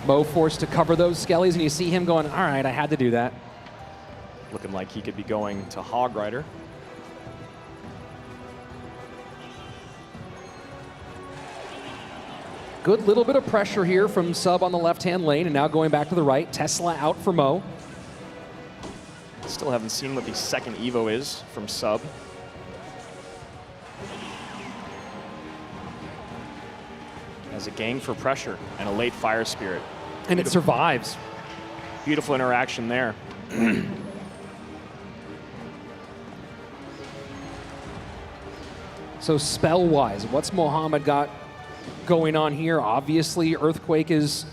Mo forced to cover those skellies, and you see him going, all right, I had to do that. Looking like he could be going to Hog Rider. Good little bit of pressure here from Sub on the left-hand lane, and now going back to the right. Tesla out for Mo. Still haven't seen what the second Evo is from Sub. As a gang for pressure and a late Fire Spirit. And it survives. Beautiful interaction there. So spell-wise, what's Mohamed got going on here? Obviously, Earthquake is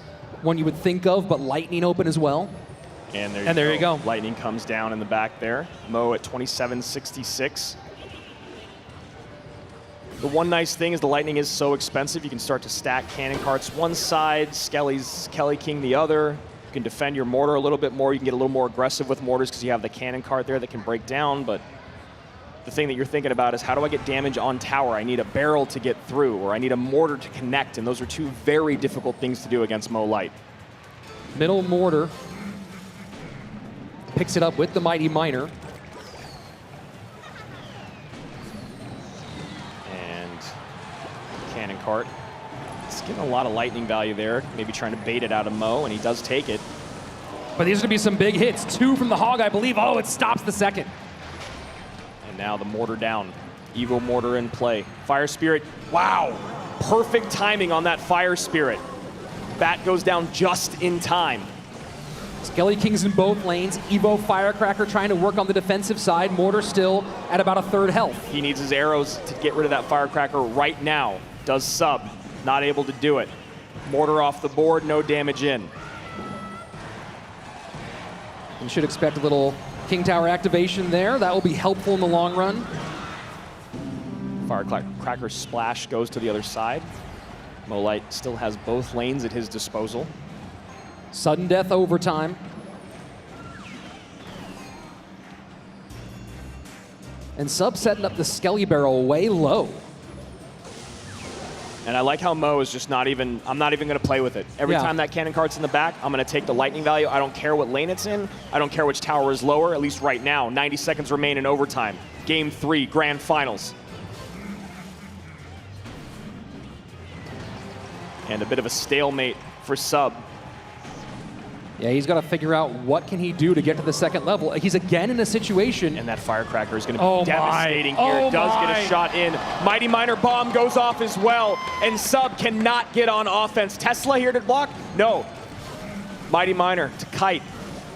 one you would think of, but Lightning open as well. And there you go. Lightning comes down in the back there. Mo at 2766. The one nice thing is the Lightning is so expensive, you can start to stack cannon carts one side, Kelly King the other. You can defend your mortar a little bit more. You can get a little more aggressive with mortars because you have the cannon cart there that can break down. But the thing that you're thinking about is how do I get damage on tower? I need a barrel to get through, or I need a mortar to connect, and those are 2 very difficult things to do against Mo Light. Middle mortar. Picks it up with the Mighty Miner. Cannon cart. It's getting a lot of lightning value there, maybe trying to bait it out of Mo, and he does take it. But these are going to be some big hits. 2 from the Hog, I believe. Oh, it stops the second. And now the mortar down. Evo mortar in play. Fire Spirit, wow! Perfect timing on that Fire Spirit. Bat goes down just in time. Skelly Kings in both lanes. Evo Firecracker trying to work on the defensive side. Mortar still at about a 3rd health. He needs his arrows to get rid of that Firecracker right now. Does Sub, not able to do it. Mortar off the board, no damage in. You should expect a little King Tower activation there. That will be helpful in the long run. Firecracker splash goes to the other side. Mo Light still has both lanes at his disposal. Sudden death overtime. And Sub setting up the Skelly Barrel way low. And I like how Mo is just not even, I'm not even going to play with it. Every time that cannon cart's in the back, I'm going to take the lightning value. I don't care what lane it's in. I don't care which tower is lower, at least right now. 90 seconds remain in overtime. Game 3, grand finals. And a bit of a stalemate for Sub. Yeah, he's got to figure out what can he do to get to the second level. He's again in a situation. And that Firecracker is going to be devastating here. Does get a shot in. Mighty Miner bomb goes off as well. And Sub cannot get on offense. Tesla here to block? No. Mighty Miner to kite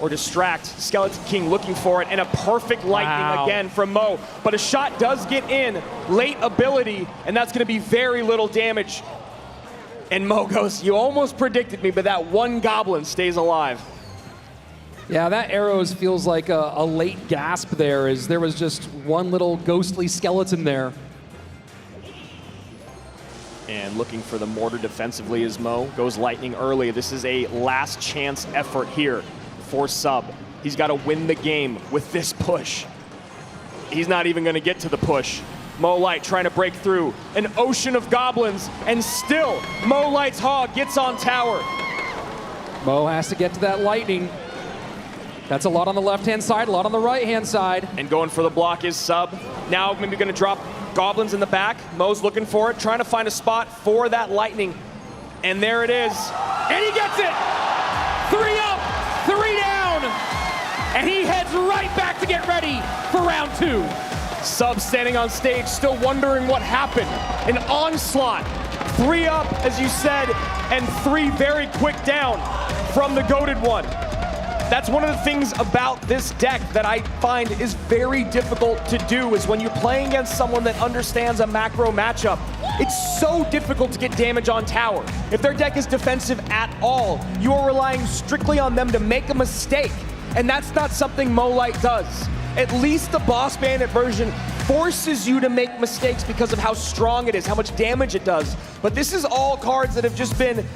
or distract. Skeleton King looking for it. And a perfect lightning again from Mo. But a shot does get in. Late ability. And that's going to be very little damage. And Mo goes, you almost predicted me, but that one goblin stays alive. Yeah, that arrows feels like a late gasp there, as there was just one little ghostly skeleton there. And looking for the mortar defensively as Mo goes lightning early. This is a last chance effort here for Sub. He's got to win the game with this push. He's not even going to get to the push. Mo Light trying to break through an ocean of goblins, and still Mo Light's hog gets on tower. Mo has to get to that lightning. That's a lot on the left-hand side, a lot on the right-hand side. And going for the block is Sub. Now maybe going to drop goblins in the back. Mo's looking for it, trying to find a spot for that lightning. And there it is. And he gets it! 3 up, 3 down! And he heads right back to get ready for round 2. Sub standing on stage, still wondering what happened. An onslaught. 3 up, as you said, and 3 very quick down from the goated one. That's one of the things about this deck that I find is very difficult to do, is when you're playing against someone that understands a macro matchup, it's so difficult to get damage on tower. If their deck is defensive at all, you are relying strictly on them to make a mistake. And that's not something Mo Light does. At least the Boss Bandit version forces you to make mistakes because of how strong it is, how much damage it does. But this is all cards that have just been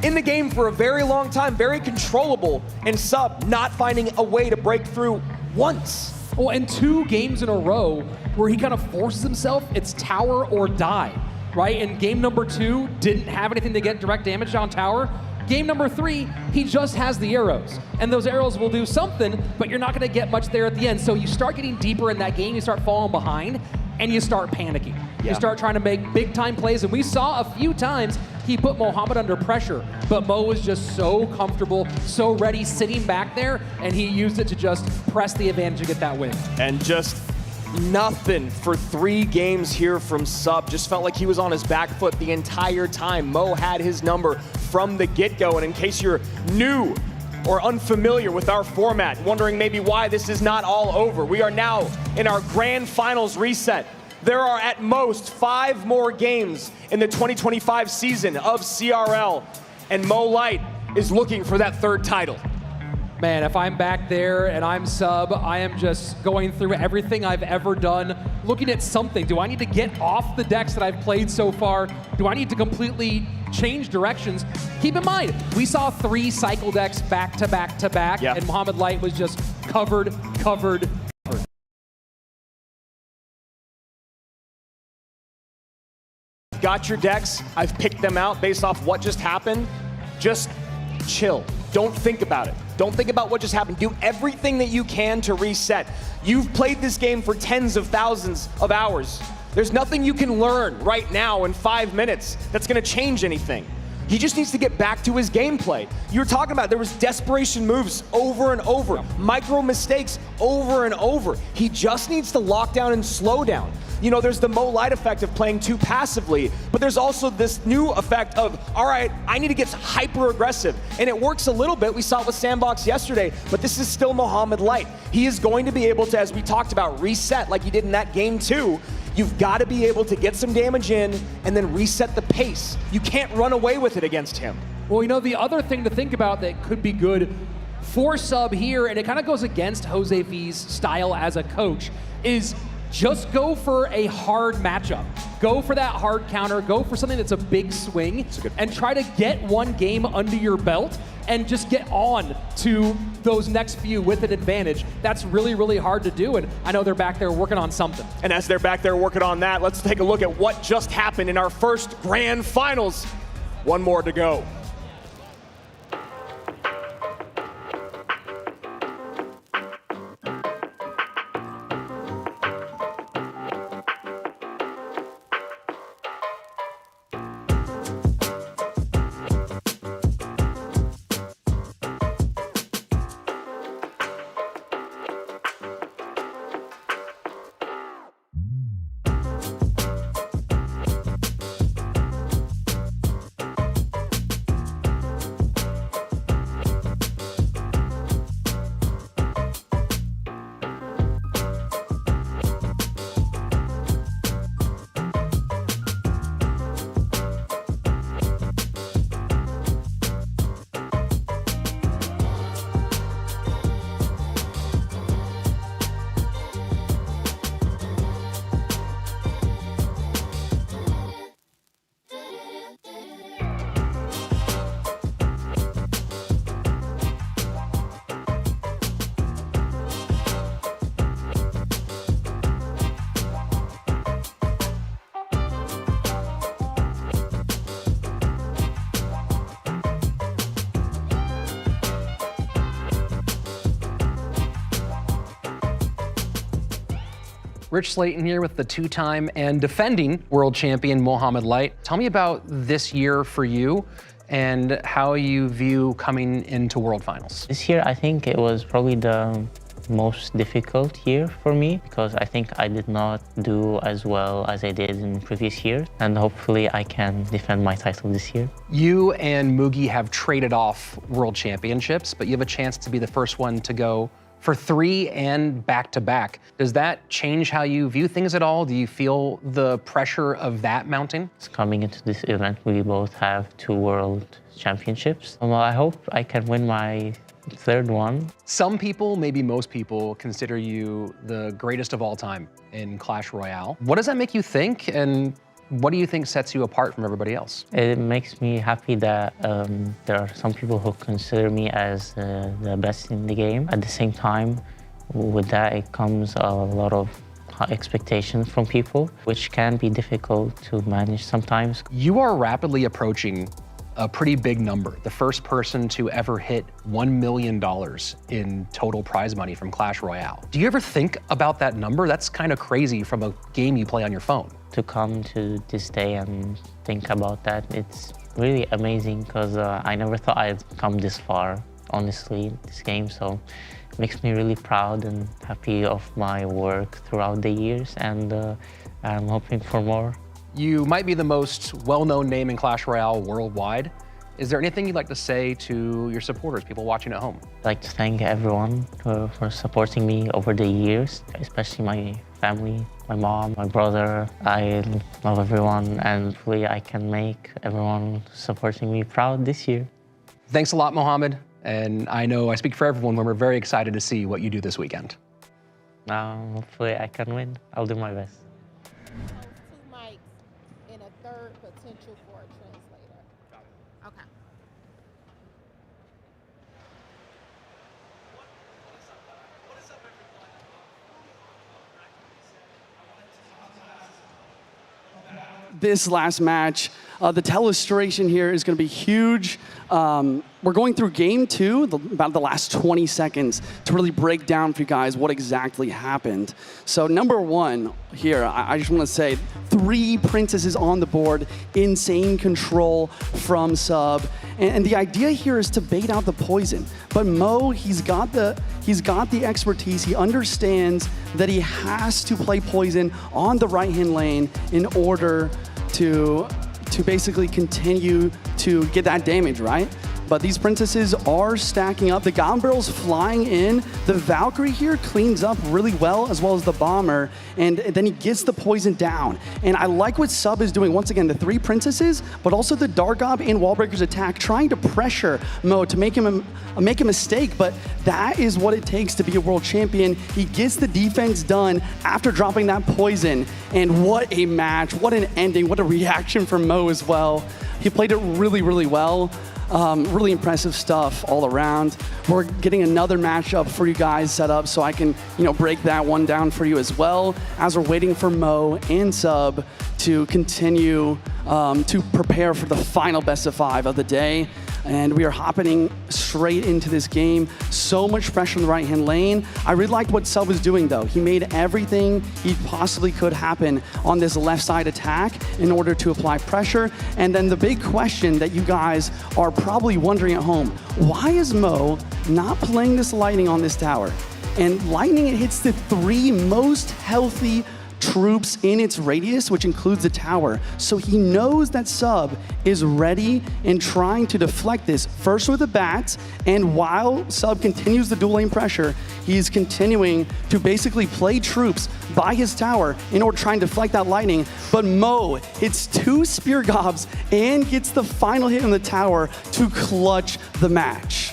in the game for a very long time, very controllable, and Sub not finding a way to break through once. Well, and 2 games in a row where he kind of forces himself, it's tower or die, right? And game number 2 didn't have anything to get direct damage on tower. Game number 3, he just has the arrows. And those arrows will do something, but you're not gonna get much there at the end. So you start getting deeper in that game, you start falling behind, and you start panicking. Yeah. You start trying to make big time plays, and we saw a few times he put Mohamed under pressure, but Mo was just so comfortable, so ready, sitting back there, and he used it to just press the advantage to get that win. And just nothing for 3 games here from Sub. Just felt like he was on his back foot the entire time. Mo had his number from the get-go, and in case you're new or unfamiliar with our format, wondering maybe why this is not all over, we are now in our grand finals reset. There are at most 5 more games in the 2025 season of CRL, and Mo Light is looking for that 3rd title. Man, if I'm back there and I'm Sub, I am just going through everything I've ever done, looking at something. Do I need to get off the decks that I've played so far? Do I need to completely change directions? Keep in mind, we saw 3 cycle decks back to back to back, and Mohamed Light was just covered. Got your decks, I've picked them out based off what just happened. Just chill. Don't think about it. Don't think about what just happened. Do everything that you can to reset. You've played this game for tens of thousands of hours. There's nothing you can learn right now in 5 minutes that's gonna change anything. He just needs to get back to his gameplay. You were talking about there was desperation moves over and over, micro mistakes over and over. He just needs to lock down and slow down. You know, there's the Mo Light effect of playing too passively, but there's also this new effect of, all right, I need to get hyper aggressive. And it works a little bit. We saw it with Sandbox yesterday, but this is still Mohamed Light. He is going to be able to, as we talked about, reset like he did in that game 2. You've got to be able to get some damage in and then reset the pace. You can't run away with it against him. Well, you know, the other thing to think about that could be good for Sub here, and it kind of goes against Jose V's style as a coach, is just go for a hard matchup. Go for that hard counter, go for something that's a big swing, and try to get one game under your belt and just get on to those next few with an advantage. That's really, really hard to do, and I know they're back there working on something. And as they're back there working on that, let's take a look at what just happened in our first grand finals. 1 more to go. Rich Slayton here with the two-time and defending world champion Mohamed Light. Tell me about this year for you and how you view coming into World Finals. This year, I think it was probably the most difficult year for me because I think I did not do as well as I did in previous years, and hopefully I can defend my title this year. You and Mugi have traded off world championships, but you have a chance to be the first one to go for 3 and back-to-back. Does that change how you view things at all? Do you feel the pressure of that mounting? Coming into this event, we both have 2 world championships. Well, I hope I can win my 3rd one. Some people, maybe most people, consider you the greatest of all time in Clash Royale. What does that make you think, and what do you think sets you apart from everybody else? It makes me happy that there are some people who consider me as the best in the game. At the same time, with that, it comes a lot of expectations from people, which can be difficult to manage sometimes. You are rapidly approaching a pretty big number, the first person to ever hit $1 million in total prize money from Clash Royale. Do you ever think about that number? That's kind of crazy from a game you play on your phone. To come to this day and think about that, it's really amazing because I never thought I'd come this far, honestly, this game. So it makes me really proud and happy of my work throughout the years, and I'm hoping for more. You might be the most well-known name in Clash Royale worldwide. Is there anything you'd like to say to your supporters, people watching at home? I'd like to thank everyone for supporting me over the years, especially my family, my mom, my brother. I love everyone, and hopefully I can make everyone supporting me proud this year. Thanks a lot, Mohamed. And I know I speak for everyone when we're very excited to see what you do this weekend. Hopefully I can win. I'll do my best. Potential for a translator. Okay. This last match, the telestration here is going to be huge. We're going through game 2, about the last 20 seconds, to really break down for you guys what exactly happened. So number 1 here, I just want to say 3 princesses on the board, insane control from Sub, and the idea here is to bait out the poison. But Mo, he's got the expertise. He understands that he has to play poison on the right-hand lane in order to basically continue to get that damage, right? But these princesses are stacking up. The Goblin Barrel's flying in. The Valkyrie here cleans up really well, as well as the Bomber, and then he gets the poison down. And I like what Sub is doing. Once again, the 3 princesses, but also the Dark Gob and Wallbreaker's attack, trying to pressure Mo to make him make a mistake, but that is what it takes to be a world champion. He gets the defense done after dropping that poison, and what a match, what an ending, what a reaction from Mo as well. He played it really, really well. Really impressive stuff all around. We're getting another matchup for you guys set up so I can, break that one down for you as well, as we're waiting for Mo and Sub to continue to prepare for the final best of 5 of the day. And we are hopping straight into this game. So much pressure in the right-hand lane. I really liked what Sub was doing, though. He made everything he possibly could happen on this left side attack in order to apply pressure. And then the big question that you guys are probably wondering at home, why is Mo not playing this Lightning on this tower? And Lightning, it hits the 3 most healthy troops in its radius, which includes the tower. So he knows that Sub is ready and trying to deflect this, first with the bats, and while Sub continues the dual lane pressure, he's continuing to basically play troops by his tower in order to try and deflect that Lightning. But Mo hits 2 Spear Gobs and gets the final hit on the tower to clutch the match.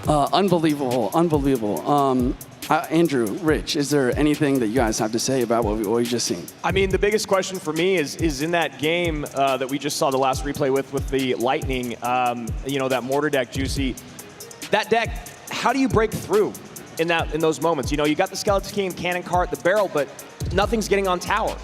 Unbelievable. Andrew, Rich, is there anything that you guys have to say about what we've just seen? I mean, the biggest question for me is in that game that we just saw the last replay with the Lightning, that Mortar deck, Juicy. That deck, how do you break through in those moments? You got the Skeleton King, Cannon Cart, the Barrel, but nothing's getting on tower.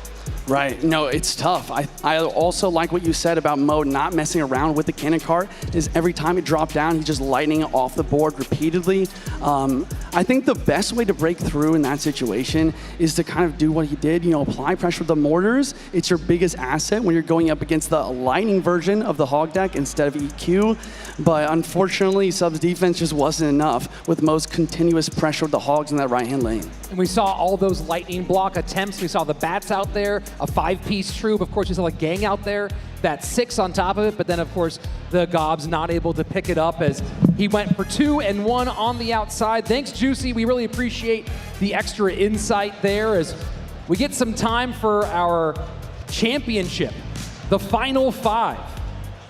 Right. No, it's tough. I also like what you said about Mo not messing around with the cannon cart. Is every time it dropped down, he's just lightning it off the board repeatedly. I think the best way to break through in that situation is to kind of do what he did, apply pressure with the mortars. It's your biggest asset when you're going up against the lightning version of the hog deck instead of EQ. But unfortunately, Sub's defense just wasn't enough with Mo's continuous pressure with the hogs in that right-hand lane. And we saw all those lightning block attempts. We saw the bats out there, a 5-piece troop. Of course, we saw a gang out there, that 6 on top of it. But then, of course, the Gobs not able to pick it up as he went for 2 and 1 on the outside. Thanks, Juicy. We really appreciate the extra insight there as we get some time for our championship, the final 5,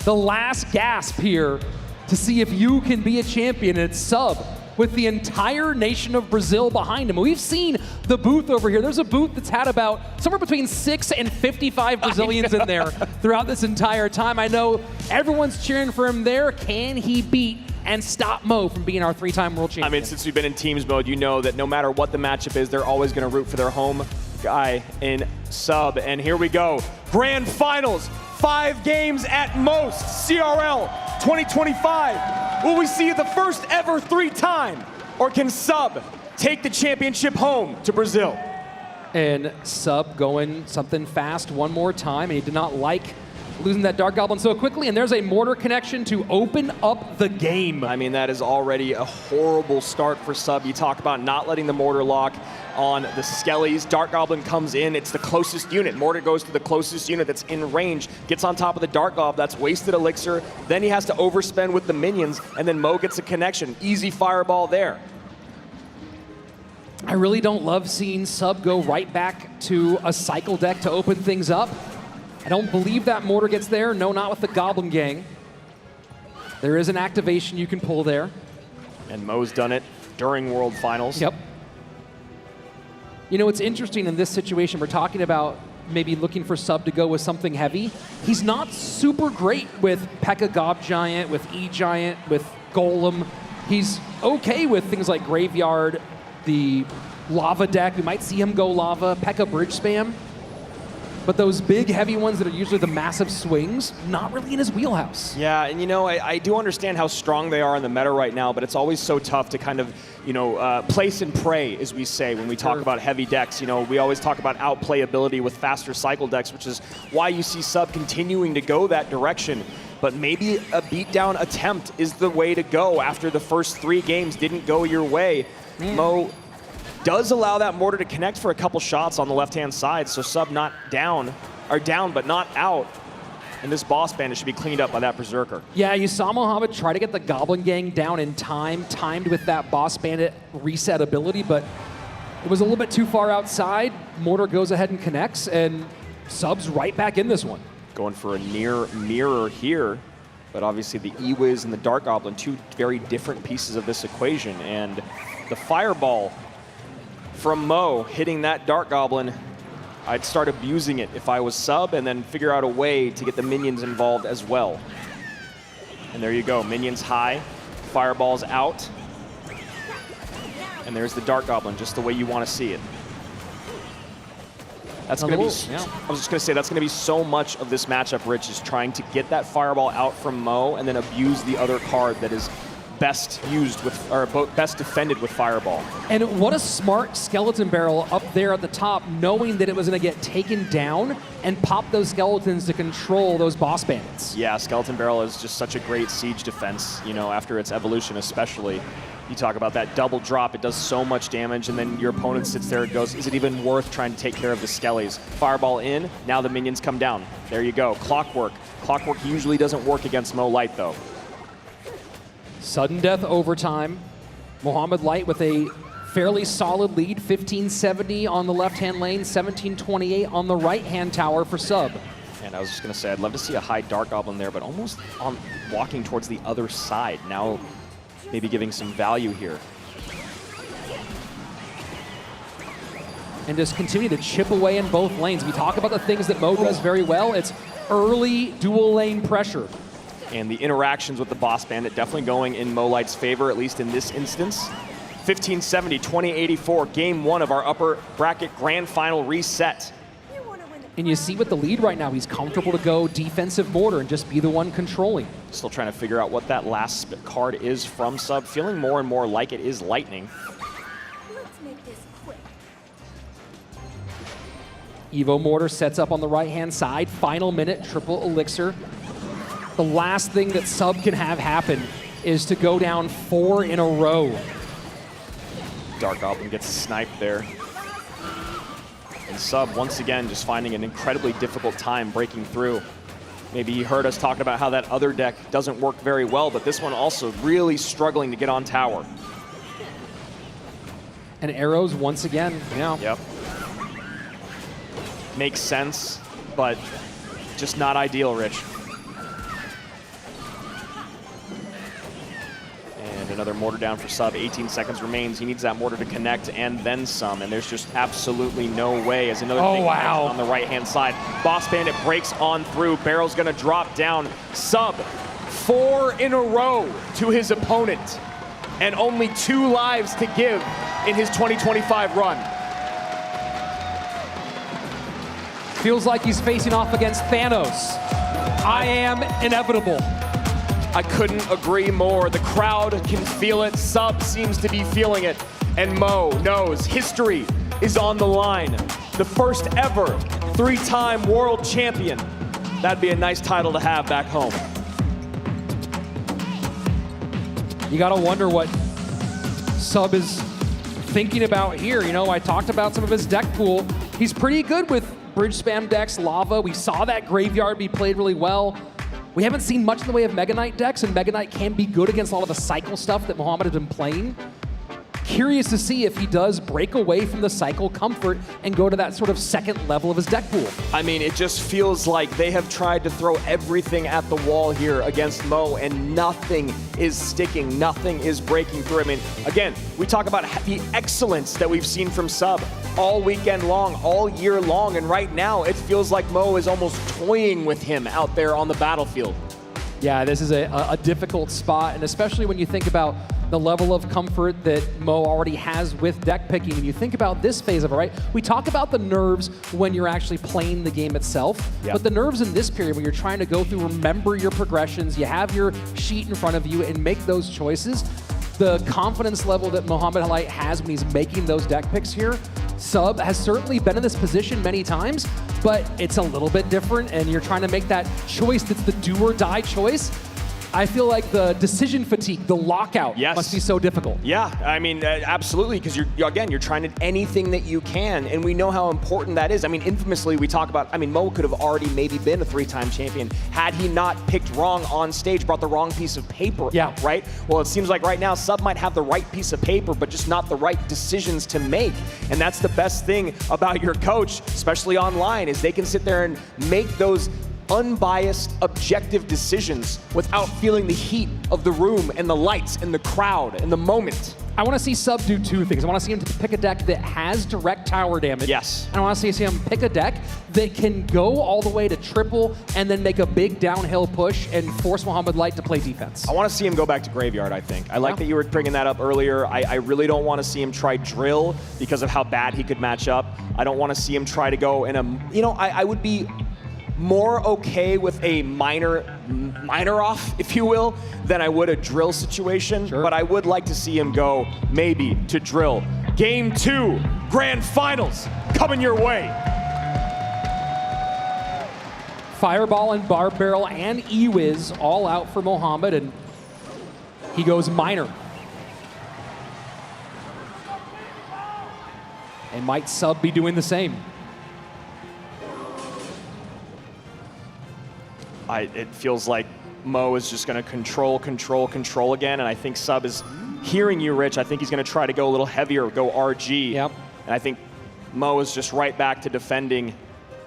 the last gasp here to see if you can be a champion. It's Sub with the entire nation of Brazil behind him. We've seen the booth over here. There's a booth that's had about somewhere between 6 and 55 Brazilians in there throughout this entire time. I know everyone's cheering for him there. Can he beat and stop Mo from being our 3-time world champion? I mean, since we've been in teams mode, you know that no matter what the matchup is, they're always going to root for their home guy in Sub. And here we go. Grand Finals, 5 games at most. CRL 2025. Will we see the first ever 3-time? Or can Sub take the championship home to Brazil? And Sub going something fast one more time, and he did not like losing that Dark Goblin so quickly, and there's a mortar connection to open up the game. I mean, that is already a horrible start for Sub. You talk about not letting the mortar lock on the Skellies. Dark Goblin comes in, it's the closest unit. Mortar goes to the closest unit that's in range, gets on top of the Dark Goblin, that's wasted elixir. Then he has to overspend with the minions, and then Mo gets a connection. Easy fireball there. I really don't love seeing Sub go right back to a cycle deck to open things up. I don't believe that mortar gets there. No, not with the Goblin Gang. There is an activation you can pull there. And Mo's done it during World Finals. Yep. You know, it's interesting in this situation. We're talking about maybe looking for Sub to go with something heavy. He's not super great with P.E.K.K.A. Gob Giant, with E-Giant, with Golem. He's okay with things like Graveyard, the Lava deck. We might see him go Lava, P.E.K.K.A. Bridge Spam. But those big, heavy ones that are usually the massive swings, not really in his wheelhouse. Yeah, and I do understand how strong they are in the meta right now, but it's always so tough to kind of, place and pray, as we say when we talk about heavy decks. We always talk about outplayability with faster cycle decks, which is why you see Sub continuing to go that direction. But maybe a beatdown attempt is the way to go after the first 3 games didn't go your way. Mo does allow that mortar to connect for a couple shots on the left-hand side, so Sub not down, or down but not out. And this boss bandit should be cleaned up by that Berserker. Yeah, you saw Mohammed try to get the Goblin Gang down in time, timed with that boss bandit reset ability, but it was a little bit too far outside. Mortar goes ahead and connects, and Sub's right back in this one. Going for a near mirror here, but obviously the E-Wiz and the Dark Goblin, 2 very different pieces of this equation, and the Fireball from Mo hitting that Dark Goblin, I'd start abusing it if I was Sub and then figure out a way to get the minions involved as well. And there you go, minions high, Fireball's out. And there's the Dark Goblin, just the way you want to see it. That's going to be, I was just going to say, that's going to be so much of this matchup, Rich, is trying to get that Fireball out from Mo and then abuse the other card that is best used with, or best defended with Fireball. And what a smart Skeleton Barrel up there at the top, knowing that it was going to get taken down and pop those skeletons to control those boss bandits. Yeah, Skeleton Barrel is just such a great siege defense, after its evolution especially. You talk about that double drop, it does so much damage, and then your opponent sits there and goes, is it even worth trying to take care of the Skellies? Fireball in, now the minions come down. There you go, Clockwork. Clockwork usually doesn't work against Mo Light, though. Sudden death overtime. Mohammed Light with a fairly solid lead, 1570 on the left-hand lane, 1728 on the right-hand tower for Sub. And I was just going to say, I'd love to see a high Dark Goblin there, but almost on walking towards the other side. Now maybe giving some value here. And just continue to chip away in both lanes. We talk about the things that Mo does very well. It's early dual lane pressure. And the interactions with the boss bandit definitely going in Mo Light's favor, at least in this instance. 1570, 2084, game 1 of our upper bracket grand final reset. And you see with the lead right now, he's comfortable to go defensive border and just be the one controlling. Still trying to figure out what that last card is from Sub. Feeling more and more like it is Lightning. Let's make this quick. Evo Mortar sets up on the right-hand side. Final minute, triple elixir. The last thing that Sub can have happen is to go down 4 in a row. Dark Goblin gets sniped there. And Sub, once again, just finding an incredibly difficult time breaking through. Maybe he heard us talking about how that other deck doesn't work very well, but this one also really struggling to get on tower. And arrows, once again, Yep. Makes sense, but just not ideal, Rich. And another mortar down for Sub. 18 seconds remains. He needs that mortar to connect and then some. And there's just absolutely no way as another thing on the right-hand side. Boss Bandit breaks on through. Barrel's going to drop down. Sub 4 in a row to his opponent. And only 2 lives to give in his 2025 run. Feels like he's facing off against Thanos. I am inevitable. I couldn't agree more. The crowd can feel it. Sub seems to be feeling it. And Mo knows history is on the line. The first ever 3-time world champion. That'd be a nice title to have back home. You gotta wonder what Sub is thinking about here. You know, I talked about some of his deck pool. He's pretty good with bridge spam decks, lava. We saw that graveyard be played really well. We haven't seen much in the way of Mega Knight decks, and Mega Knight can be good against a lot of the cycle stuff that Mohamed has been playing. Curious to see if he does break away from the cycle comfort and go to that sort of second level of his deck pool. I mean, it just feels like they have tried to throw everything at the wall here against Mo, and nothing is sticking, nothing is breaking through. I mean, again, we talk about the excellence that we've seen from Sub all weekend long, all year long, and right now it feels like Mo is almost toying with him out there on the battlefield. Yeah, this is a difficult spot, and especially when you think about the level of comfort that Mo already has with deck picking. And you think about this phase of it, right? We talk about the nerves when you're actually playing the game itself, but the nerves in this period when you're trying to go through, remember your progressions, you have your sheet in front of you and make those choices. The confidence level that Mohamed Light has when he's making those deck picks here, Sub has certainly been in this position many times, but it's a little bit different, and you're trying to make that choice that's the do or die choice. I feel like the decision fatigue, the lockout must be so difficult. Yeah, I mean, absolutely, because you're trying to anything that you can, and we know how important that is. I mean, infamously, we talk about, I mean, Mo could have already maybe been a 3-time champion had he not picked wrong on stage, brought the wrong piece of paper out, right? Well, it seems like right now, Sub might have the right piece of paper, but just not the right decisions to make. And that's the best thing about your coach, especially online, is they can sit there and make those unbiased, objective decisions without feeling the heat of the room and the lights and the crowd and the moment. I want to see Sub do 2 things. I want to see him pick a deck that has direct tower damage. Yes. And I want to see him pick a deck that can go all the way to triple and then make a big downhill push and force Mohamed Light to play defense. I want to see him go back to Graveyard, I think. I like that you were bringing that up earlier. I really don't want to see him try Drill because of how bad he could match up. I don't want to see him try to go in a, you know, I would be more okay with a minor off, if you will, than I would a Drill situation. But I would like to see him go maybe to Drill. Game 2, Grand Finals, coming your way. Fireball and Barb Barrel and E-Wiz all out for Mohamed, and he goes minor. And might Sub be doing the same? It feels like Mo is just going to control again, and I think Sub is hearing you, Rich. I think he's going to try to go a little heavier, go RG. Yep. And I think Mo is just right back to defending,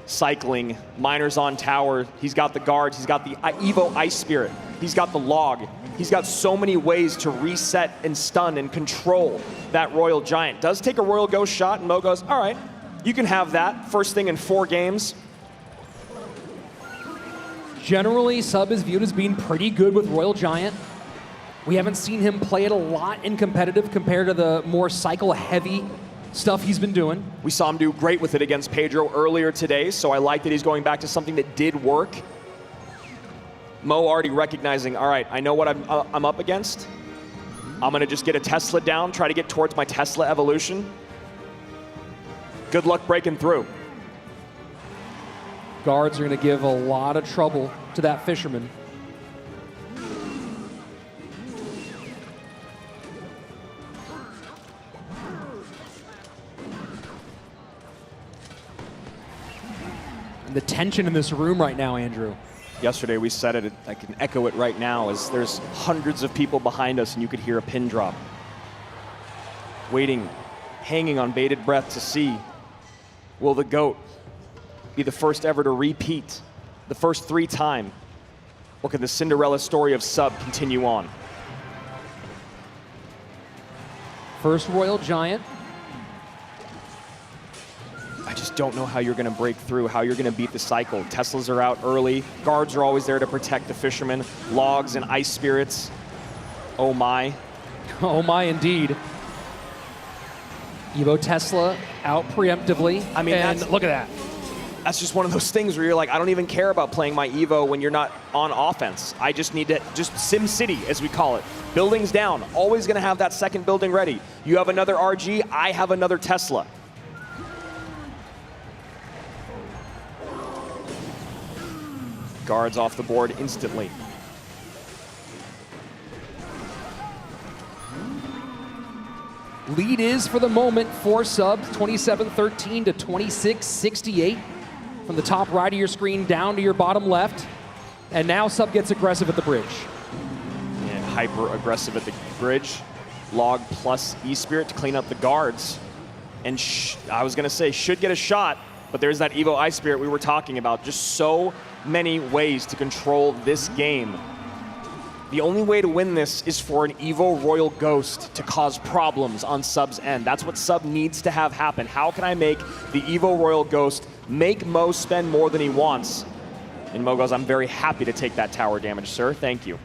cycling. Miner's on tower. He's got the guards. He's got the Evo Ice Spirit. He's got the log. He's got so many ways to reset and stun and control that Royal Giant. Does take a Royal Ghost shot, and Mo goes, all right, you can have that. First thing in 4 games. Generally, Sub is viewed as being pretty good with Royal Giant. We haven't seen him play it a lot in competitive compared to the more cycle-heavy stuff he's been doing. We saw him do great with it against Pedro earlier today, so I like that he's going back to something that did work. Mo already recognizing, all right, I know what I'm up against. I'm gonna just get a Tesla down, try to get towards my Tesla evolution. Good luck breaking through. Guards are gonna give a lot of trouble to that Fisherman. And the tension in this room right now, Andrew. Yesterday we said it, I can echo it right now, as there's hundreds of people behind us and you could hear a pin drop. Waiting, hanging on bated breath to see, will the GOAT be the first ever to repeat the first 3 time? Or can the Cinderella story of Sub continue on? First Royal Giant. I just don't know how you're going to break through, how you're going to beat the cycle. Teslas are out early. Guards are always there to protect the Fisherman. Logs and Ice Spirits. Oh my. Oh my, indeed. Evo Tesla out preemptively. I mean, and look at that. That's just one of those things where you're like, I don't even care about playing my Evo when you're not on offense. I just need to, just Sim City, as we call it. Buildings down. Always going to have that second building ready. You have another RG, I have another Tesla. Guards off the board instantly. Lead is, for the moment, for Sub, 27-13 to 26-68. From the top right of your screen down to your bottom left. And now Sub gets aggressive at the bridge. And hyper aggressive at the bridge. Log plus E-Spirit to clean up the guards. And I was going to say, should get a shot, but there's that Evo Ice Spirit we were talking about. Just so many ways to control this game. The only way to win this is for an Evo Royal Ghost to cause problems on Sub's end. That's what Sub needs to have happen. How can I make the Evo Royal Ghost make Mo spend more than he wants? And Mo goes, I'm very happy to take that tower damage, sir. Thank you.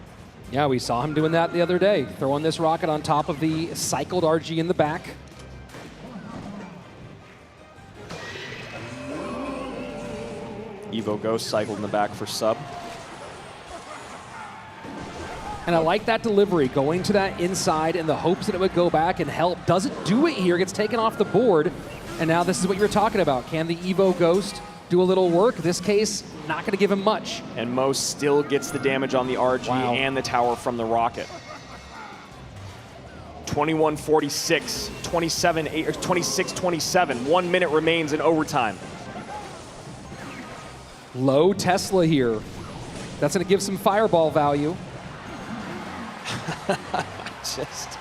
Yeah, we saw him doing that the other day. Throwing this rocket on top of the cycled RG in the back. Evo Ghost cycled in the back for Sub. And I like that delivery, going to that inside in the hopes that it would go back and help. Doesn't do it here, gets taken off the board. And now this is what you're talking about. Can the Evo Ghost do a little work? This case, not going to give him much. And Mo still gets the damage on the RG and the tower from the rocket. 21-46, 26-27. 1 minute remains in overtime. Low Tesla here. That's going to give some fireball value. Just,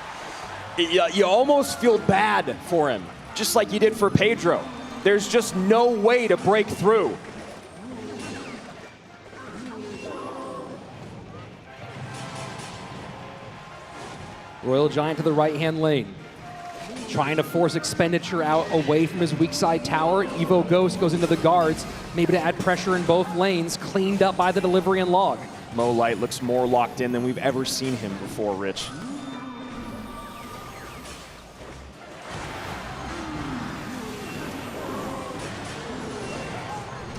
you almost feel bad for him, just like you did for Pedro. There's just no way to break through. Royal Giant to the right-hand lane. Trying to force expenditure out away from his weak side tower. Evo Ghost goes into the guards, maybe to add pressure in both lanes, cleaned up by the delivery and log. Mo Light looks more locked in than we've ever seen him before, Rich.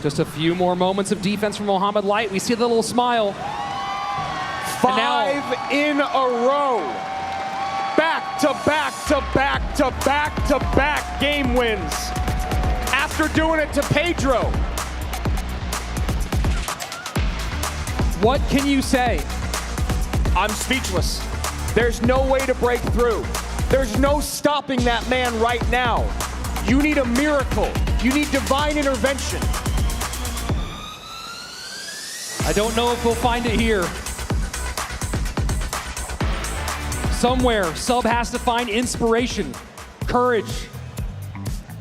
Just a few more moments of defense from Mohamed Light. We see the little smile. 5 in a row. Back to back to back to back to back game wins. After doing it to Pedro. What can you say? I'm speechless. There's no way to break through. There's no stopping that man right now. You need a miracle. You need divine intervention. I don't know if we'll find it here. Somewhere, Sub has to find inspiration, courage,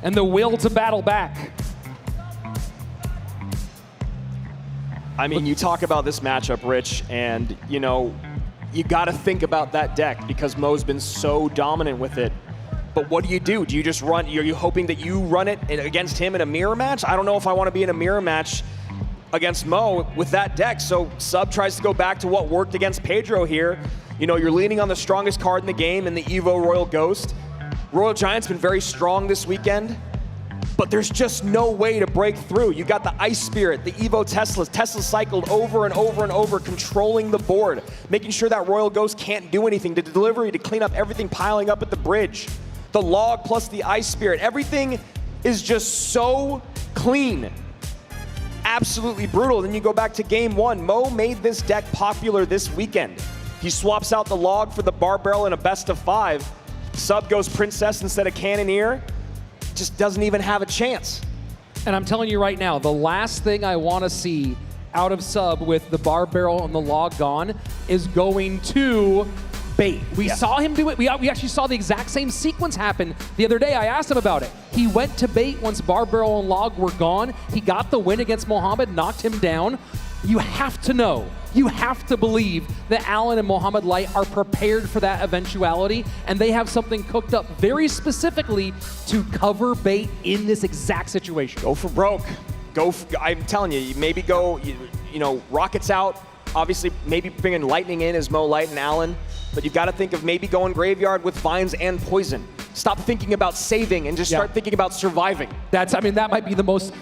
and the will to battle back. I mean, you talk about this matchup, Rich, and, you know, you got to think about that deck because Mo's been so dominant with it. But what do you do? Do you just run? Are you hoping that you run it against him in a mirror match? I don't know if I want to be in a mirror match against Mo with that deck. So Sub tries to go back to what worked against Pedro here. You know, you're leaning on the strongest card in the game in the Evo Royal Ghost. Royal Giant's been very strong this weekend, but there's just no way to break through. You got the Ice Spirit, the Evo Teslas. Tesla cycled over and over and over, controlling the board, making sure that Royal Ghost can't do anything, the delivery to clean up everything piling up at the bridge. The log plus the Ice Spirit, everything is just so clean. Absolutely brutal. Then you go back to game one. Mo made this deck popular this weekend. He swaps out the log for the bar barrel in a best of 5. Sub goes Princess instead of Cannoneer. Just doesn't even have a chance. And I'm telling you right now, the last thing I want to see out of Sub with the bar barrel and the log gone is going to bait. We saw him do it. We actually saw the exact same sequence happen the other day. I asked him about it. He went to bait once bar barrel and log were gone. He got the win against Mohamed, knocked him down. You have to know, you have to believe that Allen and Mohamed Light are prepared for that eventuality, and they have something cooked up very specifically to cover bait in this exact situation. Go for broke. I'm telling you, maybe go, you know, Rockets out. Obviously, maybe bringing Lightning in as Mo Light and Allen, but you've got to think of maybe going Graveyard with Vines and Poison. Stop thinking about saving and just start thinking about surviving. I mean, that might be the most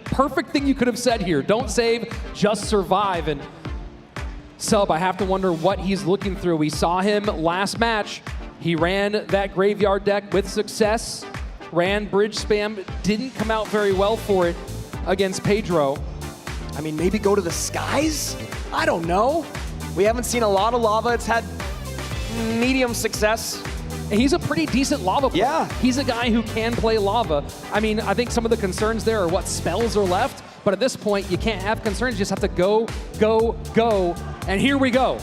perfect thing you could have said here. Don't save, just survive. And Sub, I have to wonder what he's looking through. We saw him last match. He ran that Graveyard deck with success, ran bridge spam, didn't come out very well for it against Pedro. I mean, maybe go to the skies? I don't know. We haven't seen a lot of lava. It's had medium success. He's a pretty decent lava player. Yeah. He's a guy who can play lava. I mean, I think some of the concerns there are what spells are left, but at this point, you can't have concerns. You just have to go, go, go. And here we go.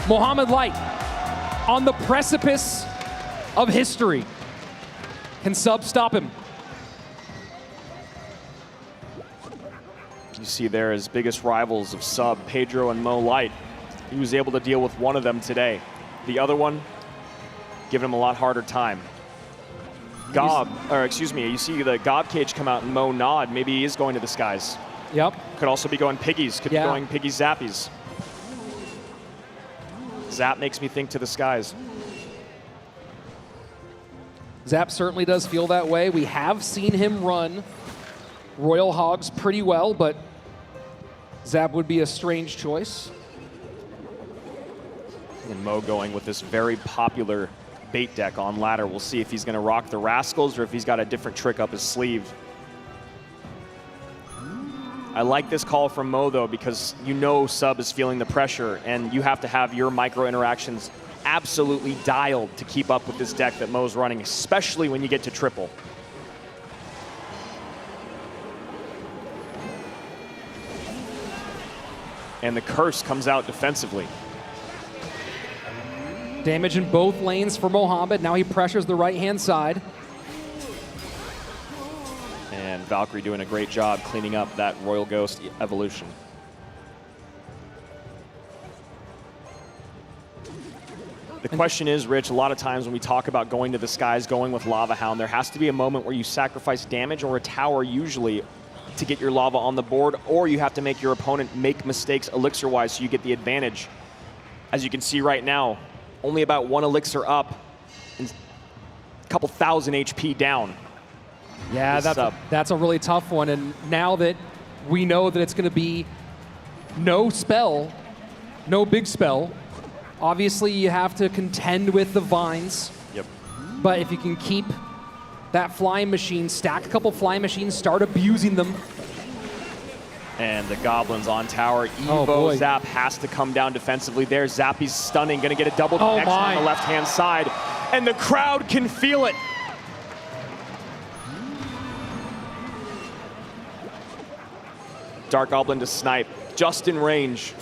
Mohamed Light on the precipice of history. Can Sub stop him? You see there his biggest rivals of Sub, Pedro and Mo Light. He was able to deal with one of them today. The other one, giving him a lot harder time. You see the Gob Cage come out and Mo nod. Maybe he is going to the skies. Yep. Could also be going Piggies. Could be going Piggy Zappies. Zap makes me think to the skies. Zap certainly does feel that way. We have seen him run Royal Hogs pretty well, but Zap would be a strange choice. And Mo going with this very popular bait deck on ladder. We'll see if he's going to rock the Rascals or if he's got a different trick up his sleeve. I like this call from Mo, though, because you know Sub is feeling the pressure, and you have to have your micro interactions absolutely dialed to keep up with this deck that Mo's running, especially when you get to triple. And the curse comes out defensively. Damage in both lanes for Mohamed. Now he pressures the right-hand side. And Valkyrie doing a great job cleaning up that Royal Ghost evolution. The question is, Rich, a lot of times when we talk about going to the skies, going with Lava Hound, there has to be a moment where you sacrifice damage or a tower usually to get your lava on the board, or you have to make your opponent make mistakes elixir-wise so you get the advantage. As you can see right now, only about 1 elixir up and a couple thousand HP down. Yeah, that's a really tough one. And now that we know that it's going to be no spell, no big spell, obviously you have to contend with the vines. Yep. But if you can keep that flying machine, stack a couple flying machines, start abusing them. And the Goblins on tower. Evo Zap has to come down defensively there. Zappy's stunning, gonna get a double connection on the left-hand side. And the crowd can feel it. Dark Goblin to snipe, just in range.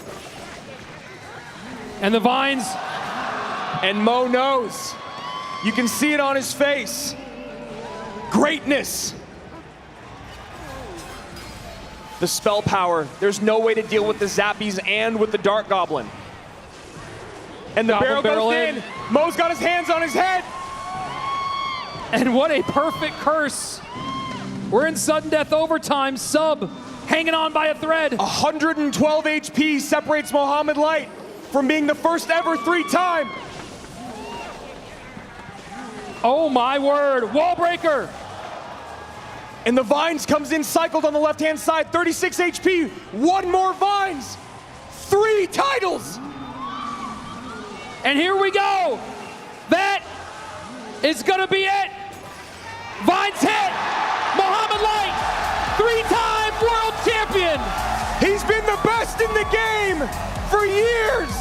And the vines. And Mo knows. You can see it on his face. Greatness. The spell power. There's no way to deal with the Zappies and with the Dark Goblin. And the barrel goes in. Mo's got his hands on his head. And what a perfect curse. We're in sudden death overtime. Sub hanging on by a thread. 112 HP separates Mohamed Light from being the first ever 3-time. Oh my word, wall breaker. And the Vines comes in cycled on the left-hand side, 36 HP, one more Vines, 3 titles. And here we go. That is gonna be it. Vines hit, Muhammad Light, 3-time world champion. He's been the best in the game for years,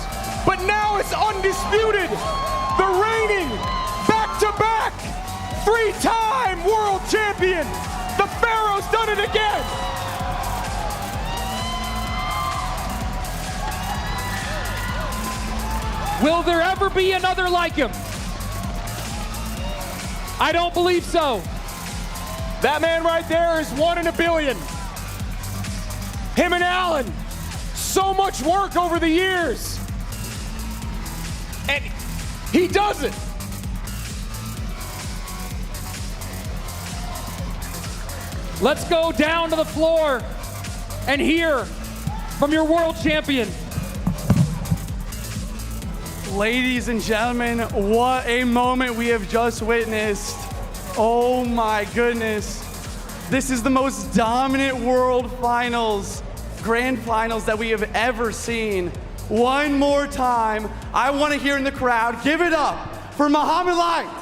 but now it's undisputed. The reigning, back-to-back, 3-time world champion. The Pharaoh's done it again. Will there ever be another like him? I don't believe so. That man right there is 1 in a billion. Him and Alan, so much work over the years. And he does it. Let's go down to the floor and hear from your world champion. Ladies and gentlemen, what a moment we have just witnessed. Oh my goodness. This is the most dominant world finals, grand finals that we have ever seen. One more time, I want to hear in the crowd, give it up for Muhammad Light.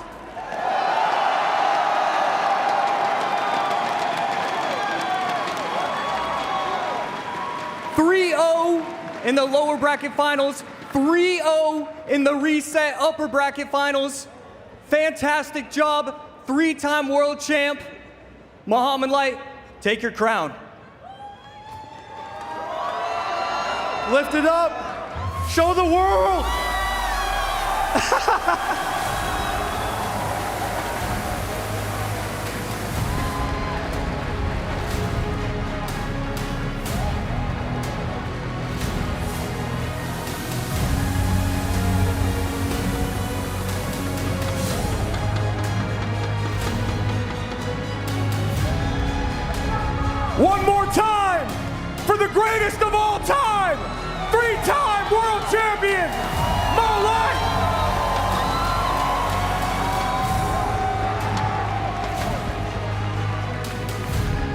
In the lower bracket finals, 3-0 in the reset upper bracket finals. Fantastic job, 3-time world champ. Muhammad Light, take your crown. Lift it up, show the world. One more time for the greatest of all time, 3-time world champion, Mo Light.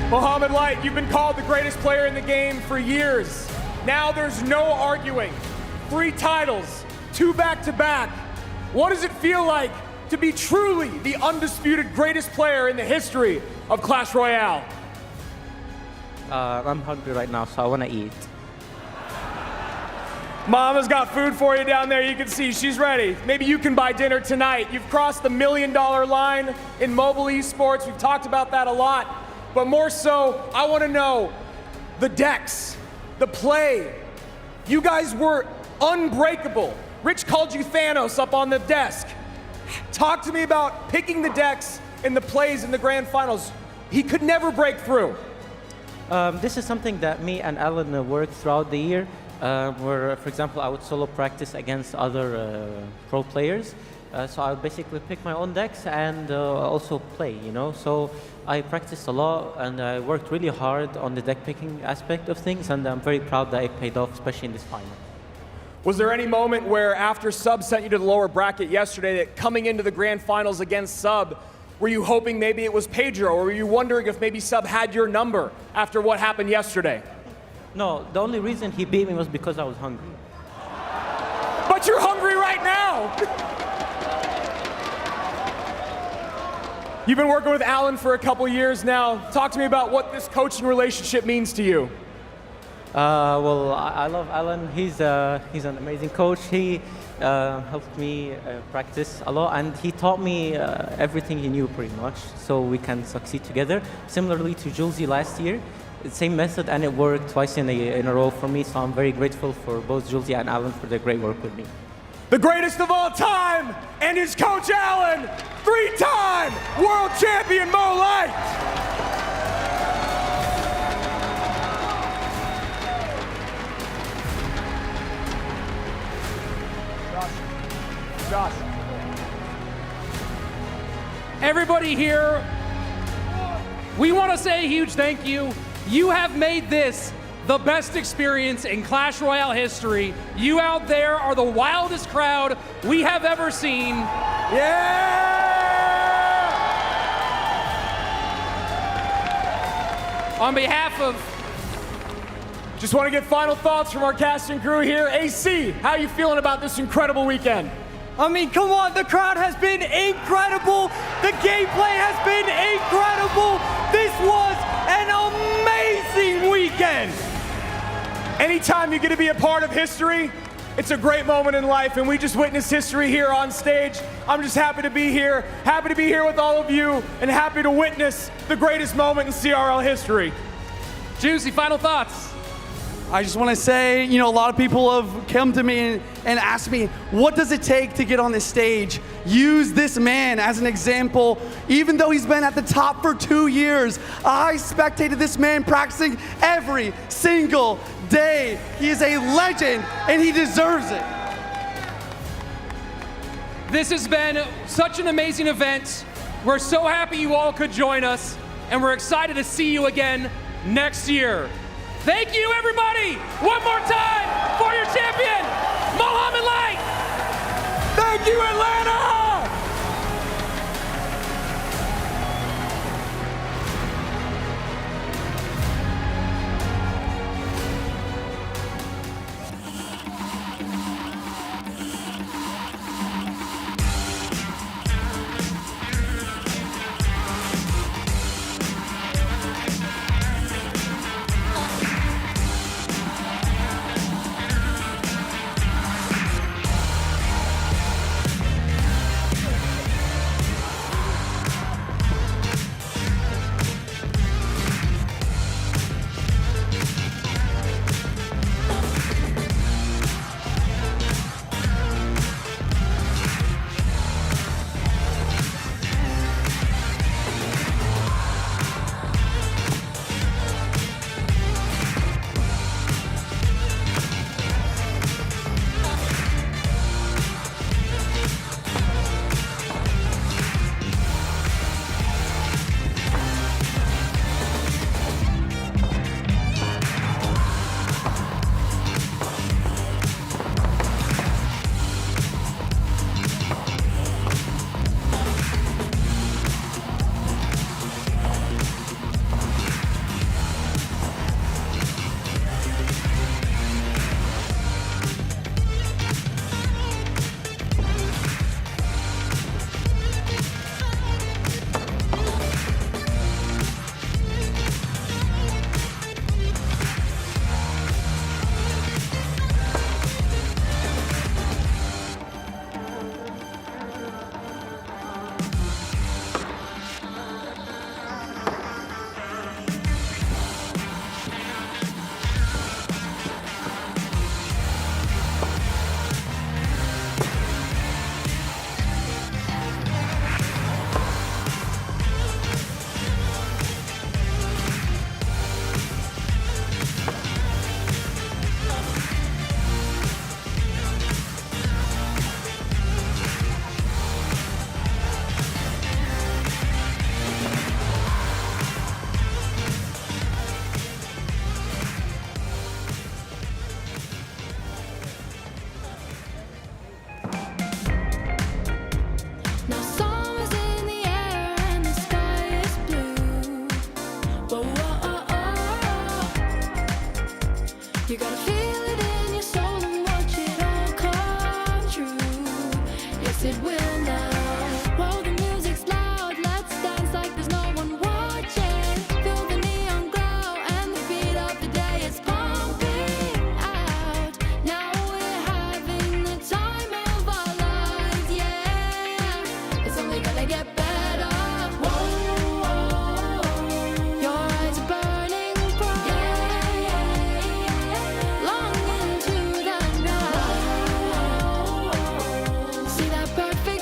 Muhammad Light, you've been called the greatest player in the game for years. Now there's no arguing. 3 titles, 2 back-to-back. What does it feel like to be truly the undisputed greatest player in the history of Clash Royale? I'm hungry right now, so I want to eat. Mama's got food for you down there. You can see she's ready. Maybe you can buy dinner tonight. You've crossed the $1 million line in mobile esports. We've talked about that a lot. But more so, I want to know the decks, the play. You guys were unbreakable. Rich called you Thanos up on the desk. Talk to me about picking the decks and the plays in the grand finals. He could never break through. This is something that me and Alan worked throughout the year, where, for example, I would solo practice against other pro players. So I would basically pick my own decks and also play, you know. So I practiced a lot and I worked really hard on the deck picking aspect of things, and I'm very proud that it paid off, especially in this final. Was there any moment where after Sub sent you to the lower bracket yesterday that coming into the grand finals against Sub, were you hoping maybe it was Pedro, or were you wondering if maybe Sub had your number after what happened yesterday? No, the only reason he beat me was because I was hungry. But you're hungry right now! You've been working with Alan for a couple years now. Talk to me about what this coaching relationship means to you. Well, I love Alan. He's an amazing coach. He helped me practice a lot, and he taught me everything he knew pretty much, so we can succeed together. Similarly to Julesy last year, the same method, and it worked twice in a row for me, so I'm very grateful for both Julesy and Alan for their great work with me. The greatest of all time, and his coach Alan, 3-time world champion Mo Light. Josh. Everybody here, we want to say a huge thank you. You have made this the best experience in Clash Royale history. You out there are the wildest crowd we have ever seen. Yeah! On behalf of... Just want to get final thoughts from our cast and crew here. AC, how are you feeling about this incredible weekend? I mean, come on, the crowd has been incredible. The gameplay has been incredible. This was an amazing weekend. Anytime you get to be a part of history, it's a great moment in life, and we just witnessed history here on stage. I'm just happy to be here with all of you, and happy to witness the greatest moment in CRL history. Juicy, final thoughts. I just want to say, a lot of people have come to me and asked me, what does it take to get on this stage? Use this man as an example. Even though he's been at the top for 2 years, I spectated this man practicing every single day. He is a legend, and he deserves it. This has been such an amazing event. We're so happy you all could join us, and we're excited to see you again next year. Thank you, everybody! One more time for your champion, Mohamed Light! Thank you, Atlanta! perfect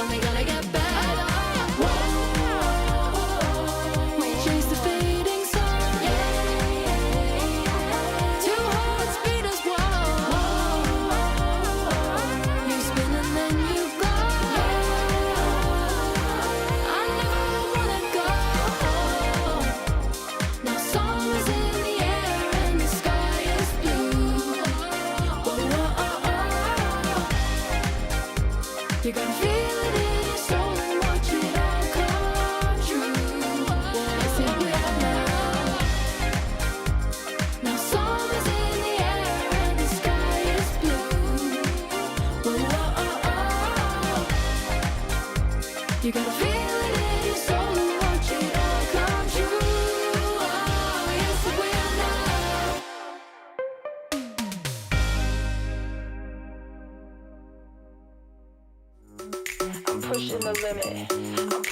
only gonna get better. We chase the fading sun. Two hearts beat as one. You spin and then you go. I never wanna go. Now summer's in the air and the sky is blue. You gotta feel it in your soul and watch it all come true. Yes, it will now. Now summer's in the air and the sky is blue. You gotta feel it in your soul and watch it all come true. Yes, it will now. I'm pushing the limit. I'm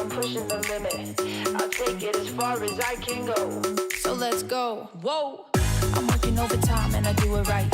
pushing the limit. I'll take it as far as I can go. So let's go. Whoa. I'm working overtime and I do it right.